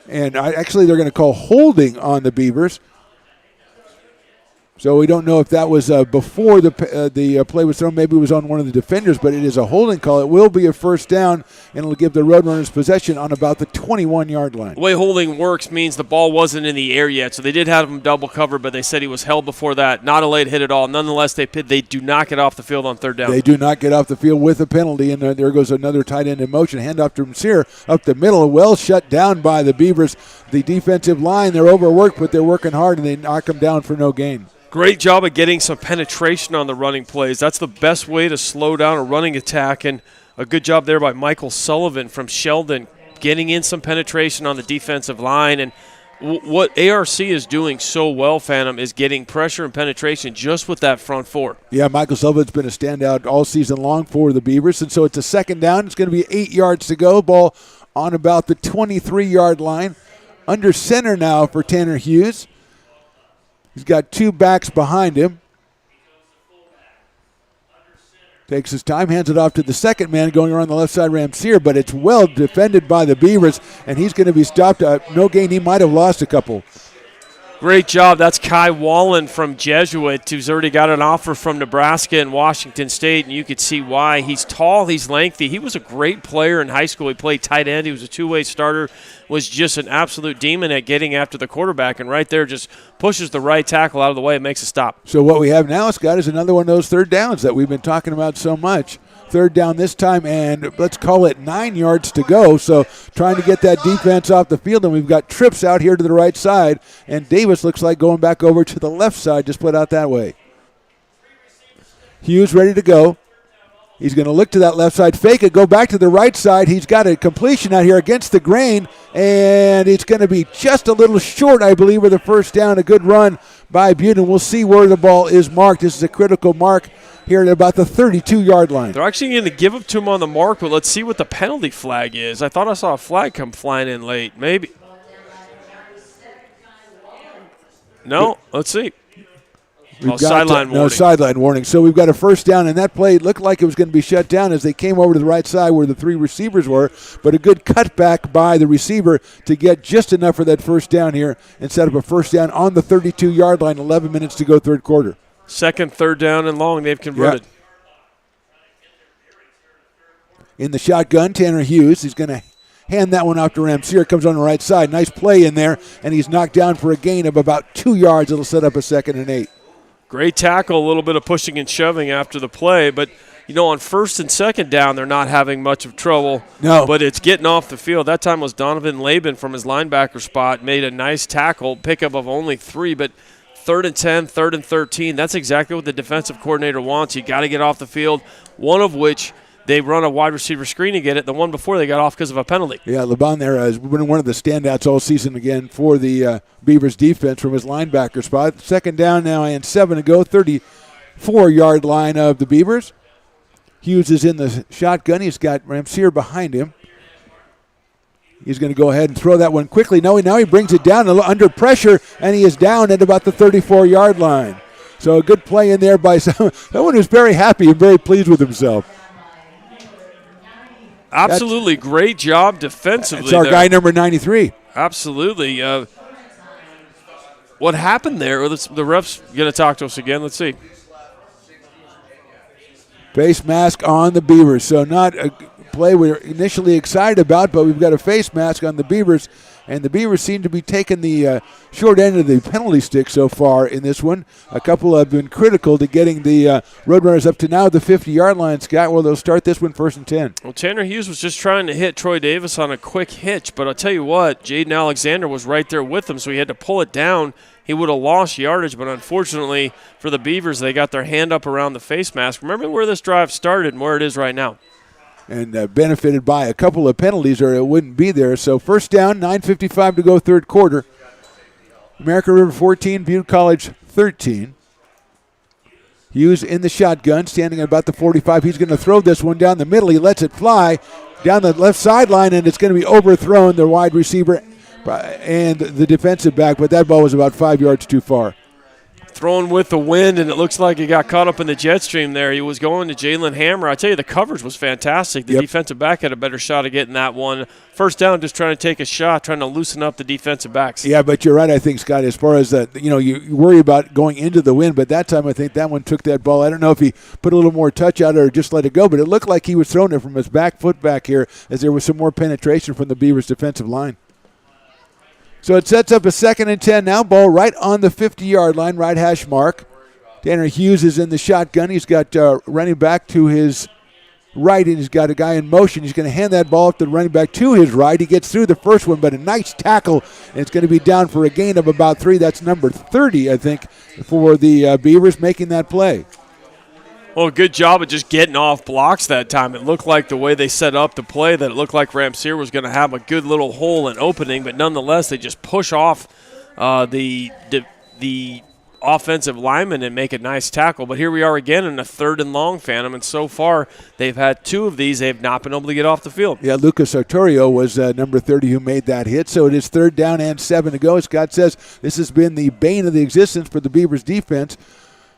And actually they're going to call holding on the Beavers. So we don't know if that was before the play was thrown. Maybe it was on one of the defenders, but it is a holding call. It will be a first down, and it'll give the Roadrunners possession on about the 21-yard line. The way holding works means the ball wasn't in the air yet, so they did have him double covered, but they said he was held before that. Not a late hit at all. Nonetheless, they do not get off the field on third down. They do not get off the field with a penalty, and there goes another tight end in motion. Handoff to Messier up the middle. Well shut down by the Beavers. The defensive line, they're overworked, but they're working hard, and they knock them down for no gain. Great job of getting some penetration on the running plays. That's the best way to slow down a running attack, and a good job there by Michael Sullivan from Sheldon, getting in some penetration on the defensive line. And what ARC is doing so well, Phantom, is getting pressure and penetration just with that front four. Yeah, Michael Sullivan's been a standout all season long for the Beavers. And so it's a second down. It's going to be 8 yards to go. Ball on about the 23-yard line. Under center now for Tanner Hughes. He's got 2 backs behind him. Takes his time, hands it off to the second man going around the left side, Ramseer, but it's well defended by the Beavers, and he's going to be stopped. No gain. He might have lost a couple. Great job. That's Kai Wallen from Jesuit, who's already got an offer from Nebraska and Washington State, and you could see why. He's tall, he's lengthy. He was a great player in high school. He played tight end. He was a two-way starter, was just an absolute demon at getting after the quarterback, and right there just pushes the right tackle out of the way and makes a stop. So what we have now, Scott, is another one of those third downs that we've been talking about so much. Third down this time, and let's call it 9 yards to go. So trying to get that defense off the field, and we've got trips out here to the right side, and Davis looks like going back over to the left side, just split out that way. Hughes ready to go. He's going to look to that left side, fake it, go back to the right side. He's got a completion out here against the grain, and it's going to be just a little short, I believe, with a first down. A good run by Butte, and we'll see where the ball is marked. This is a critical mark here at about the 32-yard line. They're actually going to give it to him on the mark, but let's see what the penalty flag is. I thought I saw a flag come flying in late. Maybe. No, let's see. Sideline warning. No, sideline warning. So we've got a first down, and that play looked like it was going to be shut down as they came over to the right side where the 3 receivers were, but a good cutback by the receiver to get just enough for that first down here and set up a first down on the 32-yard line, 11 minutes to go third quarter. Second, third down and long, they've converted. Yep. In the shotgun, Tanner Hughes. He's going to hand that one off to Ramseer. Comes on the right side. Nice play in there, and he's knocked down for a gain of about 2 yards. It'll set up a 2nd and 8. Great tackle, a little bit of pushing and shoving after the play, but on first and second down, they're not having much of trouble. No. But it's getting off the field. That time was Donovan Laban from his linebacker spot, made a nice tackle, pickup of only 3, but 3rd and 10, 3rd and 13, that's exactly what the defensive coordinator wants. You got to get off the field, one of which they run a wide receiver screen to get it. The one before they got off because of a penalty. Yeah, Laban there has been one of the standouts all season again for the Beavers defense from his linebacker spot. Second down now and 7 to go, 34-yard line of the Beavers. Hughes is in the shotgun. He's got Ramseer behind him. He's going to go ahead and throw that one quickly. Now he brings it down under pressure, and he is down at about the 34-yard line. So a good play in there by someone who's very happy and very pleased with himself. Absolutely great job defensively. It's our guy number 93. Absolutely. What happened there? The ref's going to talk to us again. Let's see. Face mask on the Beavers. So not a play we were initially excited about, but we've got a face mask on the Beavers, and the Beavers seem to be taking the short end of the penalty stick so far in this one. A couple have been critical to getting the Roadrunners up to now the 50-yard line, Scott. Well, they'll start this one 1st and 10. Well, Tanner Hughes was just trying to hit Troy Davis on a quick hitch, but I'll tell you what, Jaden Alexander was right there with him, so he had to pull it down. He would have lost yardage, but unfortunately for the Beavers, they got their hand up around the face mask. Remember where this drive started and where it is right now. And benefited by a couple of penalties or it wouldn't be there. So first down, 9:55 to go third quarter. American River 14, Butte College 13. Hughes in the shotgun, standing at about the 45. He's going to throw this one down the middle. He lets it fly down the left sideline, and it's going to be overthrown, the wide receiver and the defensive back, but that ball was about 5 yards too far. Thrown with the wind, and it looks like he got caught up in the jet stream there. He was going to Jalen Hammer. I tell you, the coverage was fantastic. The defensive back had a better shot of getting that one. First down, just trying to take a shot, trying to loosen up the defensive backs. Yeah, but you're right, I think, Scott, as far as that, you worry about going into the wind, but that time I think that one took that ball. I don't know if he put a little more touch out or just let it go, but it looked like he was throwing it from his back foot back here as there was some more penetration from the Beavers' defensive line. So it sets up a 2nd and 10 now. Ball right on the 50-yard line, right hash mark. Tanner Hughes is in the shotgun. He's got running back to his right, and he's got a guy in motion. He's going to hand that ball up to the running back to his right. He gets through the first one, but a nice tackle, and it's going to be down for a gain of about 3. That's number 30, I think, for the Beavers making that play. Well, good job of just getting off blocks that time. It looked like the way they set up the play that it looked like Ramsey was going to have a good little hole and opening, but nonetheless they just push off the offensive lineman and make a nice tackle. But here we are again in a 3rd and long, Phantom, and so far they've had 2 of these. They've not been able to get off the field. Yeah, Lucas Artorio was number 30 who made that hit, so it is 3rd down and 7 to go. Scott says this has been the bane of the existence for the Beavers defense.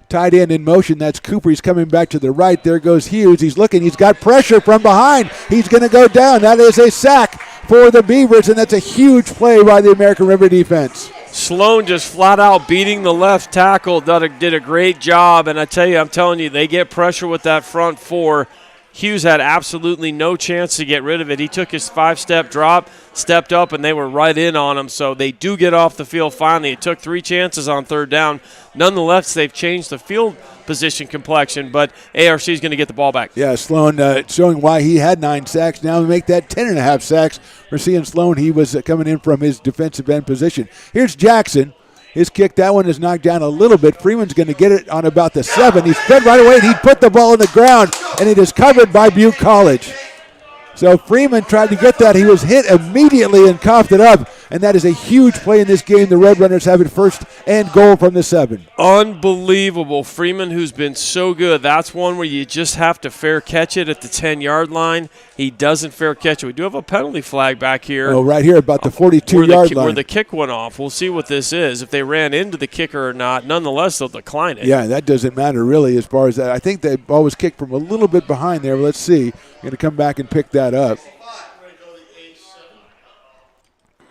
Tight end in motion, that's Cooper. He's coming back to the right. There goes Hughes. He's looking. He's got pressure from behind. He's going to go down. That is a sack for the Beavers, and that's a huge play by the American River defense. Sloan just flat out beating the left tackle, did a great job. And I'm telling you, they get pressure with that front 4. Hughes had absolutely no chance to get rid of it. He took his 5-step drop, stepped up, and they were right in on him. So they do get off the field finally. It took 3 chances on 3rd down. Nonetheless, they've changed the field position complexion, but ARC is going to get the ball back. Yeah, Sloan showing why he had 9 sacks. Now we make that 10.5 sacks. We're seeing Sloan. He was coming in from his defensive end position. Here's Jackson. His kick, that one is knocked down a little bit. Freeman's going to get it on about the 7. He's fed right away, and he put the ball on the ground, and it is covered by Butte College. So Freeman tried to get that. He was hit immediately and coughed it up, and that is a huge play in this game. The Roadrunners have it 1st and goal from the 7. Unbelievable. Freeman, who's been so good, that's one where you just have to fair catch it at the 10-yard line. He doesn't fair catch it. We do have a penalty flag back here. Oh, right here about the 42-yard line. Where the kick went off. We'll see what this is, if they ran into the kicker or not. Nonetheless, they'll decline it. Yeah, that doesn't matter really as far as that. I think they always kick from a little bit behind there. But let's see. Going to come back and pick that up.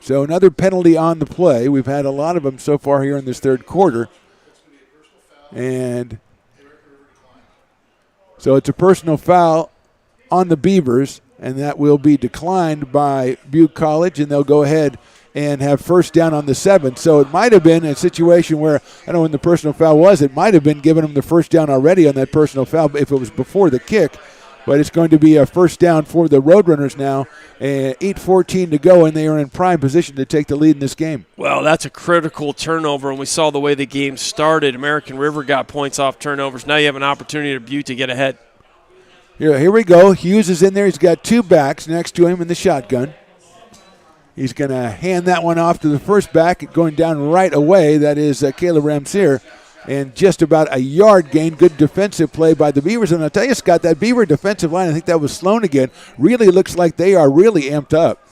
So another penalty on the play. We've had a lot of them so far here in this 3rd quarter. And so it's a personal foul on the Beavers, and that will be declined by Butte College, and they'll go ahead and have 1st down on the 7. So it might have been a situation where, I don't know when the personal foul was, it might have been giving them the 1st down already on that personal foul if it was before the kick. But it's going to be a 1st down for the Roadrunners now. 8:14 to go, and they are in prime position to take the lead in this game. Well, that's a critical turnover, and we saw the way the game started. American River got points off turnovers. Now you have an opportunity to Butte to get ahead. Here we go. Hughes is in there. He's got 2 backs next to him in the shotgun. He's going to hand that one off to the first back, going down right away. That is Caleb Ramsey. And just about a yard gain. Good defensive play by the Beavers. And I'll tell you, Scott, that Beaver defensive line, I think that was Sloan again, really looks like they are really amped up.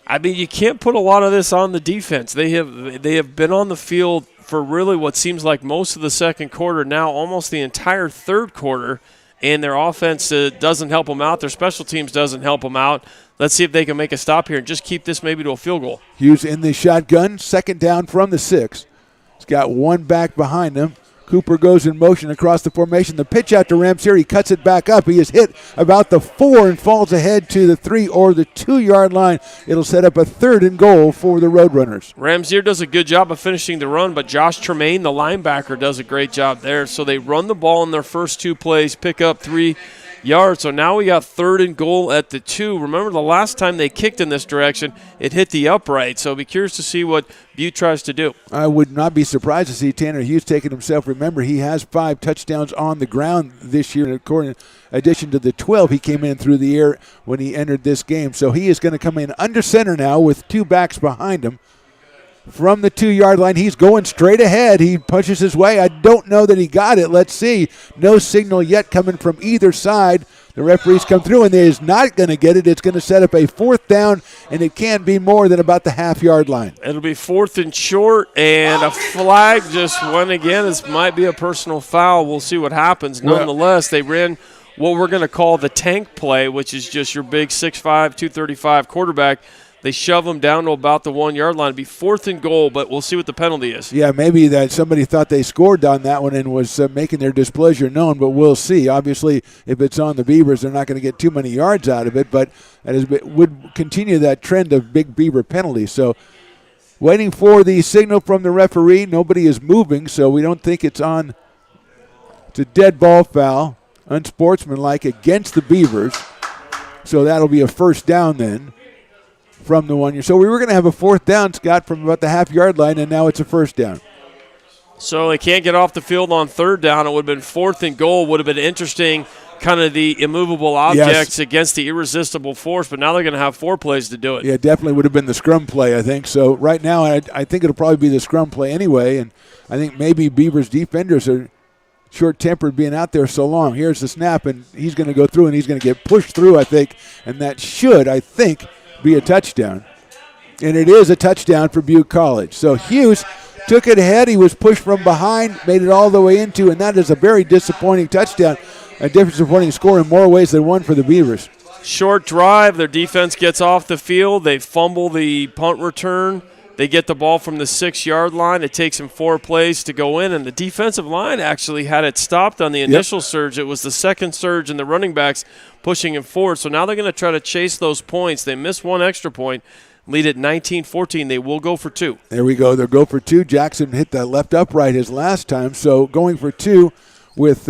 I mean, you can't put a lot of this on the defense. They have been on the field for really what seems like most of the 2nd quarter, now almost the entire 3rd quarter, and their offense doesn't help them out. Their special teams doesn't help them out. Let's see if they can make a stop here and just keep this maybe to a field goal. Hughes in the shotgun, 2nd down from the 6. He's got 1 back behind him. Cooper goes in motion across the formation. The pitch out to Ramsey. He cuts it back up. He is hit about the 4 and falls ahead to the 3 or the 2-yard line. It'll set up a 3rd and goal for the Roadrunners. Ramsey does a good job of finishing the run, but Josh Tremaine, the linebacker, does a great job there. So they run the ball in their first 2 plays, pick up 3 yards. So now we got 3rd and goal at the 2. Remember the last time they kicked in this direction, it hit the upright. So be curious to see what Butte tries to do. I would not be surprised to see Tanner Hughes taking himself. Remember, he has 5 touchdowns on the ground this year. In addition to the 12 he came in through the air when he entered this game. So he is going to come in under center now with 2 backs behind him. From the 2-yard line, he's going straight ahead. He punches his way. I don't know that he got it. Let's see. No signal yet coming from either side. The referees come through, and he is not going to get it. It's going to set up a 4th down, and it can't be more than about the half-yard line. It'll be 4th and short, and a flag just went again. This might be a personal foul. We'll see what happens. Nonetheless, they ran what we're going to call the tank play, which is just your big 6'5", 235 quarterback. They shove him down to about the 1-yard line. It'll be 4th and goal, but we'll see what the penalty is. Yeah, maybe that somebody thought they scored on that one and was making their displeasure known, but we'll see. Obviously, if it's on the Beavers, they're not going to get too many yards out of it, but that would continue that trend of big Beaver penalties. So waiting for the signal from the referee. Nobody is moving, so we don't think it's on. It's a dead ball foul, unsportsmanlike against the Beavers. So that'll be a 1st down then. From the 1 year. So we were going to have a 4th down, Scott, from about the half-yard line, and now it's a 1st down. So they can't get off the field on third down. It would have been 4th and goal. Would have been interesting, kind of the immovable objects against the irresistible force, but now they're going to have 4 plays to do it. Yeah, definitely would have been the scrum play, I think. So right now I think it'll probably be the scrum play anyway, and I think maybe Beavers defenders are short-tempered being out there so long. Here's the snap, and he's going to go through, and he's going to get pushed through, I think, and that should, I think, be a touchdown. And it is a touchdown for Butte College. So Hughes took it ahead. He was pushed from behind, made it all the way into, and that is a very disappointing touchdown, a disappointing score in more ways than one for the Beavers. Short drive. Their defense gets off the field. They fumble the punt return. They get the ball from the 6-yard line. It takes them 4 plays to go in, and the defensive line actually had it stopped on the initial surge. It was the second surge and the running backs pushing him forward. So now they're going to try to chase those points. They missed 1 extra point, lead at 19-14. They will go for 2. There we go. They'll go for 2. Jackson hit the left upright his last time, so going for 2 with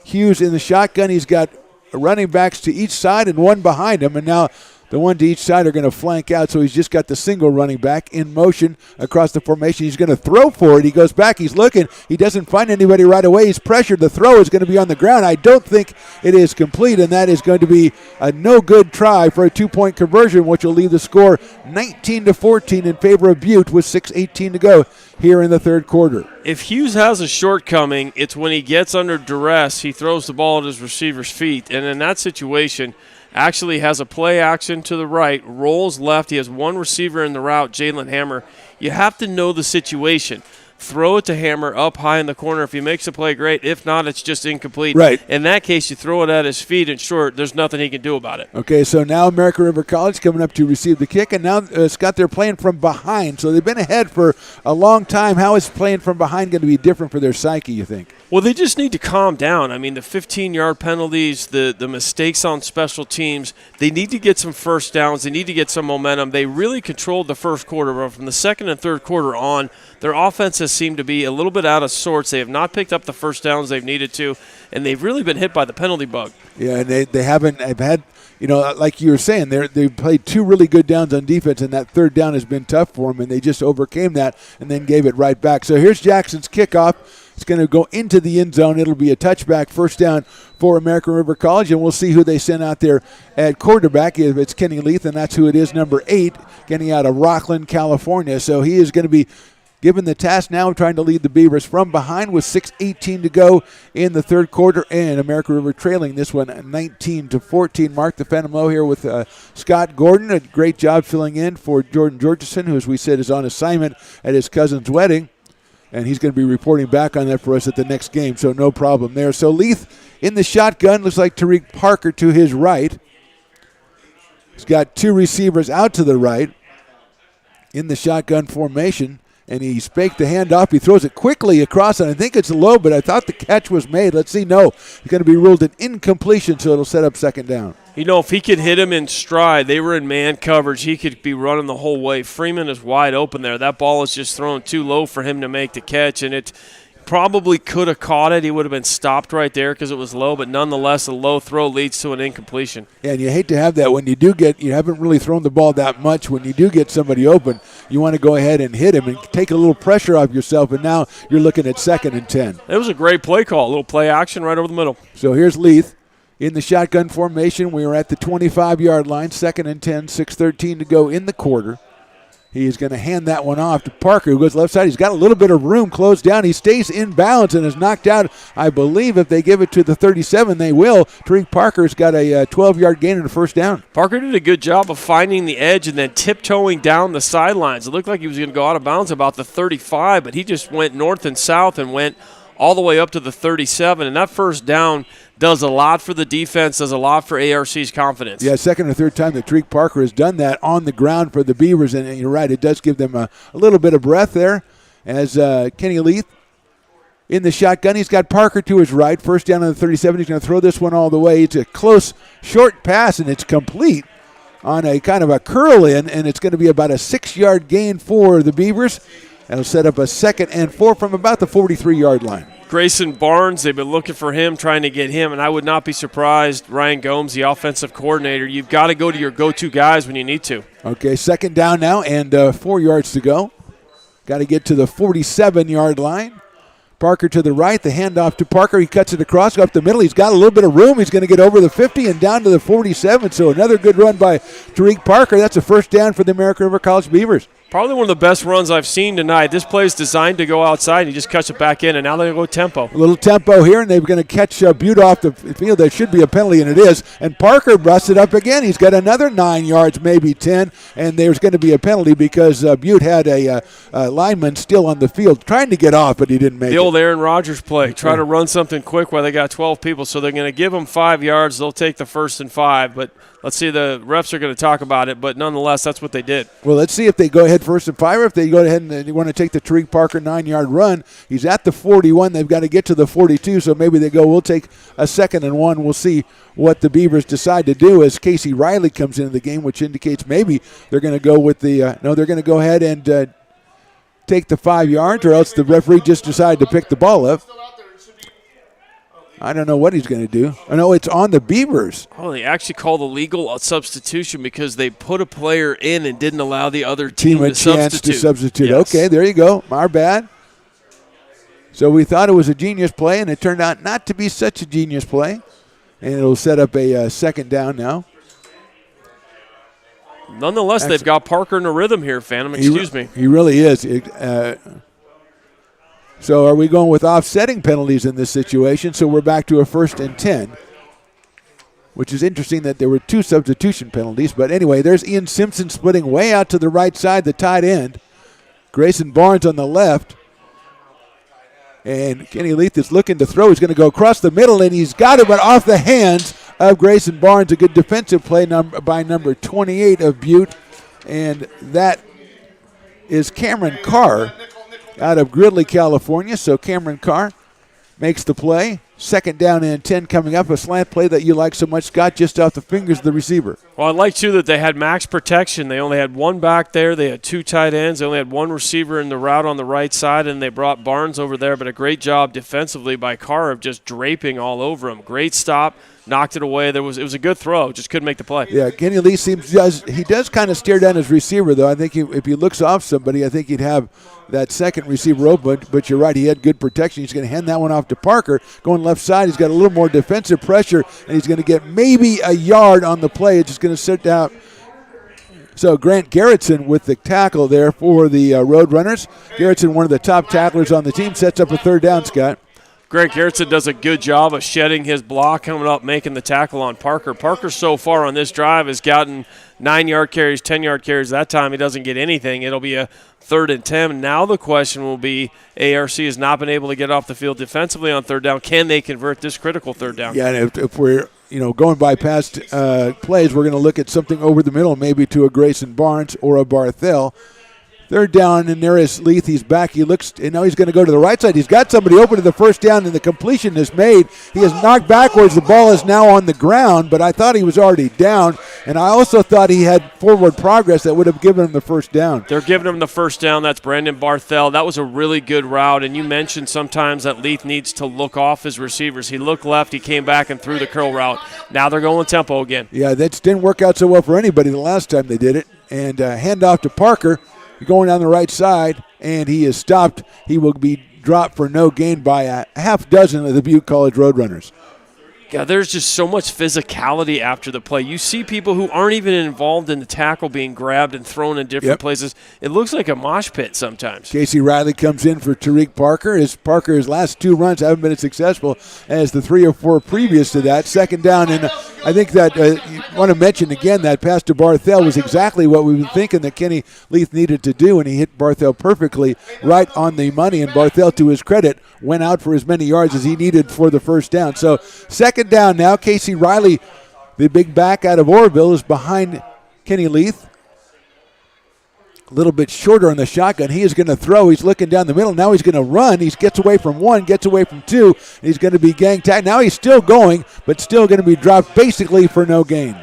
Hughes in the shotgun. He's got running backs to each side and 1 behind him, and now the one to each side are going to flank out, so he's just got the single running back in motion across the formation. He's going to throw for it. He goes back. He's looking. He doesn't find anybody right away. He's pressured. The throw is going to be on the ground. I don't think it is complete, and that is going to be a no-good try for a 2-point conversion, which will leave the score 19-14 in favor of Butte with 6:18 to go here in the third quarter. If Hughes has a shortcoming, it's when he gets under duress, he throws the ball at his receiver's feet, and in that situation – actually has a play action to the right, rolls left. He has 1 receiver in the route, Jalen Hammer. You have to know the situation. Throw it to Hammer up high in the corner. If he makes a play, great. If not, it's just incomplete. Right. In that case, you throw it at his feet and short. There's nothing he can do about it. Okay, so now American River College coming up to receive the kick, and now Scott, they're playing from behind. So they've been ahead for a long time. How is playing from behind going to be different for their psyche, you think? Well, they just need to calm down. I mean, the 15-yard penalties, the mistakes on special teams, they need to get some first downs. They need to get some momentum. They really controlled the first quarter, but from the second and third quarter on, their offenses seem to be a little bit out of sorts. They have not picked up the first downs they've needed to, and they've really been hit by the penalty bug. Yeah, and they haven't had, you know, like you were saying, they've played 2 really good downs on defense, and that third down has been tough for them, and they just overcame that and then gave it right back. So here's Jackson's kickoff. It's going to go into the end zone. It'll be a touchback, first down for American River College, and we'll see who they send out there at quarterback. It's Kenny Leith, and that's who it is, number 8, getting out of Rockland, California. So he is going to be given the task now of trying to lead the Beavers from behind with 6:18 to go in the third quarter, and American River trailing this one 19-14. Mark the Phantom Low here with Scott Gordon. A great job filling in for Jordan Georgeson, who, as we said, is on assignment at his cousin's wedding. And he's going to be reporting back on that for us at the next game, so no problem there. So Leith in the shotgun, looks like Tariq Parker to his right. He's got 2 receivers out to the right in the shotgun formation, and he spaked the handoff. He throws it quickly across, and I think it's low, but I thought the catch was made. Let's see. No, it's going to be ruled an incompletion, so it'll set up second down. You know, if he could hit him in stride, they were in man coverage, he could be running the whole way. Freeman is wide open there. That ball is just thrown too low for him to make the catch, and it probably could have caught it. He would have been stopped right there because it was low, but nonetheless, a low throw leads to an incompletion. Yeah, and you hate to have that when you do get, you haven't really thrown the ball that much. When you do get somebody open, you want to go ahead and hit him and take a little pressure off yourself, and now you're looking at 2nd and 10. It was a great play call, a little play action right over the middle. So here's Leith in the shotgun formation. We are at the 25-yard line, 2nd and 10, 6:13 to go in the quarter. He is going to hand that one off to Parker, who goes left side. He's got a little bit of room closed down. He stays in bounds and is knocked out. I believe if they give it to the 37, they will. Tariq Parker's got a 12-yard gain and a first down. Parker did a good job of finding the edge and then tiptoeing down the sidelines. It looked like he was going to go out of bounds about the 35, but he just went north and south and went all the way up to the 37, and that first down does a lot for the defense, does a lot for ARC's confidence. Yeah, 2nd or 3rd time that Tariq Parker has done that on the ground for the Beavers, and you're right, it does give them a little bit of breath there as Kenny Leith in the shotgun. He's got Parker to his right, first down on the 37. He's going to throw this one all the way. It's a close, short pass, and it's complete on a kind of a curl in, and it's going to be about a 6-yard gain for the Beavers. That'll set up a 2nd and 4 from about the 43-yard line. Grayson Barnes, they've been looking for him, trying to get him, and I would not be surprised, Ryan Gomes, the offensive coordinator, you've got to go to your go-to guys when you need to. Okay, 2nd down now and 4 yards to go. Got to get to the 47-yard line. Parker to the right, the handoff to Parker. He cuts it across, up the middle. He's got a little bit of room. He's going to get over the 50 and down to the 47. So another good run by Tariq Parker. That's a first down for the American River College Beavers. Probably one of the best runs I've seen tonight. This play is designed to go outside. He just cuts it back in, and now they go tempo. A little tempo here, and they're going to catch Butte off the field. There should be a penalty, and it is. And Parker busts it up again. He's got another 9 yards, maybe 10, and there's going to be a penalty because Butte had a lineman still on the field trying to get off, but he didn't make it. The old Aaron Rodgers play. Try to run something quick while they got 12 people, so they're going to give them 5 yards. They'll take the 1st and 5, but let's see. The refs are going to talk about it, but nonetheless, that's what they did. Well, let's see if they go ahead 1st and 5, or if they go ahead and they want to take the Tariq Parker 9-yard run. He's at the 41. They've got to get to the 42, so maybe they go, we'll take a 2nd and 1. We'll see what the Beavers decide to do as Casey Riley comes into the game, which indicates maybe they're going to go with the no, they're going to go ahead and take the 5 yards, or else the referee just decided to pick the ball up. I don't know what he's going to do. Oh, no, it's on the Beavers. Oh, they actually called a legal substitution because they put a player in and didn't allow the other team a chance to substitute. Yes. Okay, there you go. Our bad. So we thought it was a genius play, and it turned out not to be such a genius play. And it'll set up a 2nd down now. Nonetheless, they've got Parker in a rhythm here, Phantom. Excuse me. He really is. So are we going with offsetting penalties in this situation? So we're back to a 1st and 10, which is interesting that there were 2 substitution penalties. But anyway, there's Ian Simpson splitting way out to the right side, the tight end. Grayson Barnes on the left. And Kenny Leith is looking to throw. He's going to go across the middle, and he's got it, but off the hands of Grayson Barnes. A good defensive play by number 28 of Butte. And that is Cameron Carr out of Gridley, California. So Cameron Carr makes the play. 2nd down and 10 coming up. A slant play that you like so much, Scott, just off the fingers of the receiver. Well, I like, too, that they had max protection. They only had 1 back there. They had 2 tight ends. They only had 1 receiver in the route on the right side, and they brought Barnes over there. But a great job defensively by Carr of just draping all over him. Great stop. Knocked it away. It was a good throw. Just couldn't make the play. Yeah, Kenny Lee does kind of stare down his receiver, though. I think if he looks off somebody, I think he'd have that 2nd receiver open. But you're right, he had good protection. He's going to hand that one off to Parker. Going left side, he's got a little more defensive pressure, and he's going to get maybe a yard on the play. It's just going to sit down. So Grant Garrettson with the tackle there for the Roadrunners. Garrettson, one of the top tacklers on the team, sets up a 3rd down, Scott. Greg Garrettson does a good job of shedding his block, coming up, making the tackle on Parker. Parker so far on this drive has gotten 9-yard carries, 10-yard carries. That time he doesn't get anything. It'll be a 3rd and 10. Now the question will be, ARC has not been able to get off the field defensively on 3rd down. Can they convert this critical 3rd down? Yeah, and if we're going by past plays, we're going to look at something over the middle, maybe to a Grayson Barnes or a Barthel. 3rd down, and there is Leith. He's back. He looks, and now he's going to go to the right side. He's got somebody open to the 1st down, and the completion is made. He is knocked backwards. The ball is now on the ground, but I thought he was already down, and I also thought he had forward progress that would have given him the 1st down. They're giving him the 1st down. That's Brandon Barthel. That was a really good route, and you mentioned sometimes that Leith needs to look off his receivers. He looked left. He came back and threw the curl route. Now they're going tempo again. Yeah, that didn't work out so well for anybody the last time they did it. And handoff to Parker. Going down the right side, and he is stopped. He will be dropped for no gain by a half dozen of the Butte College Roadrunners. Yeah, there's just so much physicality after the play. You see people who aren't even involved in the tackle being grabbed and thrown in different places. It looks like a mosh pit sometimes. Casey Riley comes in for Tariq Parker. His last 2 runs haven't been as successful as the 3 or 4 previous to that. 2nd down, and I think that you want to mention again that pass to Barthel was exactly what we've been thinking that Kenny Leith needed to do, and he hit Barthel perfectly right on the money. And Barthel, to his credit, went out for as many yards as he needed for the 1st down. So 2nd down now. Casey Riley, the big back out of Oroville, is behind Kenny Leith. A little bit shorter on the shotgun. He is going to throw. He's looking down the middle. Now he's going to run. He gets away from 1, gets away from 2. He's going to be gang tagged. Now he's still going, but still going to be dropped basically for no gain.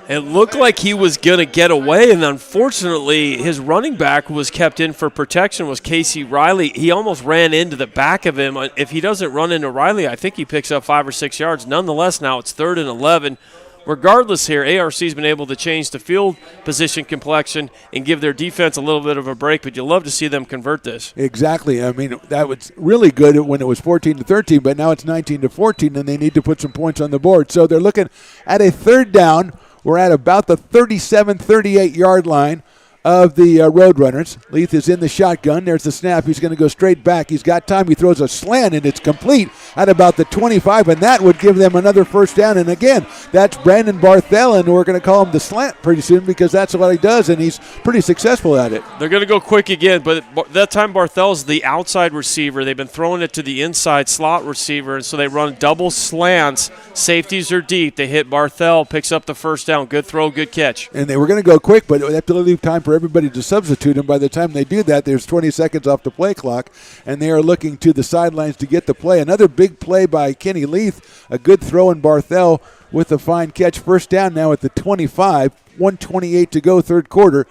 It looked like he was going to get away, and unfortunately his running back was kept in for protection, was Casey Riley. He almost ran into the back of him. If he doesn't run into Riley, I think he picks up 5 or 6 yards. Nonetheless, now it's 3rd and 11. regardless here, ARC's been able to change the field position complexion and give their defense a little bit of a break, but you'll love to see them convert this. Exactly. I mean, that was really good when it was 14-13, but now it's 19-14, and they need to put some points on the board. So they're looking at a third down. We're at about the 37, 38-yard line of the Roadrunners. Leith is in the shotgun. There's the snap. He's going to go straight back. He's got time. He throws a slant, and it's complete at about the 25, and that would give them another first down. And again, that's Brandon Barthel, and we're going to call him the slant pretty soon because that's what he does, and he's pretty successful at it. They're going to go quick again, but that time Barthel's the outside receiver. They've been throwing it to the inside slot receiver, and so they run double slants. Safeties are deep. They hit Barthel, picks up the first down. Good throw, good catch. And they were going to go quick, but they have to leave time for everybody to substitute, and by the time they do that, there's 20 seconds off the play clock, and they are looking to the sidelines to get the play. Another big play by Kenny Leith, a good throw in Barthel with a fine catch. First down now at the 25, 1:28 to go, third quarter.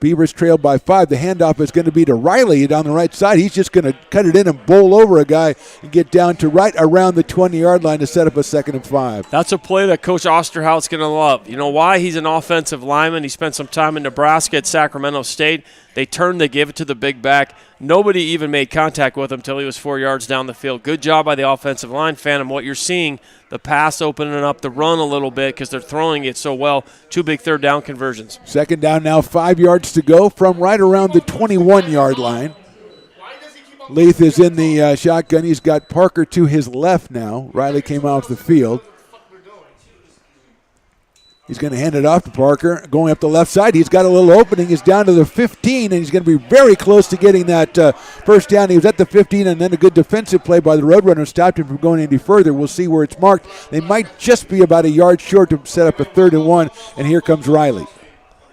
Beavers trail by 5. The handoff is going to be to Riley down the right side. He's just going to cut it in and bowl over a guy and get down to right around the 20-yard line to set up a 2nd and 5. That's a play that Coach Osterhout's going to love. You know why? He's an offensive lineman. He spent some time in Nebraska at Sacramento State. They turned, they gave it to the big back. Nobody even made contact with him until he was 4 yards down the field. Good job by the offensive line. Phantom, what you're seeing, the pass opening up the run a little bit because they're throwing it so well. 2 big third down conversions. Second down now, 5 yards to go from right around the 21-yard line. Leith is in the shotgun. He's got Parker to his left now. Riley came off the field. He's going to hand it off to Parker. Going up the left side, he's got a little opening. He's down to the 15, and he's going to be very close to getting that first down. He was at the 15, and then a good defensive play by the Roadrunners stopped him from going any further. We'll see where it's marked. They might just be about a yard short to set up a 3rd and 1, and here comes Riley.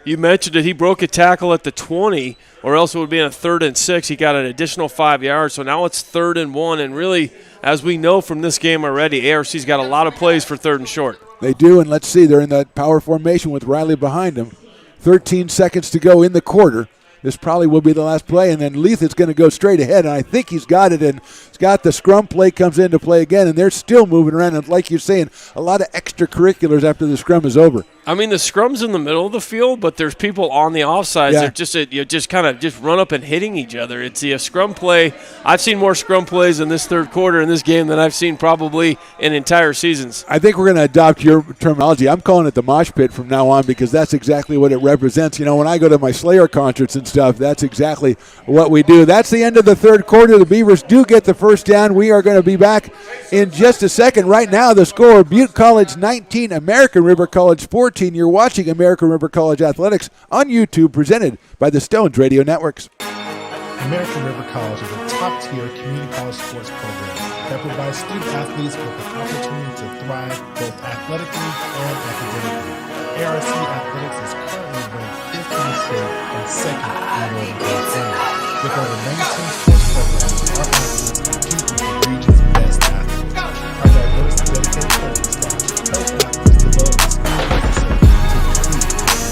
You mentioned it. He broke a tackle at the 20, or else it would be a 3rd and 6. He got an additional 5 yards, so now it's 3rd and 1. And really, as we know from this game already, ARC's got a lot of plays for 3rd and short. They do, and let's see. They're in that power formation with Riley behind him. 13 seconds to go in the quarter. This probably will be the last play, and then Leith is going to go straight ahead, and I think he's got it, and he's got the scrum play comes into play again, and they're still moving around, and like you're saying, a lot of extracurriculars after the scrum is over. I mean, the scrum's in the middle of the field, but there's people on the offsides. Yeah. They're just kind of run up and hitting each other. It's the scrum play. I've seen more scrum plays in this third quarter in this game than I've seen probably in entire seasons. I think we're going to adopt your terminology. I'm calling it the mosh pit from now on because that's exactly what it represents. You know, when I go to my Slayer concerts and stuff, that's exactly what we do. That's the end of the third quarter. The Beavers do get the first down. We are going to be back in just a second. Right now, the score, Butte College 19, American River College 14. You're watching American River College Athletics on YouTube, presented by the Stones Radio Networks. American River College is a top-tier community college sports program that provides student athletes with the opportunity to thrive both athletically and academically. ARC Athletics is currently ranked 5th in the state and 2nd in Northern California. With over 19 sports programs, our athletes compete with the region's best athletes. Our diverse, dedicated coaching staff helps athletes develop the skills necessary to compete at the next level.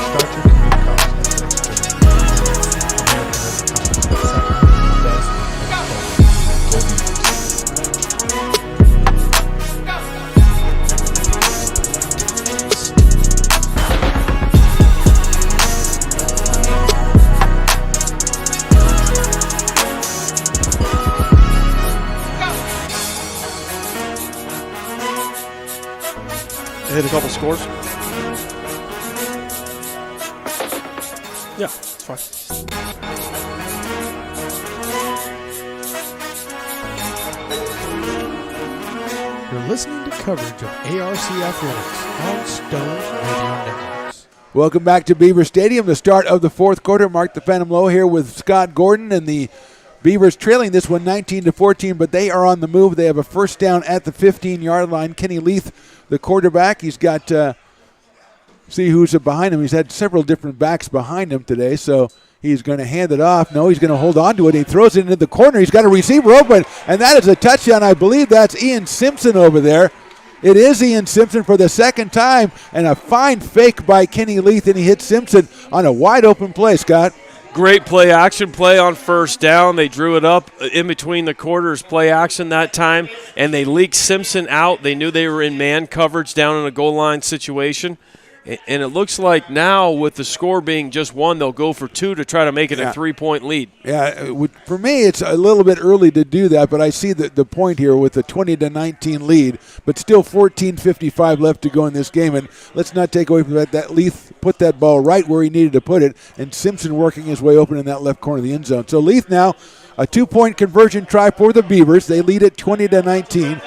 Start your community college athletics journey today. American River College, the second best athletic program. Hit a couple scores. Yeah, it's fine. You're listening to coverage of ARC Athletics on Stones Radio Networks. Welcome back to Beaver Stadium. The start of the fourth quarter. Mark the Phantom Low here with Scott Gordon, and the Beavers trailing this one 19-14, but they are on the move. They have a first down at the 15-yard line. Kenny Leith, the quarterback, he's got, see who's behind him. He's had several different backs behind him today, so he's going to hand it off. No, he's going to hold on to it. He throws it into the corner. He's got a receiver open, and that is a touchdown. I believe that's Ian Simpson over there. It is Ian Simpson for the second time, and a fine fake by Kenny Leith, and he hits Simpson on a wide open play, Scott. Great play action play on first down. They drew it up in between the quarters, play action that time, and they leaked Simpson out. They knew they were in man coverage down in a goal line situation. And it looks like now with the score being just 1, they'll go for 2 to try to make it a 3-point lead. Yeah, for me it's a little bit early to do that, but I see the point here with the 20-19 lead, but still 14:55 left to go in this game. And let's not take away from that Leith put that ball right where he needed to put it, and Simpson working his way open in that left corner of the end zone. So Leith now a 2-point conversion try for the Beavers. They lead it 20-19.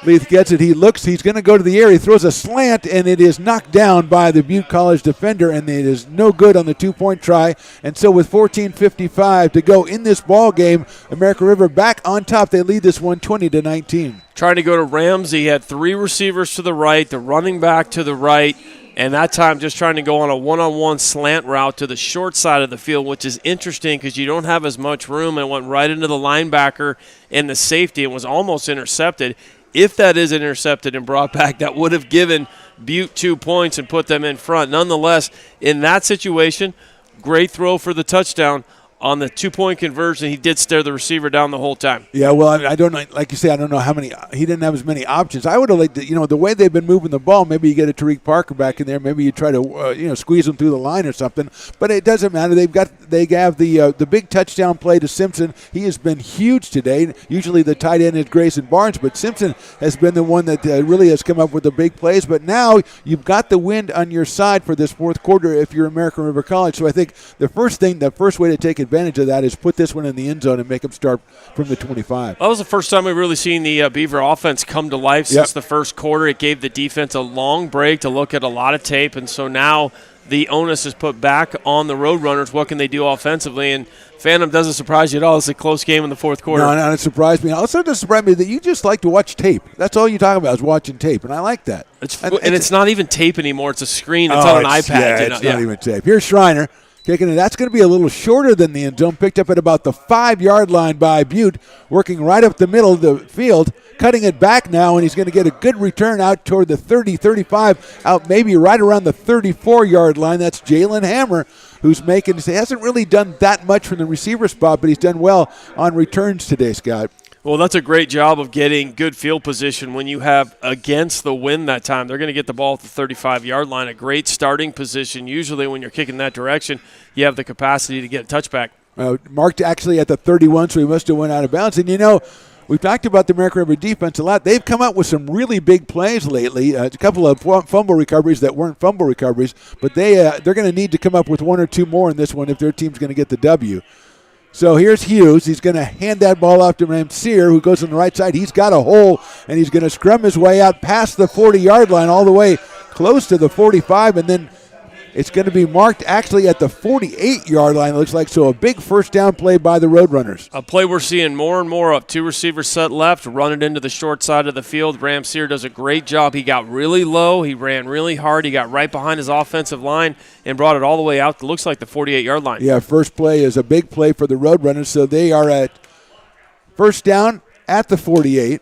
Leith gets it. He looks. He's going to go to the air. He throws a slant, and it is knocked down by the Butte College defender, and it is no good on the 2-point try. And so with 14:55 to go in this ball game, American River back on top. They lead this one 20-19. Trying to go to Ramsey. He had 3 receivers to the right, the running back to the right, and that time just trying to go on a one-on-one slant route to the short side of the field, which is interesting because you don't have as much room, and went right into the linebacker and the safety and was almost intercepted. If that is intercepted and brought back, that would have given Butte 2 points and put them in front. Nonetheless, in that situation, great throw for the touchdown. On the 2-point conversion, he did stare the receiver down the whole time. Yeah, well, I don't know. Like you say, I don't know how many. He didn't have as many options. I would have liked to, the way they've been moving the ball, maybe you get a Tariq Parker back in there. Maybe you try to, squeeze him through the line or something. But it doesn't matter. They have the big touchdown play to Simpson. He has been huge today. Usually the tight end is Grayson Barnes, but Simpson has been the one that really has come up with the big plays. But now you've got the wind on your side for this fourth quarter if you're American River College. So I think the first way to take advantage of that is put this one in the end zone and make them start from the 25. That was the first time we've really seen the Beaver offense come to life since the first quarter. It gave the defense a long break to look at a lot of tape, and so now the onus is put back on the Roadrunners. What can they do offensively? And Phantom, doesn't surprise you at all. It's a close game in the fourth quarter. No, it surprised me. Also, it surprised me that you just like to watch tape. That's all you talk about is watching tape, and I like that. It's not even tape anymore. It's a screen. It's on an iPad. Yeah, it's not even tape. Here's Schreiner. Kicking it. That's going to be a little shorter than the end zone. Picked up at about the 5-yard line by Butte, working right up the middle of the field, cutting it back now, and he's going to get a good return out toward the 30, 35, out maybe right around the 34-yard line. That's Jalen Hammer, who's he hasn't really done that much from the receiver spot, but he's done well on returns today, Scott. Well, that's a great job of getting good field position when you have against the wind that time. They're going to get the ball at the 35-yard line, a great starting position. Usually when you're kicking that direction, you have the capacity to get a touchback. Marked actually at the 31, so he must have went out of bounds. And, we've talked about the American River defense a lot. They've come up with some really big plays lately. A couple of fumble recoveries that weren't fumble recoveries, but they're going to need to come up with 1 or 2 more in this one if their team's going to get the W. So here's Hughes. He's going to hand that ball off to Ramseer, who goes on the right side. He's got a hole, and he's going to scrum his way out past the 40-yard line all the way close to the 45, and then it's going to be marked actually at the 48-yard line, it looks like. So a big first down play by the Roadrunners. A play we're seeing more and more of. 2 receivers set left, run it into the short side of the field. Ramseer does a great job. He got really low. He ran really hard. He got right behind his offensive line and brought it all the way out. It looks like the 48-yard line. Yeah, first play is a big play for the Roadrunners. So they are at first down at the 48.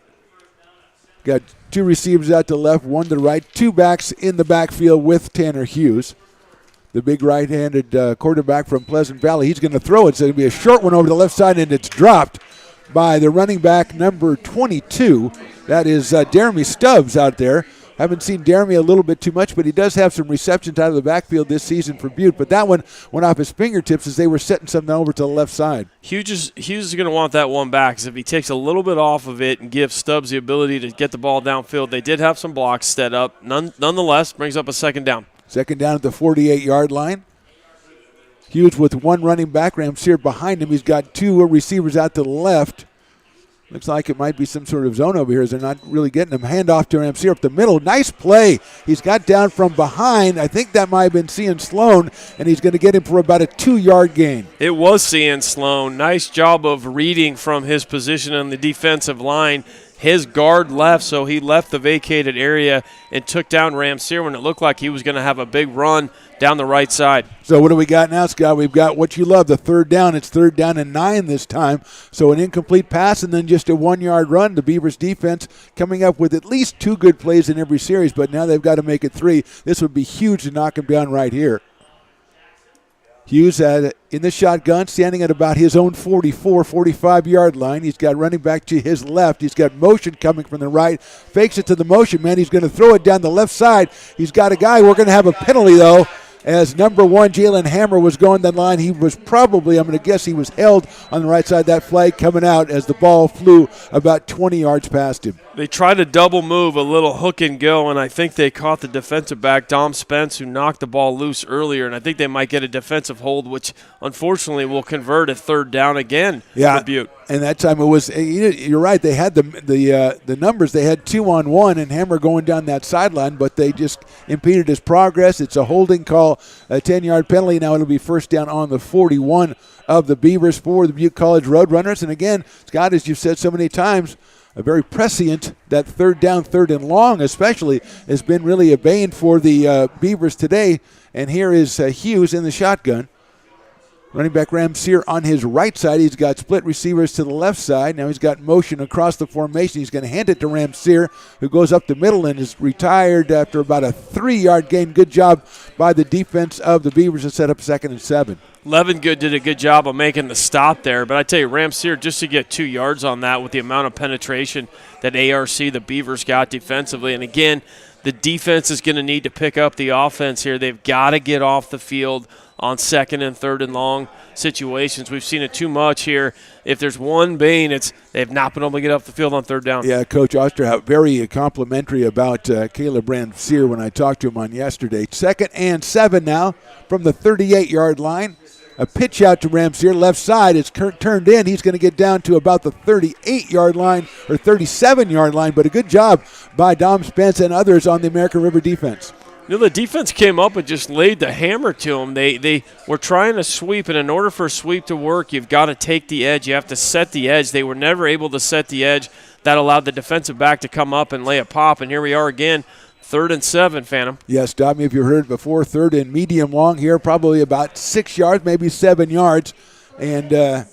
Got 2 receivers out to left, 1 to the right. 2 backs in the backfield with Tanner Hughes. The big right-handed quarterback from Pleasant Valley. He's going to throw it. It's going to be a short one over the left side, and it's dropped by the running back number 22. That is Jeremy Stubbs out there. Haven't seen Jeremy a little bit too much, but he does have some receptions out of the backfield this season for Butte. But that one went off his fingertips as they were setting something over to the left side. Hughes is going to want that one back, because if he takes a little bit off of it and gives Stubbs the ability to get the ball downfield, they did have some blocks set up. Nonetheless, brings up a second down. Second down at the 48-yard line. Hughes with 1 running back. Ramseer behind him. He's got 2 receivers out to the left. Looks like it might be some sort of zone over here as they're not really getting him. Handoff to Ramseer up the middle. Nice play. He's got down from behind. I think that might have been Cian Sloan, and he's going to get him for about a 2-yard gain. It was Cian Sloan. Nice job of reading from his position on the defensive line. His guard left, so he left the vacated area and took down Ramseer when it looked like he was going to have a big run down the right side. So what do we got now, Scott? We've got what you love, the third down. It's 3rd down and 9 this time. So an incomplete pass and then just a 1-yard run. The Beavers defense coming up with at least 2 good plays in every series, but now they've got to make it 3. This would be huge to knock them down right here. Hughes in the shotgun, standing at about his own 44, 45-yard line. He's got running back to his left. He's got motion coming from the right. Fakes it to the motion man. He's going to throw it down the left side. He's got a guy. We're going to have a penalty, though, as number 1, Jalen Hammer, was going down the line. He was probably, I'm going to guess he was held on the right side. That flag coming out as the ball flew about 20 yards past him. They tried to double move, a little hook and go, and I think they caught the defensive back, Dom Spence, who knocked the ball loose earlier, and I think they might get a defensive hold, which unfortunately will convert at third down again for Butte. And that time it was, you're right, they had the numbers. They had 2-on-1 and Hammer going down that sideline, but they just impeded his progress. It's a holding call, a 10-yard penalty. Now it'll be first down on the 41 of the Beavers for the Butte College Roadrunners. And again, Scott, as you've said so many times, a very prescient, that third down, third and long especially, has been really a bane for the Beavers today. And here is Hughes in the shotgun. Running back Ramseer on his right side. He's got split receivers to the left side. Now he's got motion across the formation. He's going to hand it to Ramseer, who goes up the middle and is retired after about a 3-yard gain. Good job by the defense of the Beavers to set up 2nd and 7. Levengood did a good job of making the stop there, but I tell you, Ramseer, just to get 2 yards on that with the amount of penetration that ARC, the Beavers, got defensively. And again, the defense is going to need to pick up the offense here. They've got to get off the field on 2nd and 3rd and long situations. We've seen it too much here. If there's one bane, it's they've not been able to get off the field on 3rd down. Yeah, Coach Osterhout, very complimentary about Caleb Ramseer when I talked to him on yesterday. 2nd and 7 now from the 38-yard line. A pitch out to Ramseer, left side. It's turned in. He's going to get down to about the 38-yard line or 37-yard line, but a good job by Dom Spence and others on the American River defense. The defense came up and just laid the hammer to them. They were trying to sweep, and in order for a sweep to work, you've got to take the edge. You have to set the edge. They were never able to set the edge. That allowed the defensive back to come up and lay a pop, and here we are again. 3rd and 7, Phantom. Yes, Tommy, if you heard it before, 3rd and medium long here, probably about 6 yards, maybe 7 yards. And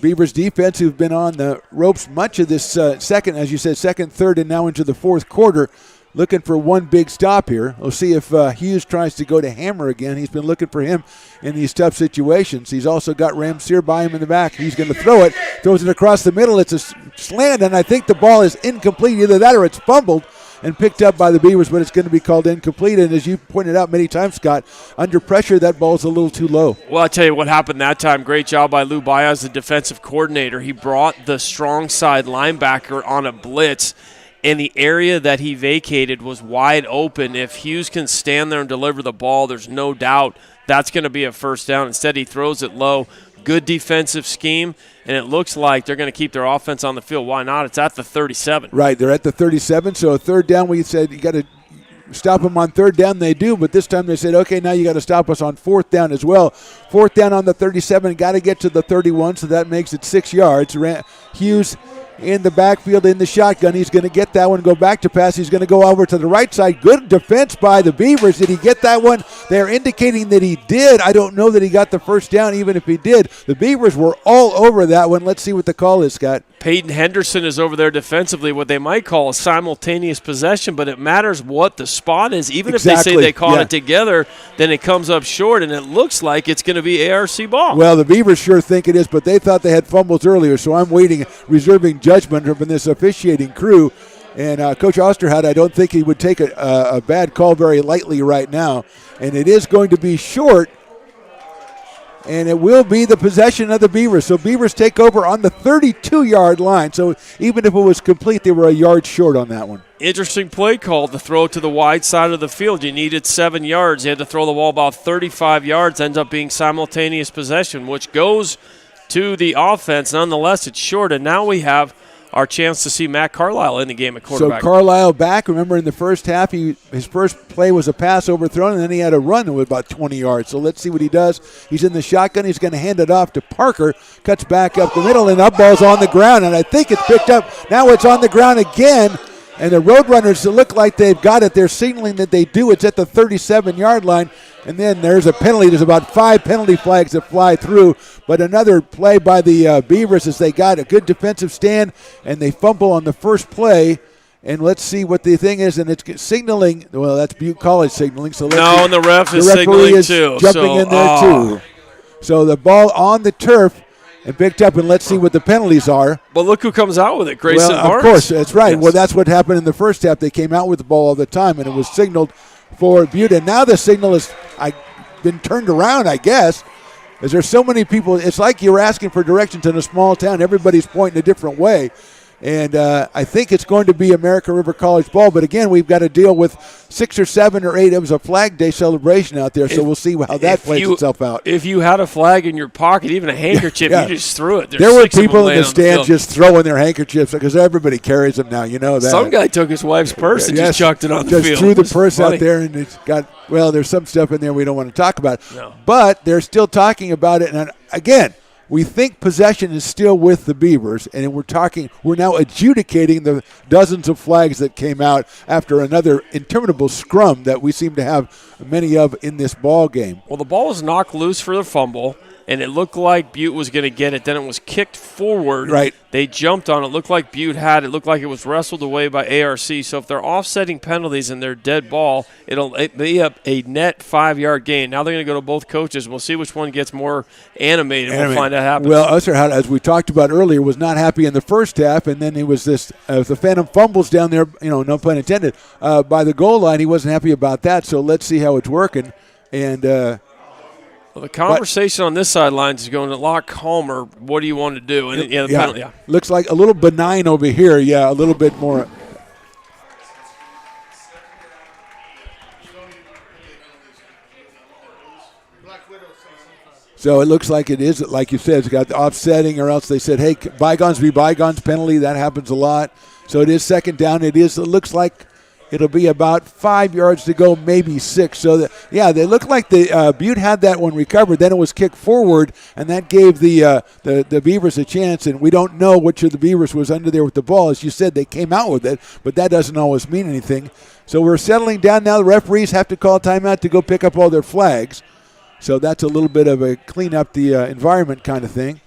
Beavers defense, who've been on the ropes much of this second, as you said, 2nd, 3rd, and now into the 4th quarter, looking for one big stop here. We'll see if Hughes tries to go to Hammer again. He's been looking for him in these tough situations. He's also got Ramseer by him in the back. He's going to throw it, throws it across the middle. It's a slant, and I think the ball is incomplete. Either that or it's fumbled and picked up by the Beavers, but it's going to be called incomplete. And as you pointed out many times, Scott, under pressure, that ball's a little too low. Well, I'll tell you what happened that time. Great job by Lou Baez, the defensive coordinator. He brought the strong side linebacker on a blitz, and the area that he vacated was wide open. If Hughes can stand there and deliver the ball, there's no doubt that's going to be a first down. Instead, he throws it low. Good defensive scheme, and it looks like they're going to keep their offense on the field. Why not? It's at the 37. Right, they're at the 37, so a 3rd down, we said you got to stop them on 3rd down. They do, but this time they said, okay, now you got to stop us on 4th down as well. 4th down on the 37, got to get to the 31, so that makes it 6 yards. Hughes in the backfield in the shotgun. He's going to get that one, go back to pass. He's going to go over to the right side. Good defense by the Beavers. Did he get that one? They're indicating that he did. I don't know that he got the first down, even if he did. The Beavers were all over that one. Let's see what the call is, Scott. Peyton Henderson is over there defensively, what they might call a simultaneous possession, but it matters what the spot is. Even if they say they caught it together, then it comes up short, and it looks like it's going to be ARC ball. Well, the Beavers sure think it is, but they thought they had fumbles earlier, so I'm waiting, reserving judgment from this officiating crew. And Coach Osterhout, I don't think he would take a bad call very lightly right now. And it is going to be short, and it will be the possession of the Beavers. So Beavers take over on the 32-yard line. So even if it was complete, they were a yard short on that one. Interesting play call to throw it to the wide side of the field. You needed 7 yards. You had to throw the ball about 35 yards. Ends up being simultaneous possession, which goes to the offense. Nonetheless, it's short, and now we have our chance to see Matt Carlisle in the game at quarterback. So Carlisle back. Remember, in the first half, his first play was a pass overthrown, and then he had a run with about 20 yards. So let's see what he does. He's in the shotgun. He's going to hand it off to Parker. Cuts back up the middle, and up ball's on the ground, and I think it's picked up. Now it's on the ground again, and the Roadrunners look like they've got it. They're signaling that they do. It's at the 37-yard line. And then there's a penalty. There's about 5 penalty flags that fly through. But another play by the Beavers as they got a good defensive stand, and they fumble on the first play. And let's see what the thing is. And it's signaling. Well, that's Butte College signaling. So and the ref is signaling too. Jumping in there too. So the ball on the turf and picked up, and let's see what the penalties are. But look who comes out with it, Grayson Well, Barnes. of course, that's right. Yes. Well, that's what happened in the first half. They came out with the ball all the time, and it was signaled for Butte. And now the signal has been turned around, I guess, as there's so many people. It's like you're asking for directions in a small town. Everybody's pointing a different way. And I think it's going to be American River College ball. But, again, we've got to deal with 6 or 7 or 8. It was a Flag Day celebration out there, so we'll see how that plays itself out. If you had a flag in your pocket, even a handkerchief, Yeah. you just threw it. There were 6 of them people in laying the on stands field. just throwing their handkerchiefs because everybody carries them now. You know that. Some guy took his wife's purse and just chucked it on the just field. threw the It's purse funny. out there, and it's got, well, there's some stuff in there we don't want to talk about. No. But they're still talking about it. And, again, we think possession is still with the Beavers, and we're now adjudicating the dozens of flags that came out after another interminable scrum that we seem to have many of in this ball game. Well, the ball was knocked loose for the fumble, and it looked like Butte was going to get it. Then it was kicked forward. Right. They jumped on it. Looked like Butte had it. Looked like it was wrestled away by ARC. So if they're offsetting penalties and they're dead ball, it'll be a net 5-yard gain. Now they're going to go to both coaches. We'll see which one gets more animated. We'll find out happens. Well, Usher, as we talked about earlier, was not happy in the first half, and then he was the phantom fumbles down there, no pun intended, by the goal line. He wasn't happy about that, so let's see how it's working. And well, the conversation on this sideline is going a lot calmer. What do you want to do? And the penalty, looks like a little benign over here. Yeah, a little bit more. So it looks like it is, like you said, it's got the offsetting, or else they said, hey, bygones be bygones penalty. That happens a lot. So it is second down. It looks like it'll be about 5 yards to go, maybe 6. So, they look like the Butte had that one recovered. Then it was kicked forward, and that gave the Beavers a chance. And we don't know which of the Beavers was under there with the ball. As you said, they came out with it, but that doesn't always mean anything. So we're settling down now. The referees have to call timeout to go pick up all their flags. So that's a little bit of a clean up the environment kind of thing.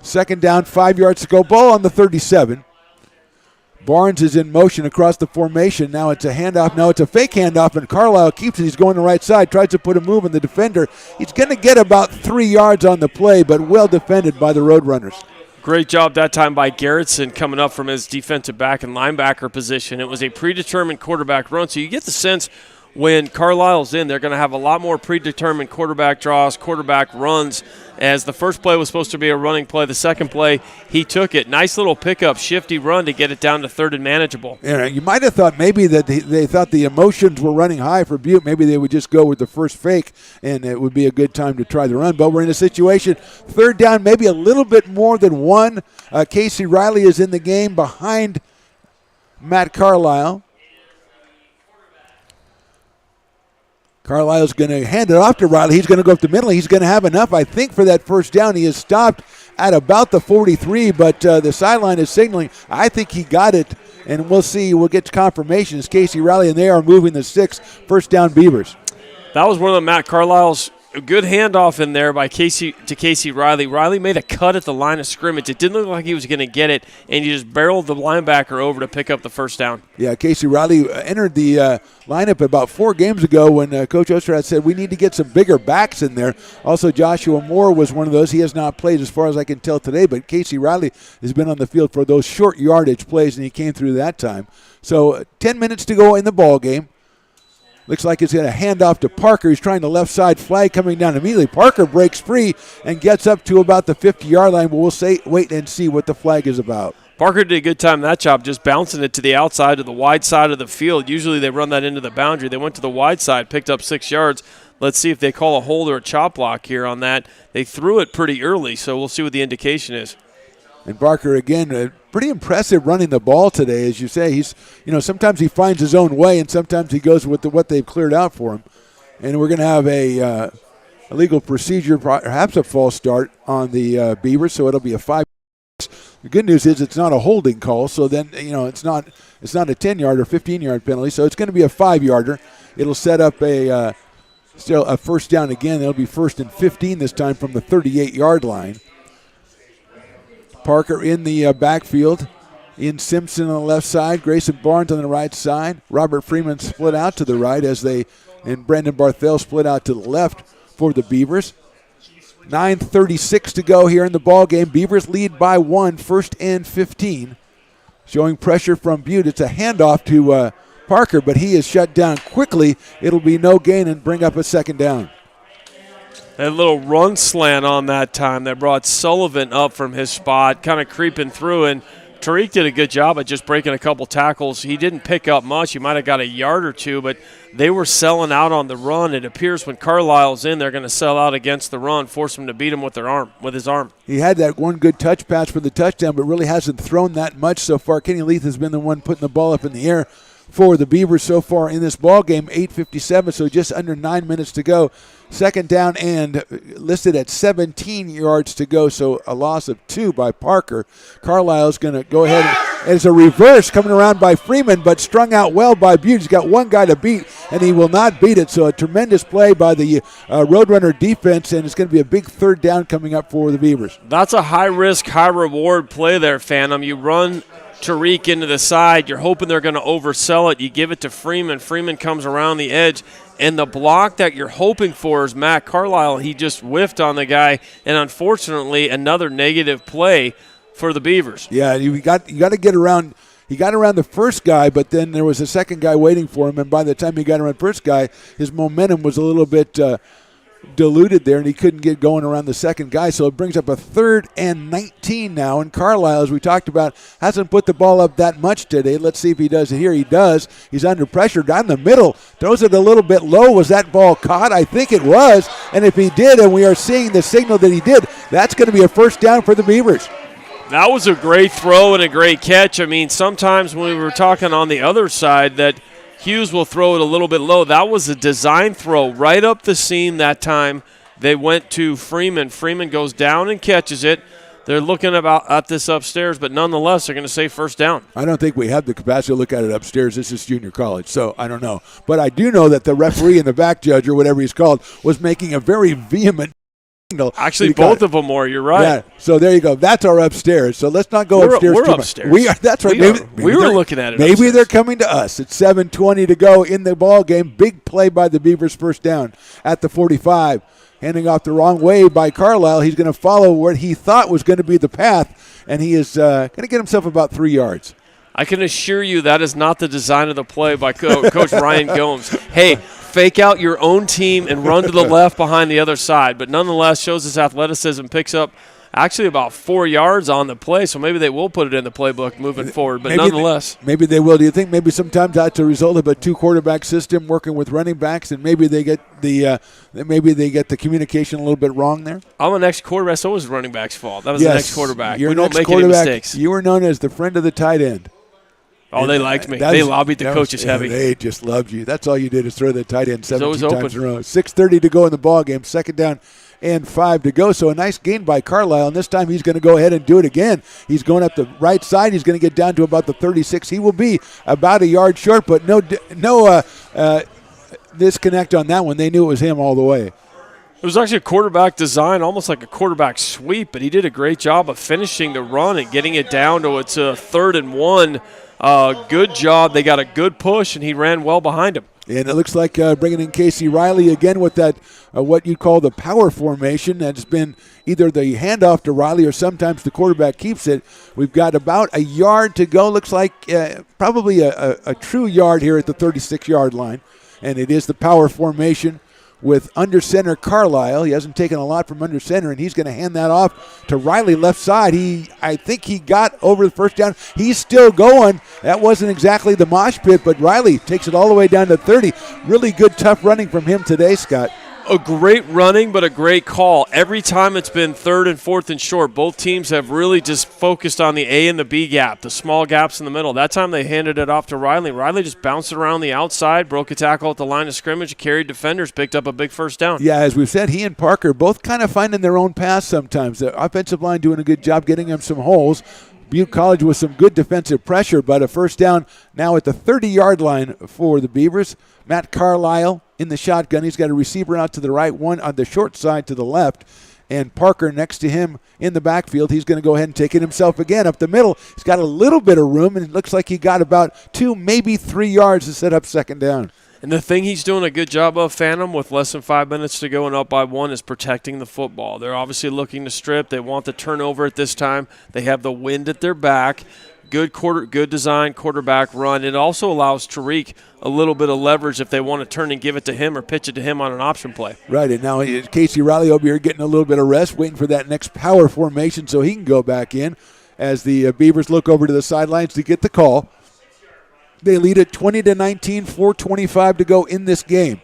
Second down, 5 yards to go. Ball on the 37. Barnes is in motion across the formation. Now it's a handoff. No, it's a fake handoff, and Carlisle keeps it. He's going the right side, tries to put a move on the defender. He's going to get about 3 yards on the play, but well defended by the Roadrunners. Great job that time by Garrettson coming up from his defensive back and linebacker position. It was a predetermined quarterback run, so you get the sense when Carlisle's in, they're going to have a lot more predetermined quarterback draws, quarterback runs, as the first play was supposed to be a running play. The second play, he took it. Nice little pickup, shifty run to get it down to third and manageable. Yeah, you might have thought maybe that they thought the emotions were running high for Butte. Maybe they would just go with the first fake, and it would be a good time to try the run. But we're in a situation, third down, maybe a little bit more than one. Casey Riley is in the game behind Matt Carlisle. Carlisle's going to hand it off to Riley. He's going to go up the middle. He's going to have enough, I think, for that first down. He is stopped at about the 43, but the sideline is signaling. I think he got it, and we'll see. We'll get confirmation. It's Casey Riley, and they are moving the 6 first down Beavers. That was one of Matt Carlisle's good handoff in there by Casey Riley. Riley made a cut at the line of scrimmage. It didn't look like he was going to get it, and he just barreled the linebacker over to pick up the first down. Yeah, Casey Riley entered the lineup about 4 games ago when Coach Osterhut said we need to get some bigger backs in there. Also, Joshua Moore was one of those. He has not played as far as I can tell today, but Casey Riley has been on the field for those short yardage plays, and he came through that time. So 10 minutes to go in the ball game. Looks like it's going to hand off to Parker. He's trying the left side, flag coming down immediately. Parker breaks free and gets up to about the 50-yard line. But we'll wait and see what the flag is about. Parker did a good time in that job, just bouncing it to the outside to the wide side of the field. Usually they run that into the boundary. They went to the wide side, picked up 6 yards. Let's see if they call a hold or a chop block here on that. They threw it pretty early, so we'll see what the indication is. And Parker, again, pretty impressive running the ball today, as you say. He's, sometimes he finds his own way, and sometimes he goes with what they've cleared out for him. And we're going to have a legal procedure, perhaps a false start on the Beavers, so it'll be a 5. The good news is it's not a holding call, so then it's not a 10-yard or 15-yard penalty, so it's going to be a 5-yarder. It'll set up still a first down again. It'll be 1st and 15 this time from the 38-yard line. Parker in the backfield. Ian Simpson on the left side. Grayson Barnes on the right side. Robert Freeman split out to the right and Brandon Barthel split out to the left for the Beavers. 9:36 to go here in the ball game. Beavers lead by 1, 1st and 15. Showing pressure from Butte. It's a handoff to Parker, but he is shut down quickly. It'll be no gain and bring up a 2nd down. That little run slant on that time that brought Sullivan up from his spot, kind of creeping through, and Tariq did a good job at just breaking a couple tackles. He didn't pick up much. He might have got a yard or two, but they were selling out on the run. It appears when Carlisle's in, they're going to sell out against the run, force him to beat him with his arm. He had that one good touch pass for the touchdown, but really hasn't thrown that much so far. Kenny Leith has been the one putting the ball up in the air for the Beavers so far in this ball game. 8:57, so just under 9 minutes to go. 2nd down and listed at 17 yards to go, so a loss of 2 by Parker. Carlisle's going to go ahead and it's a reverse coming around by Freeman, but strung out well by Butte. He's got one guy to beat, and he will not beat it. So a tremendous play by the Roadrunner defense, and it's going to be a big 3rd down coming up for the Beavers. That's a high-risk, high-reward play there, Phantom. You run Tariq into the side. You're hoping they're going to oversell it. You give it to Freeman. Freeman comes around the edge. And the block that you're hoping for is Matt Carlisle. He just whiffed on the guy, and unfortunately, another negative play for the Beavers. Yeah, you got to get around. He got around the first guy, but then there was a second guy waiting for him, and by the time he got around the first guy, his momentum was a little bit diluted there, and he couldn't get going around the second guy. So it brings up a 3rd and 19 now. And Carlisle, as we talked about, hasn't put the ball up that much today. Let's see if he does it here. He does. He's under pressure down the middle. Throws it a little bit low. Was that ball caught? I think it was. And if he did, and we are seeing the signal that he did, that's going to be a 1st down for the Beavers. That was a great throw and a great catch. I mean, sometimes when we were talking on the other side that Hughes will throw it a little bit low. That was a design throw right up the seam that time. They went to Freeman. Freeman goes down and catches it. They're looking at this upstairs, but nonetheless, they're going to say 1st down. I don't think we have the capacity to look at it upstairs. This is junior college, so I don't know. But I do know that the referee and the back judge, or whatever he's called, was making a very vehement signal. Actually, both of them were. You're right. Yeah, so there you go. That's our upstairs. So let's not go upstairs. We're upstairs. We are. That's right. We were looking at it. Maybe upstairs. They're coming to us. It's 7:20 to go in the ball game. Big play by the Beavers, 1st down at the 45. Handing off the wrong way by Carlisle. He's going to follow what he thought was going to be the path, and he is going to get himself about 3 yards. I can assure you that is not the design of the play by Coach Ryan Gomes. Hey, fake out your own team and run to the left behind the other side, but nonetheless shows his athleticism, picks up actually about 4 yards on the play, so maybe they will put it in the playbook moving forward, but nonetheless. Maybe they will. Do you think maybe sometimes that's a result of a 2-quarterback system working with running backs, and maybe they get the communication a little bit wrong there? I'm an ex-quarterback, so it was the running back's fault. That was the next quarterback. We don't make any mistakes. You were known as the friend of the tight end. Oh, they liked me. They lobbied the coaches heavy. They just loved you. That's all you did is throw the tight end 17 times in a row. Open. 6:30 to go in the ball game. 2nd down and 5 to go. So a nice gain by Carlisle, and this time he's going to go ahead and do it again. He's going up the right side. He's going to get down to about the 36. He will be about a yard short, but no disconnect on that one. They knew it was him all the way. It was actually a quarterback design, almost like a quarterback sweep, but he did a great job of finishing the run and getting it down to its 3rd and 1. Good job. They got a good push, and he ran well behind him. And it looks like bringing in Casey Riley again with that what you call the power formation. That's been either the handoff to Riley or sometimes the quarterback keeps it. We've got about a yard to go. Looks like probably a true yard here at the 36-yard line. And it is the power formation with under center Carlisle. He hasn't taken a lot from under center, and he's going to hand that off to Riley left side. I think he got over the 1st down. He's still going. That wasn't exactly the mosh pit, but Riley takes it all the way down to 30. Really good, tough running from him today, Scott. A great running, but a great call. Every time it's been 3rd and 4th and short, both teams have really just focused on the A and the B gap, the small gaps in the middle. That time they handed it off to Riley. Riley just bounced it around the outside, broke a tackle at the line of scrimmage, carried defenders, picked up a big 1st down. Yeah, as we've said, he and Parker both kind of finding their own pass sometimes. The offensive line doing a good job getting them some holes. Butte College with some good defensive pressure, but a 1st down now at the 30-yard line for the Beavers. Matt Carlisle in the shotgun. He's got a receiver out to the right, one on the short side to the left, and Parker next to him in the backfield. He's going to go ahead and take it himself again up the middle. He's got a little bit of room, and it looks like he got about 2, maybe 3 yards to set up 2nd down. And the thing he's doing a good job of, Phantom, with less than 5 minutes to go and up by 1, is protecting the football. They're obviously looking to strip. They want the turnover at this time. They have the wind at their back. Good design quarterback run. It also allows Tariq a little bit of leverage if they want to turn and give it to him or pitch it to him on an option play. Right, and now Casey Riley over here getting a little bit of rest, waiting for that next power formation so he can go back in as the Beavers look over to the sidelines to get the call. They lead at 20-19, 4:25 to go in this game.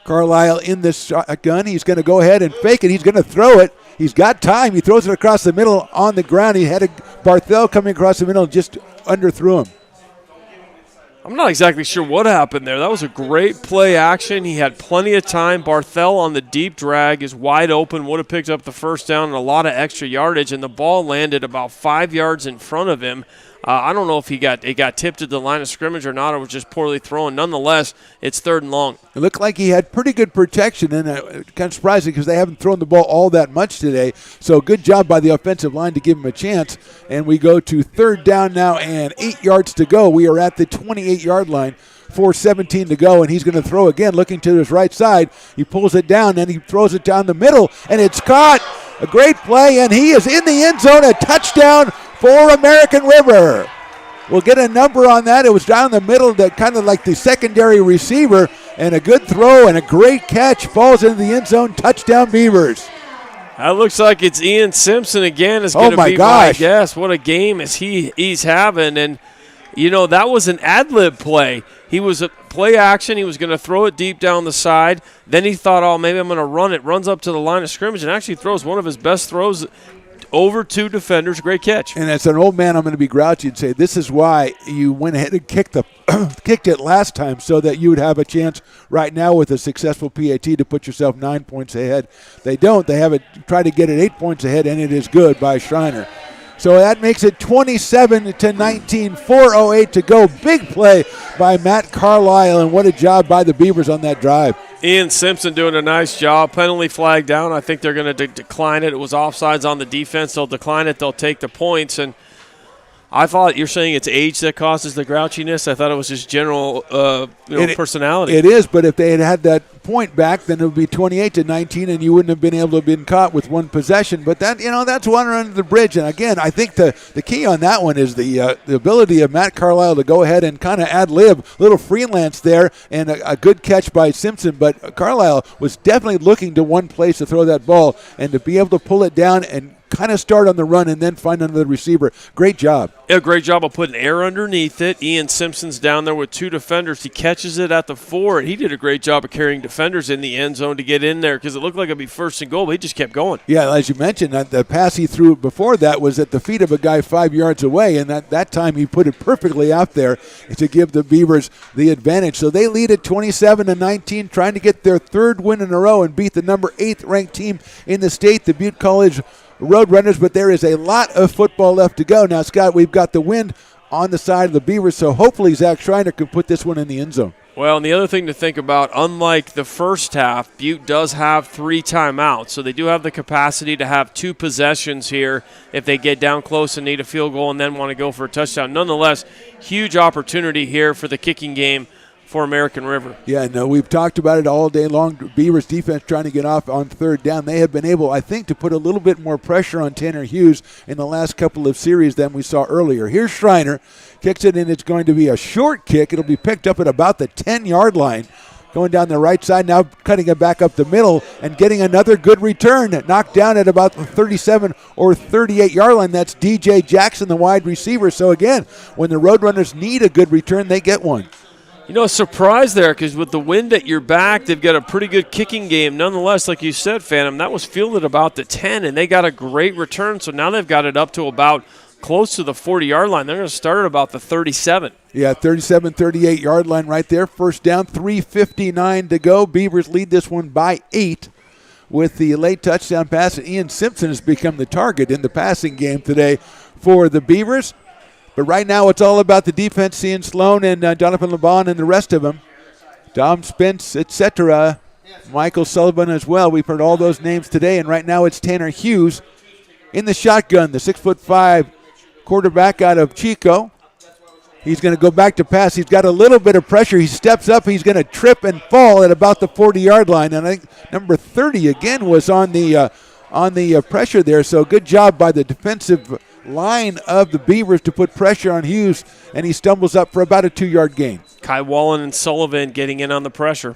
Carlisle in this shotgun. He's going to go ahead and fake it. He's going to throw it. He's got time. He throws it across the middle on the ground. He had Barthel coming across the middle and just underthrew him. I'm not exactly sure what happened there. That was a great play action. He had plenty of time. Barthel on the deep drag is wide open, would have picked up the first down and a lot of extra yardage, and the ball landed about 5 yards in front of him. I don't know if it got tipped at the line of scrimmage or not, or was just poorly thrown. Nonetheless, it's 3rd and long. It looked like he had pretty good protection, and kind of surprising because they haven't thrown the ball all that much today. So good job by the offensive line to give him a chance. And we go to 3rd down now and 8 yards to go. We are at the 28-yard line. 4:17 to go, and he's going to throw again, looking to his right side. He pulls it down, and he throws it down the middle, and it's caught. A great play, and he is in the end zone. A touchdown for American River. We'll get a number on that. It was down the middle, that kind of like the secondary receiver, and a good throw and a great catch. Falls into the end zone. Touchdown Beavers. That looks like it's Ian Simpson again. Is going to be my guess. What a game is he's having, and you know that was an ad-lib play. He was a play action. He was going to throw it deep down the side. Then he thought, oh, maybe I'm going to run it. Runs up to the line of scrimmage and actually throws one of his best throws over 2 defenders. Great catch. And as an old man, I'm going to be grouchy and say this is why you went ahead and kicked it last time, so that you would have a chance right now with a successful PAT to put yourself 9 points ahead. They don't. They have it. Try to get it 8 points ahead, and it is good by Schreiner. So that makes it 27-19, 4:08 to go. Big play by Matt Carlisle, and what a job by the Beavers on that drive. Ian Simpson doing a nice job. Penalty flag down. I think they're going to decline it. It was offsides on the defense. They'll decline it. They'll take the points. And I thought you're saying it's age that causes the grouchiness. I thought it was just general personality. It is, but if they had had that point back, then it would be 28-19, and you wouldn't have been able to have been caught with one possession. But that, that's water under the bridge. And again, I think the key on that one is the ability of Matt Carlisle to go ahead and kind of ad-lib, little freelance there, and a good catch by Simpson. But Carlisle was definitely looking to one place to throw that ball, and to be able to pull it down and kind of start on the run and then find another receiver. Great job. Yeah, great job of putting air underneath it. Ian Simpson's down there with 2 defenders. He catches it at the 4. He did a great job of carrying defenders in the end zone to get in there because it looked like it'd be 1st and goal, but he just kept going. Yeah, as you mentioned, the pass he threw before that was at the feet of a guy 5 yards away, and that time he put it perfectly out there to give the Beavers the advantage. So they lead at 27-19, trying to get their 3rd win in a row and beat the number 8th ranked team in the state, the Butte College Roadrunners, but there is a lot of football left to go. Now, Scott, we've got the wind on the side of the Beavers, so hopefully Zach Schreiner can put this one in the end zone. Well, and the other thing to think about, unlike the first half, Butte does have 3 timeouts, so they do have the capacity to have 2 possessions here if they get down close and need a field goal and then want to go for a touchdown. Nonetheless, huge opportunity here for the kicking game for American River. Yeah, no, we've talked about it all day long. Beavers defense trying to get off on 3rd down. They have been able, I think, to put a little bit more pressure on Tanner Hughes in the last couple of series than we saw earlier. Here's Schreiner, kicks it, and it's going to be a short kick. It'll be picked up at about the 10-yard line. Going down the right side, now cutting it back up the middle and getting another good return. Knocked down at about the 37 or 38-yard line. That's DJ Jackson, the wide receiver. So again, when the Roadrunners need a good return, they get one. A surprise there because with the wind at your back, they've got a pretty good kicking game. Nonetheless, like you said, Phantom, that was fielded about the 10, and they got a great return. So now they've got it up to about close to the 40-yard line. They're going to start at about the 37. Yeah, 37, 38-yard line right there. 1st down, 3:59 to go. Beavers lead this one by 8 with the late touchdown pass. Ian Simpson has become the target in the passing game today for the Beavers. But right now it's all about the defense, Ian Sloan and Jonathan LeBon and the rest of them. Dom Spence, etc. Michael Sullivan as well. We've heard all those names today, and right now it's Tanner Hughes in the shotgun, the 6'5" quarterback out of Chico. He's going to go back to pass. He's got a little bit of pressure. He steps up. He's going to trip and fall at about the 40-yard line. And I think number 30 again was on the pressure there. So good job by the defensive line of the Beavers to put pressure on Hughes, and he stumbles up for about a 2-yard gain. Kai Wallen and Sullivan getting in on the pressure.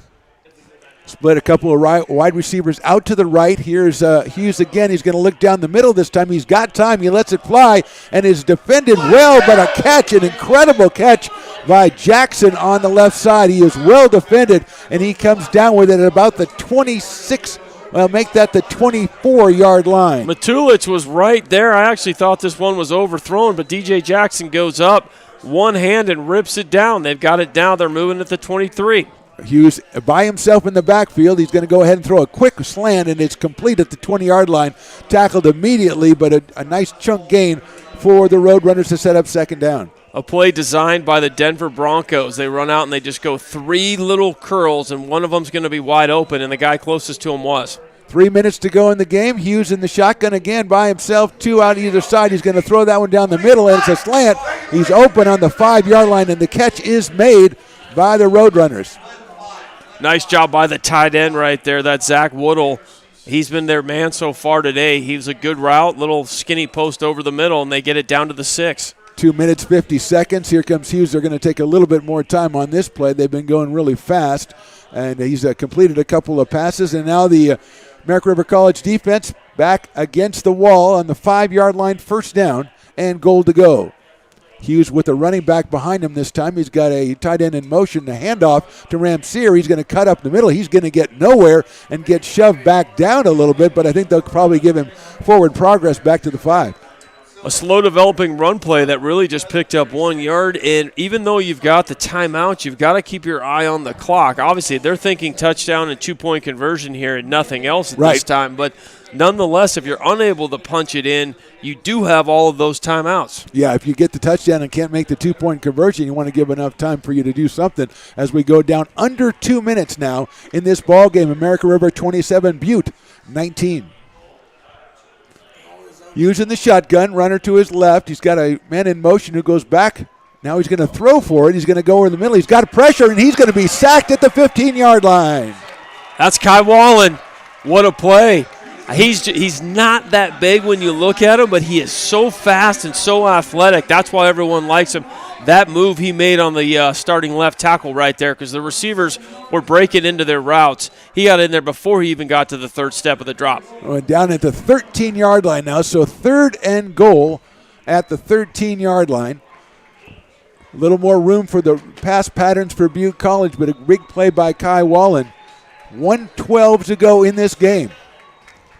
Split a couple of wide receivers out to the right. Here's Hughes again. He's going to look down the middle this time. He's got time. He lets it fly and is defended well, but a catch, an incredible catch by Jackson on the left side. He is well defended, and he comes down with it at about the 26. Well, make that the 24-yard line. Matulich was right there. I actually thought this one was overthrown, but DJ Jackson goes up one hand and rips it down. They've got it down. They're moving at the 23. Hughes by himself in the backfield. He's going to go ahead and throw a quick slant, and it's complete at the 20-yard line. Tackled immediately, but a nice chunk gain for the Roadrunners to set up second down. A play designed by the Denver Broncos. They run out and they just go 3 little curls, and one of them's going to be wide open, and the guy closest to him was. 3 minutes to go in the game. Hughes in the shotgun again by himself. 2 out either side. He's going to throw that one down the middle, and it's a slant. He's open on the 5-yard line, and the catch is made by the Roadrunners. Nice job by the tight end right there. That's Zach Woodle. He's been their man so far today. He was a good route, little skinny post over the middle, and they get it down to the 6. 2 minutes, 50 seconds. Here comes Hughes. They're going to take a little bit more time on this play. They've been going really fast, and he's completed a couple of passes, and now the American River College defense back against the wall on the 5-yard line, first down, and goal to go. Hughes with a running back behind him this time. He's got a tight end in motion, a handoff to Ramseer. He's going to cut up the middle. He's going to get nowhere and get shoved back down a little bit, but I think they'll probably give him forward progress back to the 5. A slow developing run play that really just picked up 1 yard, and even though you've got the timeout, you've got to keep your eye on the clock. Obviously, they're thinking touchdown and 2-point conversion here and nothing else at this time, but nonetheless, if you're unable to punch it in, you do have all of those timeouts. Yeah, if you get the touchdown and can't make the 2-point conversion, you want to give enough time for you to do something as we go down under 2 minutes now in this ball game. American River 27, Butte 19. Using the shotgun, runner to his left. He's got a man in motion who goes back. Now he's going to throw for it. He's going to go over the middle. He's got pressure, and he's going to be sacked at the 15-yard line. That's Kai Wallen. What a play. He's not that big when you look at him, but he is so fast and so athletic. That's why everyone likes him. That move he made on the starting left tackle right there, because the receivers were breaking into their routes. He got in there before he even got to the third step of the drop. We're down at the 13-yard line now, so 3rd and goal at the 13-yard line. A little more room for the pass patterns for Butte College, but a big play by Kai Wallen. 1:12 to go in this game.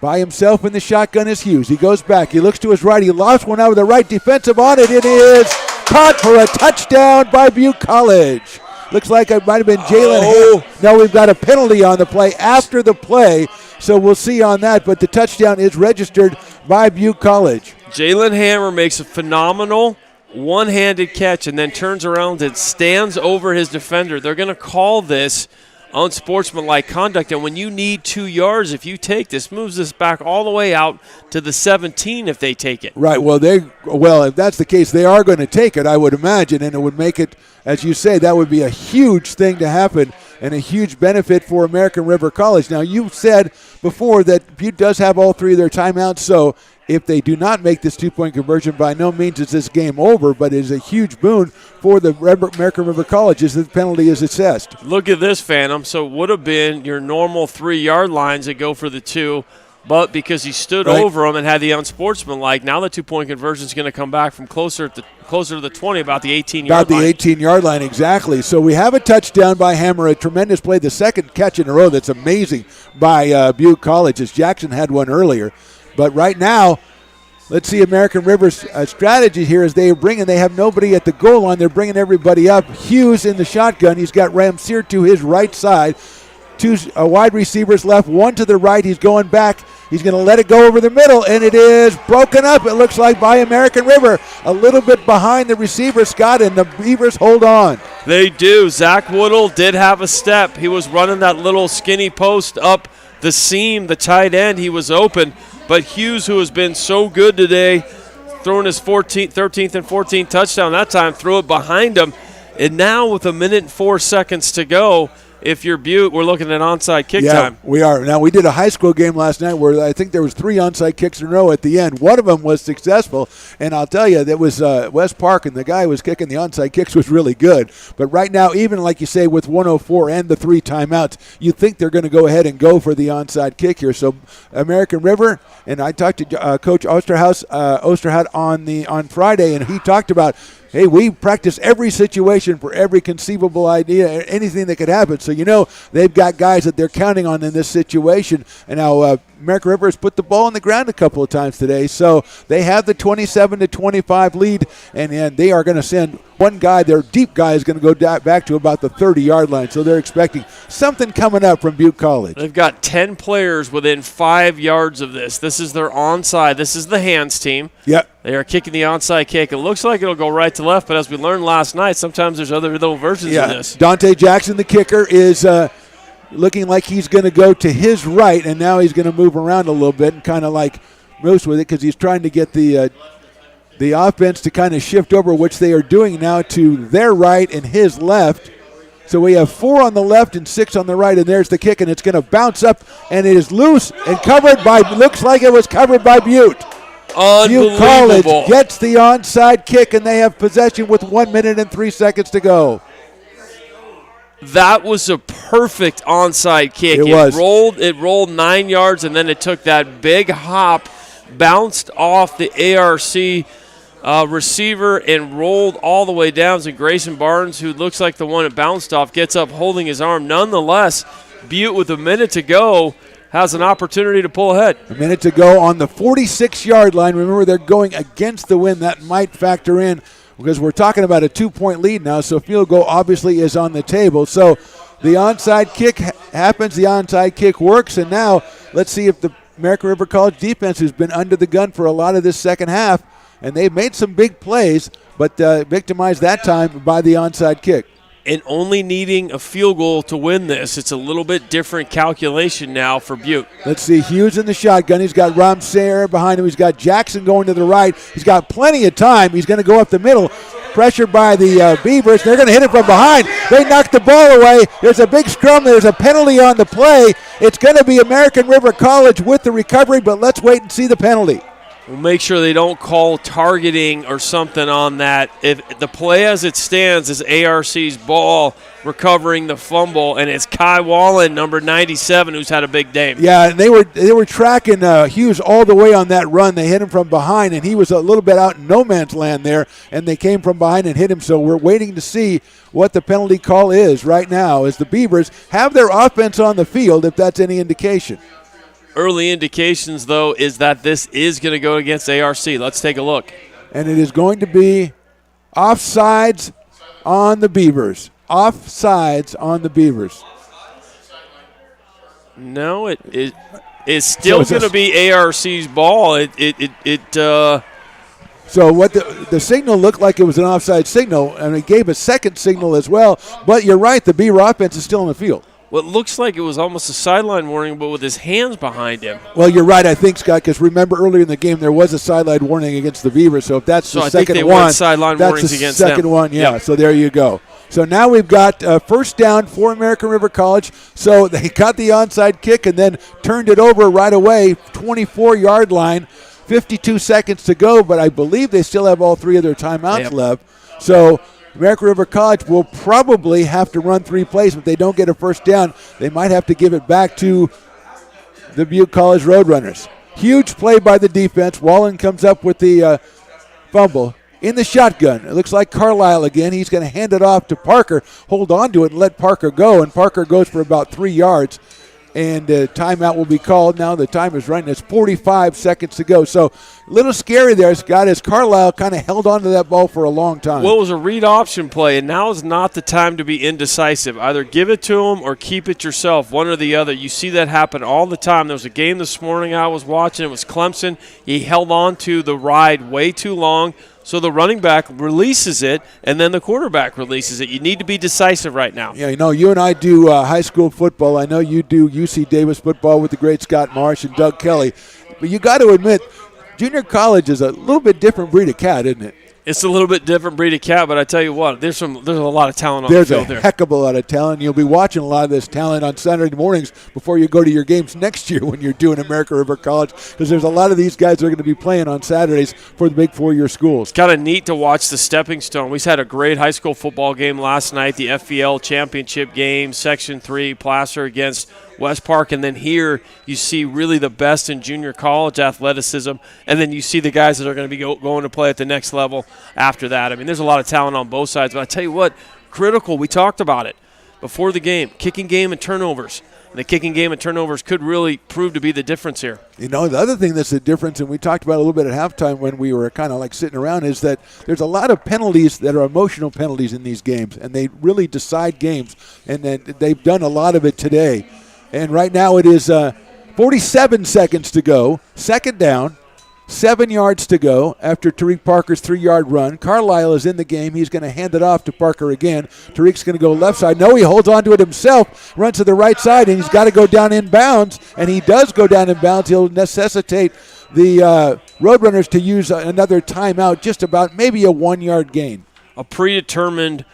By himself in the shotgun is Hughes. He goes back. He looks to his right. He lost one out of the right. Defensive on it. It is caught for a touchdown by Butte College. Looks like it might have been Jalen. No, we've got a penalty on the play after the play, so we'll see on that. But the touchdown is registered by Butte College. Jalen Hammer makes a phenomenal one-handed catch and then turns around and stands over his defender. They're going to call this unsportsmanlike conduct, and when you need 2 yards, if you take this, moves this back all the way out to the 17 if they take it. Right. Well, if that's the case, they are going to take it, I would imagine, and it would make it, as you say, that would be a huge thing to happen and a huge benefit for American River College. Now, you said before that Butte does have all 3 of their timeouts, so if they do not make this 2-point conversion, by no means is this game over, but it is a huge boon for the American River College as the penalty is assessed. Look at this, Phantom. So it would have been your normal 3-yard lines that go for the 2, but because he stood over them and had the unsportsmanlike, now the 2-point conversion is going to come back from closer to the 20, about the 18-yard line. About the 18-yard line, exactly. So we have a touchdown by Hammer, a tremendous play, the second catch in a row that's amazing by Butte College, as Jackson had one earlier. But right now, let's see American River's strategy here as they have nobody at the goal line. They're bringing everybody up. Hughes in the shotgun. He's got Ramseer to his right side. 2 wide receivers left, 1 to the right. He's going back. He's going to let it go over the middle, and it is broken up, it looks like, by American River. A little bit behind the receiver, Scott, and the Beavers hold on. They do. Zach Woodle did have a step. He was running that little skinny post up the seam, the tight end. He was open. But Hughes, who has been so good today, throwing his 13th and 14th touchdown that time, threw it behind him. And now with 1 minute and 4 seconds to go, if you're Butte, we're looking at onside kick time. Yeah, we are. Now, we did a high school game last night where I think there was 3 onside kicks in a row at the end. One of them was successful, and I'll tell you, that was West Park, and the guy who was kicking the onside kicks was really good. But right now, even like you say, with 104 and the 3 timeouts, you think they're going to go ahead and go for the onside kick here. So American River, and I talked to Coach Osterhout on Friday, and he talked about, hey, we practice every situation for every conceivable idea, anything that could happen. So, they've got guys that they're counting on in this situation. And now American River has put the ball on the ground a couple of times today. So they have the 27-25 lead, and they are going to send one guy, their deep guy, is going to go back to about the 30-yard line. So they're expecting something coming up from Butte College. They've got 10 players within 5 yards of this. This is their onside. This is the hands team. Yep. They are kicking the onside kick. It looks like it'll go right to left, but as we learned last night, sometimes there's other little versions of this. Dante Jackson, the kicker, is looking like he's going to go to his right, and now he's going to move around a little bit and kind of like moves with it because he's trying to get the offense to kind of shift over, which they are doing now to their right and his left. So we have 4 on the left and 6 on the right, and there's the kick, and it's going to bounce up, and it is loose and covered by, looks like it was covered by Butte. Butte College gets the onside kick, and they have possession with 1 minute and 3 seconds to go. That was a perfect onside kick. It rolled 9 yards, and then it took that big hop, bounced off the ARC receiver, and rolled all the way down to Grayson Barnes, who looks like the one it bounced off, gets up holding his arm. Nonetheless, Butte, with 1 minute to go, has an opportunity to pull ahead. 1 minute to go on the 46-yard line. Remember, they're going against the wind. That might factor in because we're talking about a 2-point lead now, so field goal obviously is on the table. So the onside kick happens, the onside kick works, and now let's see if the American River College defense has been under the gun for a lot of this second half, and they've made some big plays, but victimized that time by the onside kick. And only needing a field goal to win this. It's a little bit different calculation now for Butte. Let's see, Hughes in the shotgun. He's got Ram Sayre behind him. He's got Jackson going to the right. He's got plenty of time. He's going to go up the middle. Pressured by the Beavers. They're going to hit it from behind. They knock the ball away. There's a big scrum. There's a penalty on the play. It's going to be American River College with the recovery, but let's wait and see the penalty. We'll make sure they don't call targeting or something on that. If the play as it stands is ARC's ball recovering the fumble, and it's Kai Wallen, number 97, who's had a big day. Yeah, and they were tracking Hughes all the way on that run. They hit him from behind, and he was a little bit out in no man's land there, and they came from behind and hit him. So we're waiting to see what the penalty call is right now as the Beavers have their offense on the field, if that's any indication. Early indications, though, is that this is going to go against ARC. Let's take a look. And it is going to be offsides on the Beavers. Offsides on the Beavers. No, it is still going to be ARC's ball. So what the signal looked like it was an offside signal, and it gave a second signal as well. But you're right, the Beaver offense is still on the field. Well, it looks like it was almost a sideline warning, but with his hands behind him. Well, you're right, I think, Scott, because remember earlier in the game there was a sideline warning against the Beavers. So if that's the second one, that's the second one. Yeah, so there you go. So now we've got first down for American River College. So they got the onside kick and then turned it over right away, 24-yard line, 52 seconds to go, but I believe they still have all 3 of their timeouts left. So American River College will probably have to run 3 plays. If they don't get a first down, they might have to give it back to the Butte College Roadrunners. Huge play by the defense. Wallen comes up with the fumble. In the shotgun, it looks like Carlisle again. He's going to hand it off to Parker, hold on to it, and let Parker go. And Parker goes for about 3 yards. And timeout will be called. Now the time is running. It's 45 seconds to go. So a little scary there, Scott, as Carlisle kind of held on to that ball for a long time. Well, it was a read option play, and now is not the time to be indecisive. Either give it to him or keep it yourself, one or the other. You see that happen all the time. There was a game this morning I was watching. It was Clemson. He held on to the ride way too long. So the running back releases it, and then the quarterback releases it. You need to be decisive right now. Yeah, you and I do high school football. I know you do UC Davis football with the great Scott Marsh and Doug Kelly. But you got to admit, junior college is a little bit different breed of cat, isn't it? It's a little bit different breed of cat, but I tell you what, there's a lot of talent on the field there. There's a heck of a lot of talent. You'll be watching a lot of this talent on Saturday mornings before you go to your games next year when you're doing American River College, because there's a lot of these guys that are going to be playing on Saturdays for the big four-year schools. It's kind of neat to watch the stepping stone. We had a great high school football game last night, the FVL championship game, Section 3, Placer against West Park, and then here you see really the best in junior college athleticism, and then you see the guys that are going to be going to play at the next level after that. I mean, there's a lot of talent on both sides, but I tell you what, critical, we talked about it before the game, kicking game and turnovers. And the kicking game and turnovers could really prove to be the difference here. You know, the other thing that's the difference, and we talked about a little bit at halftime when we were kind of like sitting around, is that there's a lot of penalties that are emotional penalties in these games, and they really decide games, and they've done a lot of it today. And right now it is 47 seconds to go. Second down, 7 yards to go after Tariq Parker's 3-yard run. Carlisle is in the game. He's going to hand it off to Parker again. Tariq's going to go left side. No, he holds on to it himself, runs to the right side, and he's got to go down in bounds. And he does go down in bounds. He'll necessitate the Roadrunners to use another timeout, just about maybe a 1-yard gain. A predetermined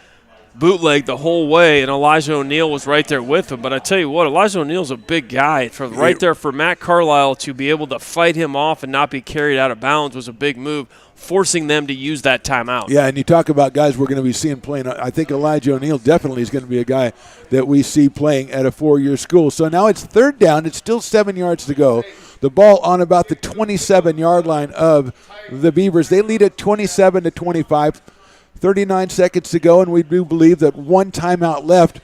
bootleg the whole way, and Elijah O'Neal was right there with him. But I tell you what, Elijah O'Neal's a big guy. Right there for Matt Carlisle to be able to fight him off and not be carried out of bounds was a big move, forcing them to use that timeout. Yeah, and you talk about guys we're going to be seeing playing. I think Elijah O'Neal definitely is going to be a guy that we see playing at a 4-year school. So now it's third down. It's still 7 yards to go. The ball on about the 27-yard line of the Beavers. They lead at 27-25. 39 seconds to go, and we do believe that one timeout left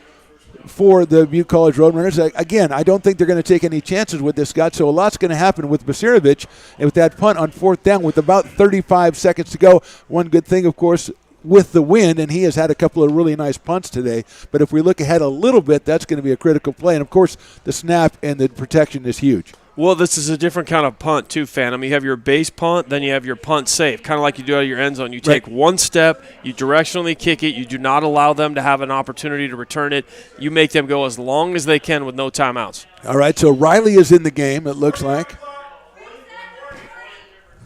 for the Butte College Roadrunners. Again, I don't think they're going to take any chances with this, Scott, so a lot's going to happen with Basirovic and with that punt on fourth down with about 35 seconds to go. One good thing, of course, with the wind, and he has had a couple of really nice punts today, but if we look ahead a little bit, that's going to be a critical play, and of course, the snap and the protection is huge. Well, this is a different kind of punt, too, Phantom. You have your base punt, then you have your punt safe, kind of like you do out of your end zone. You take one step, you directionally kick it, you do not allow them to have an opportunity to return it. You make them go as long as they can with no timeouts. All right, so Riley is in the game, it looks like.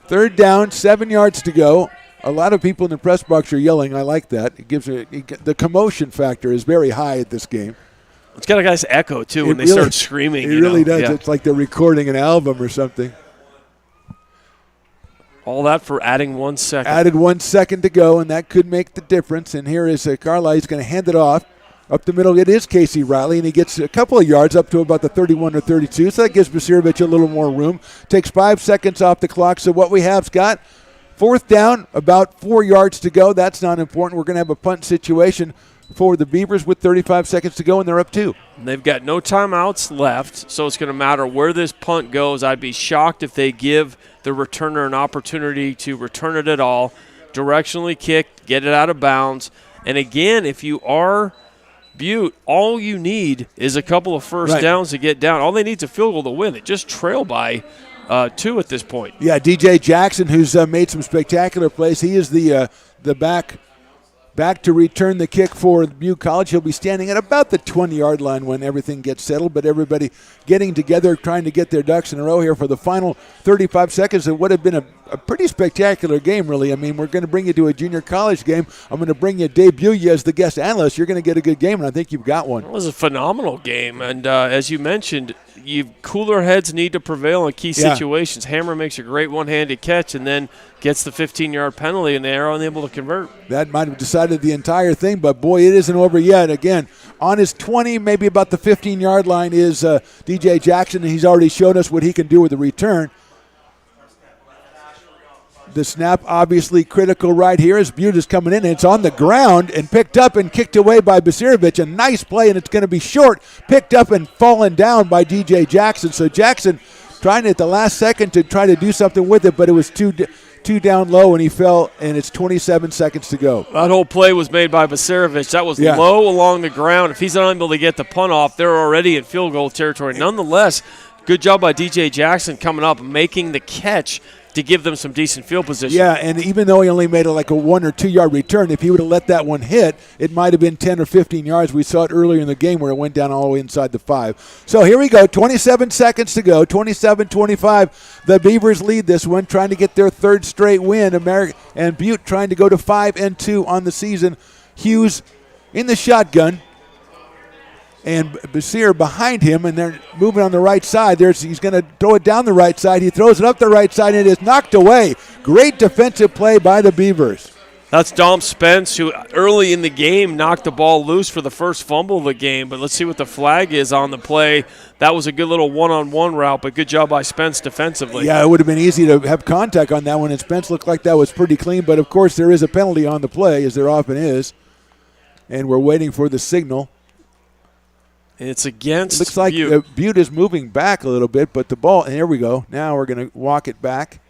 Third down, 7 yards to go. A lot of people in the press box are yelling. I like that. It gives the commotion factor is very high at this game. It's got a nice echo, too, when they start screaming. It really does. Yeah. It's like they're recording an album or something. All that for adding 1 second. Added 1 second to go, and that could make the difference. And here is Carlisle. He's going to hand it off. Up the middle, it is Casey Riley, and he gets a couple of yards up to about the 31 or 32. So that gives Basirovic a little more room. Takes 5 seconds off the clock. So what we have, Scott, fourth down, about 4 yards to go. That's not important. We're going to have a punt situation for the Beavers with 35 seconds to go, and they're up 2. They've got no timeouts left, so it's going to matter where this punt goes. I'd be shocked if they give the returner an opportunity to return it at all. Directionally kick, get it out of bounds. And again, if you are Butte, all you need is a couple of first downs to get down. All they need is a field goal to win. They just trail by 2 at this point. Yeah, DJ Jackson, who's made some spectacular plays. He is the back to return the kick for Butte College. He'll be standing at about the 20-yard line when everything gets settled, but everybody getting together, trying to get their ducks in a row here for the final 35 seconds. It would have been a pretty spectacular game, really. I mean, we're going to bring you to a junior college game. I'm going to debut you as the guest analyst. You're going to get a good game, and I think you've got one. It was a phenomenal game, and as you mentioned, cooler heads need to prevail in key situations. Hammer makes a great one-handed catch and then gets the 15-yard penalty, and they are unable to convert. That might have decided the entire thing, but, boy, it isn't over yet. Again, on his 20, maybe about the 15-yard line is DJ Jackson, and he's already shown us what he can do with the return. The snap obviously critical right here as Butte is coming in, and it's on the ground and picked up and kicked away by Basirovic. A nice play, and it's going to be short, picked up and fallen down by DJ Jackson. So Jackson trying at the last second to try to do something with it, but it was too down low, and he fell, and it's 27 seconds to go. That whole play was made by Basirovic. That was low along the ground. If he's unable to get the punt off, they're already in field goal territory. Nonetheless, good job by DJ Jackson coming up, making the catch to give them some decent field position. Yeah, and even though he only made like a 1 or 2 yard return, if he would have let that one hit, it might have been 10 or 15 yards. We saw it earlier in the game where it went down all the way inside the 5. So here we go, 27 seconds to go, 27-25. The Beavers lead this one, trying to get their third straight win. And Butte trying to go to 5-2 on the season. Hughes in the shotgun. And Basir behind him, and they're moving on the right side. He's going to throw it down the right side. He throws it up the right side, and it is knocked away. Great defensive play by the Beavers. That's Dom Spence, who early in the game knocked the ball loose for the first fumble of the game. But let's see what the flag is on the play. That was a good little one-on-one route, but good job by Spence defensively. Yeah, it would have been easy to have contact on that one, and Spence looked like that was pretty clean. But, of course, there is a penalty on the play, as there often is. And we're waiting for the signal. It's against Looks like Butte. Butte is moving back a little bit, but the ball, and here we go. Now we're going to walk it back.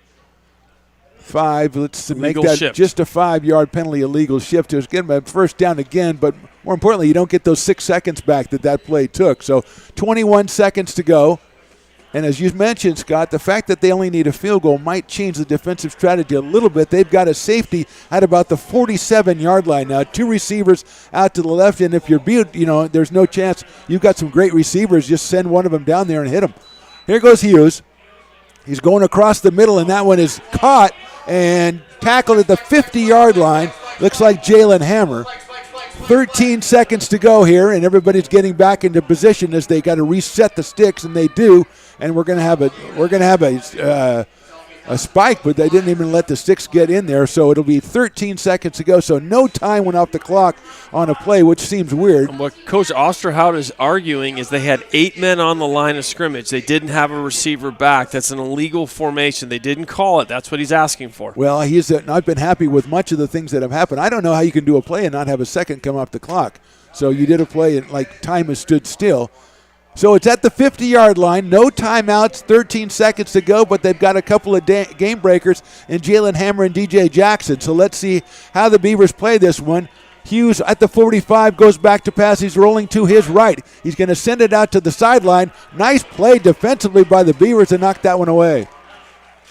5, let's make that shift. Just a 5-yard penalty, illegal shift. It's getting a first down again, but more importantly, you don't get those 6 seconds back that play took. So 21 seconds to go. And as you mentioned, Scott, the fact that they only need a field goal might change the defensive strategy a little bit. They've got a safety at about the 47-yard line now. 2 receivers out to the left, and if you're Butte, there's no chance. You've got some great receivers. Just send one of them down there and hit them. Here goes Hughes. He's going across the middle, and that one is caught and tackled at the 50-yard line. Looks like Jalen Hammer. 13 seconds to go here, and everybody's getting back into position as they got to reset the sticks, and they do. And we're going to have a spike, but they didn't even let the sticks get in there. So it'll be 13 seconds to go. So no time went off the clock on a play, which seems weird. And what Coach Osterhout is arguing is they had 8 men on the line of scrimmage. They didn't have a receiver back. That's an illegal formation. They didn't call it. That's what he's asking for. Well, he's not been happy with much of the things that have happened. I don't know how you can do a play and not have a second come off the clock. So you did a play and like time has stood still. So it's at the 50-yard line. No timeouts, 13 seconds to go, but they've got a couple of game breakers in Jalen Hammer and DJ Jackson. So let's see how the Beavers play this one. Hughes at the 45 goes back to pass. He's rolling to his right. He's going to send it out to the sideline. Nice play defensively by the Beavers to knock that one away.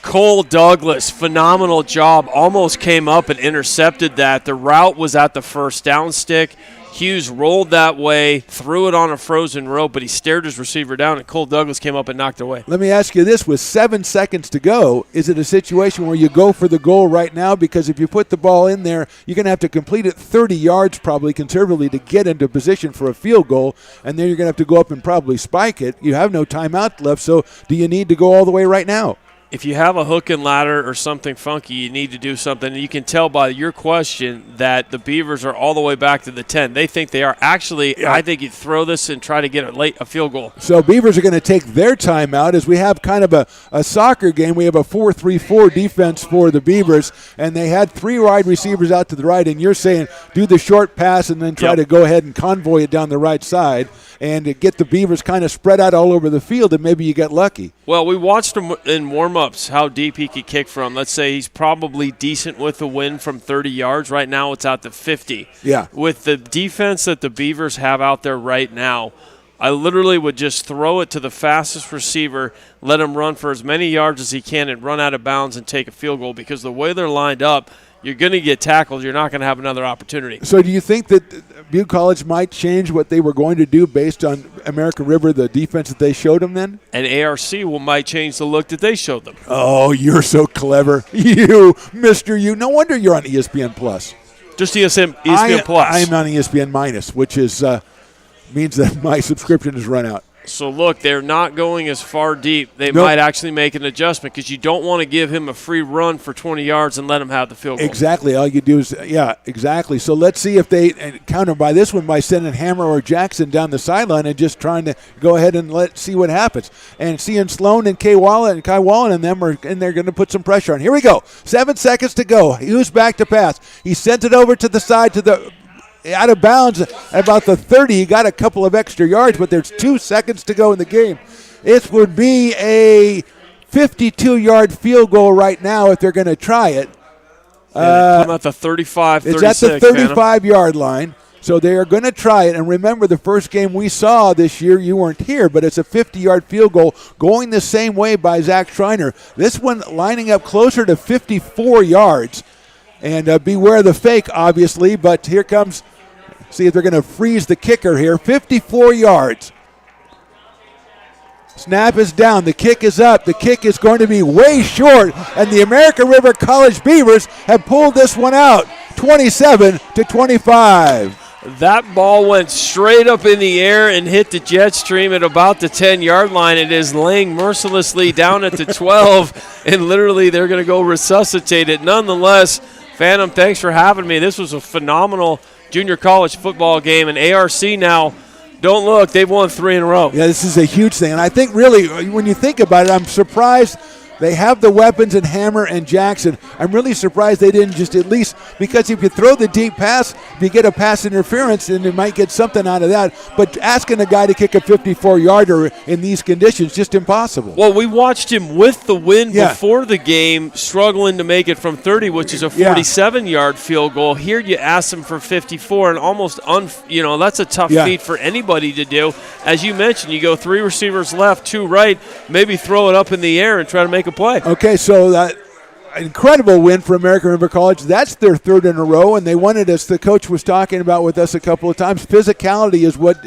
Cole Douglas, phenomenal job. Almost came up and intercepted that. The route was at the first down stick. Hughes rolled that way, threw it on a frozen rope, but he stared his receiver down, and Cole Douglas came up and knocked it away. Let me ask you this. With 7 seconds to go, is it a situation where you go for the goal right now? Because if you put the ball in there, you're going to have to complete it 30 yards probably conservatively to get into position for a field goal, and then you're going to have to go up and probably spike it. You have no timeout left, so do you need to go all the way right now? If you have a hook and ladder or something funky, you need to do something. And you can tell by your question that the Beavers are all the way back to the 10. They think they are. Actually, yeah. I think you throw this and try to get a field goal. So Beavers are going to take their timeout as we have kind of a soccer game. We have a 4-3-4 defense for the Beavers, and they had 3 wide receivers out to the right, and you're saying do the short pass and then try to go ahead and convoy it down the right side and to get the Beavers kind of spread out all over the field, and maybe you get lucky. Well, we watched him in warm-ups, how deep he could kick from. Let's say he's probably decent with a win from 30 yards. Right now it's out to 50. Yeah. With the defense that the Beavers have out there right now, I literally would just throw it to the fastest receiver, let him run for as many yards as he can and run out of bounds and take a field goal, because the way they're lined up, you're going to get tackled. You're not going to have another opportunity. So do you think that Butte College might change what they were going to do based on American River, the defense that they showed them then? And ARC might change the look that they showed them. Oh, you're so clever. You, Mr. You. No wonder you're on ESPN Plus. Just ESPN Plus. I'm on ESPN Minus, which is means that my subscription has run out. So, look, they're not going as far deep. They might actually make an adjustment, because you don't want to give him a free run for 20 yards and let him have the field goal. Exactly. All you do is, exactly. So let's see if they counter by this one by sending Hammer or Jackson down the sideline and just trying to go ahead and see what happens. And seeing Sloan and Kai Wallen and them are in there going to put some pressure on. Here we go. 7 seconds to go. Hughes back to pass. He sends it over to the side to the out of bounds at about the 30. He got a couple of extra yards, but there's 2 seconds to go in the game. It would be a 52-yard field goal right now if they're going to try it. Come at the 35, 36. It's at the 35-yard line. So they are going to try it. And remember, the first game we saw this year, you weren't here, but it's a 50-yard field goal going the same way by Zach Schreiner. This one lining up closer to 54 yards. And beware the fake, obviously, but here comes, see if they're going to freeze the kicker here. 54 yards. Snap is down. The kick is up. The kick is going to be way short, and the American River College Beavers have pulled this one out, 27-25. That ball went straight up in the air and hit the jet stream at about the 10-yard line. It is laying mercilessly down at the 12, and literally they're going to go resuscitate it. Nonetheless, Phantom, thanks for having me. This was a phenomenal junior college football game, and ARC now, don't look, they've won 3 in a row. Yeah, this is a huge thing. And I think really, when you think about it, I'm surprised they have the weapons in Hammer and Jackson. I'm really surprised they didn't just at least, because if you throw the deep pass, if you get a pass interference, then you might get something out of that. But asking a guy to kick a 54-yarder in these conditions, just impossible. Well, we watched him with the wind before the game, struggling to make it from 30, which is a 47-yard field goal. Here you ask him for 54, and almost, that's a tough feat for anybody to do. As you mentioned, you go 3 receivers left, 2 right, maybe throw it up in the air and try to make a play. Okay, so that incredible win for American River College. That's their 3rd in a row, and they wanted us. The coach was talking about with us a couple of times. Physicality is what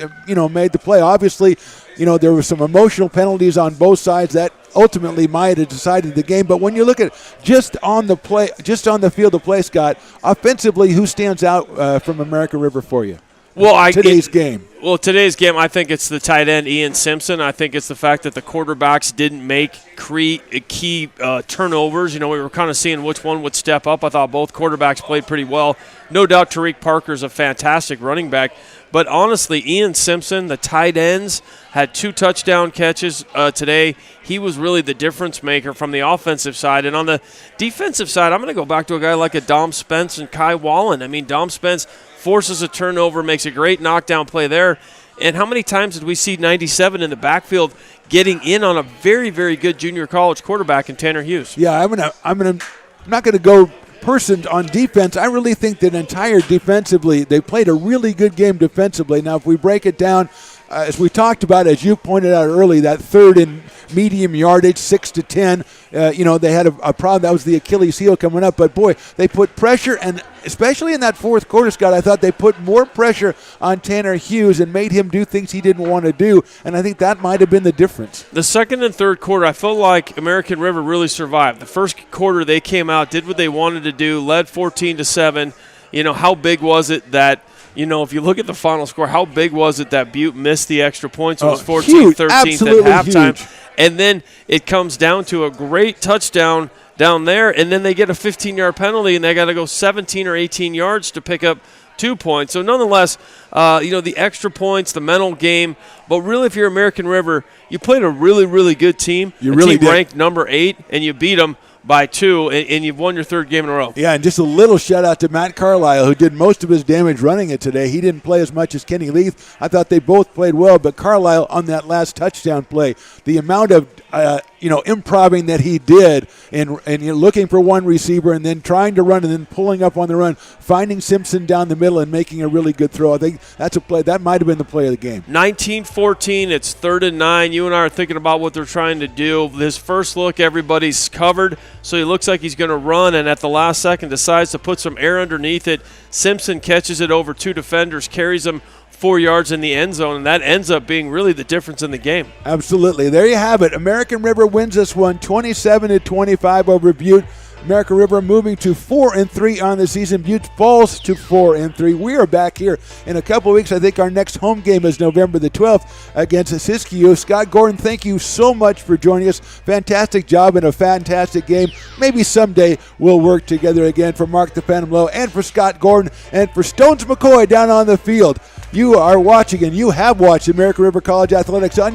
made the play. Obviously, there were some emotional penalties on both sides that ultimately might have decided the game. But when you look at just on the field of play, Scott, offensively, who stands out from American River for you? Today's game, I think it's the tight end, Ian Simpson. I think it's the fact that the quarterbacks didn't make key turnovers. We were kind of seeing which one would step up. I thought both quarterbacks played pretty well. No doubt Tariq Parker's a fantastic running back. But honestly, Ian Simpson, the tight ends, had 2 touchdown catches today. He was really the difference maker from the offensive side. And on the defensive side, I'm going to go back to a guy like a Dom Spence and Kai Wallen. I mean, Dom Spence forces a turnover, makes a great knockdown play there. And how many times did we see 97 in the backfield getting in on a very, very good junior college quarterback in Tanner Hughes? Yeah, I'm not going to go person on defense. I really think that entire defensively, they played a really good game defensively. Now, if we break it down, as we talked about, as you pointed out early, that 3rd and medium yardage, 6 to 10, they had a problem. That was the Achilles heel coming up. But, boy, they put pressure, and especially in that 4th quarter, Scott, I thought they put more pressure on Tanner Hughes and made him do things he didn't want to do, and I think that might have been the difference. The 2nd and 3rd quarter, I felt like American River really survived. The 1st quarter, they came out, did what they wanted to do, led 14-7. How big was it that if you look at the final score, how big was it that Butte missed the extra points? It was 14-13 at halftime. Huge. And then it comes down to a great touchdown down there, and then they get a 15-yard penalty, and they got to go 17 or 18 yards to pick up 2 points. So nonetheless, the extra points, the mental game. But really, if you're American River, you played a really, really good team. You really team did. Ranked number 8, and you beat them by 2, and you've won your 3rd game in a row. Yeah, and just a little shout-out to Matt Carlisle, who did most of his damage running it today. He didn't play as much as Kenny Leith. I thought they both played well, but Carlisle on that last touchdown play, the amount of improving that he did and looking for one receiver and then trying to run and then pulling up on the run, finding Simpson down the middle and making a really good throw. I think that's a play. That might have been the play of the game. 19-14, it's 3rd and 9. You and I are thinking about what they're trying to do. This first look, everybody's covered, so he looks like he's going to run, and at the last second decides to put some air underneath it. Simpson catches it over 2 defenders, carries him 4 yards in the end zone, and that ends up being really the difference in the game. Absolutely. There you have it. American River wins this one 27-25 over Butte. American River moving to 4-3 on the season. Butte falls to 4-3. We are back here in a couple of weeks. I think our next home game is November the 12th against Siskiyou. Scott Gordon, thank you so much for joining us. Fantastic job and a fantastic game. Maybe someday we'll work together again. For Mark the Phantom Lowe and for Scott Gordon and for Stones McCoy down on the field. You are watching and you have watched American River College Athletics on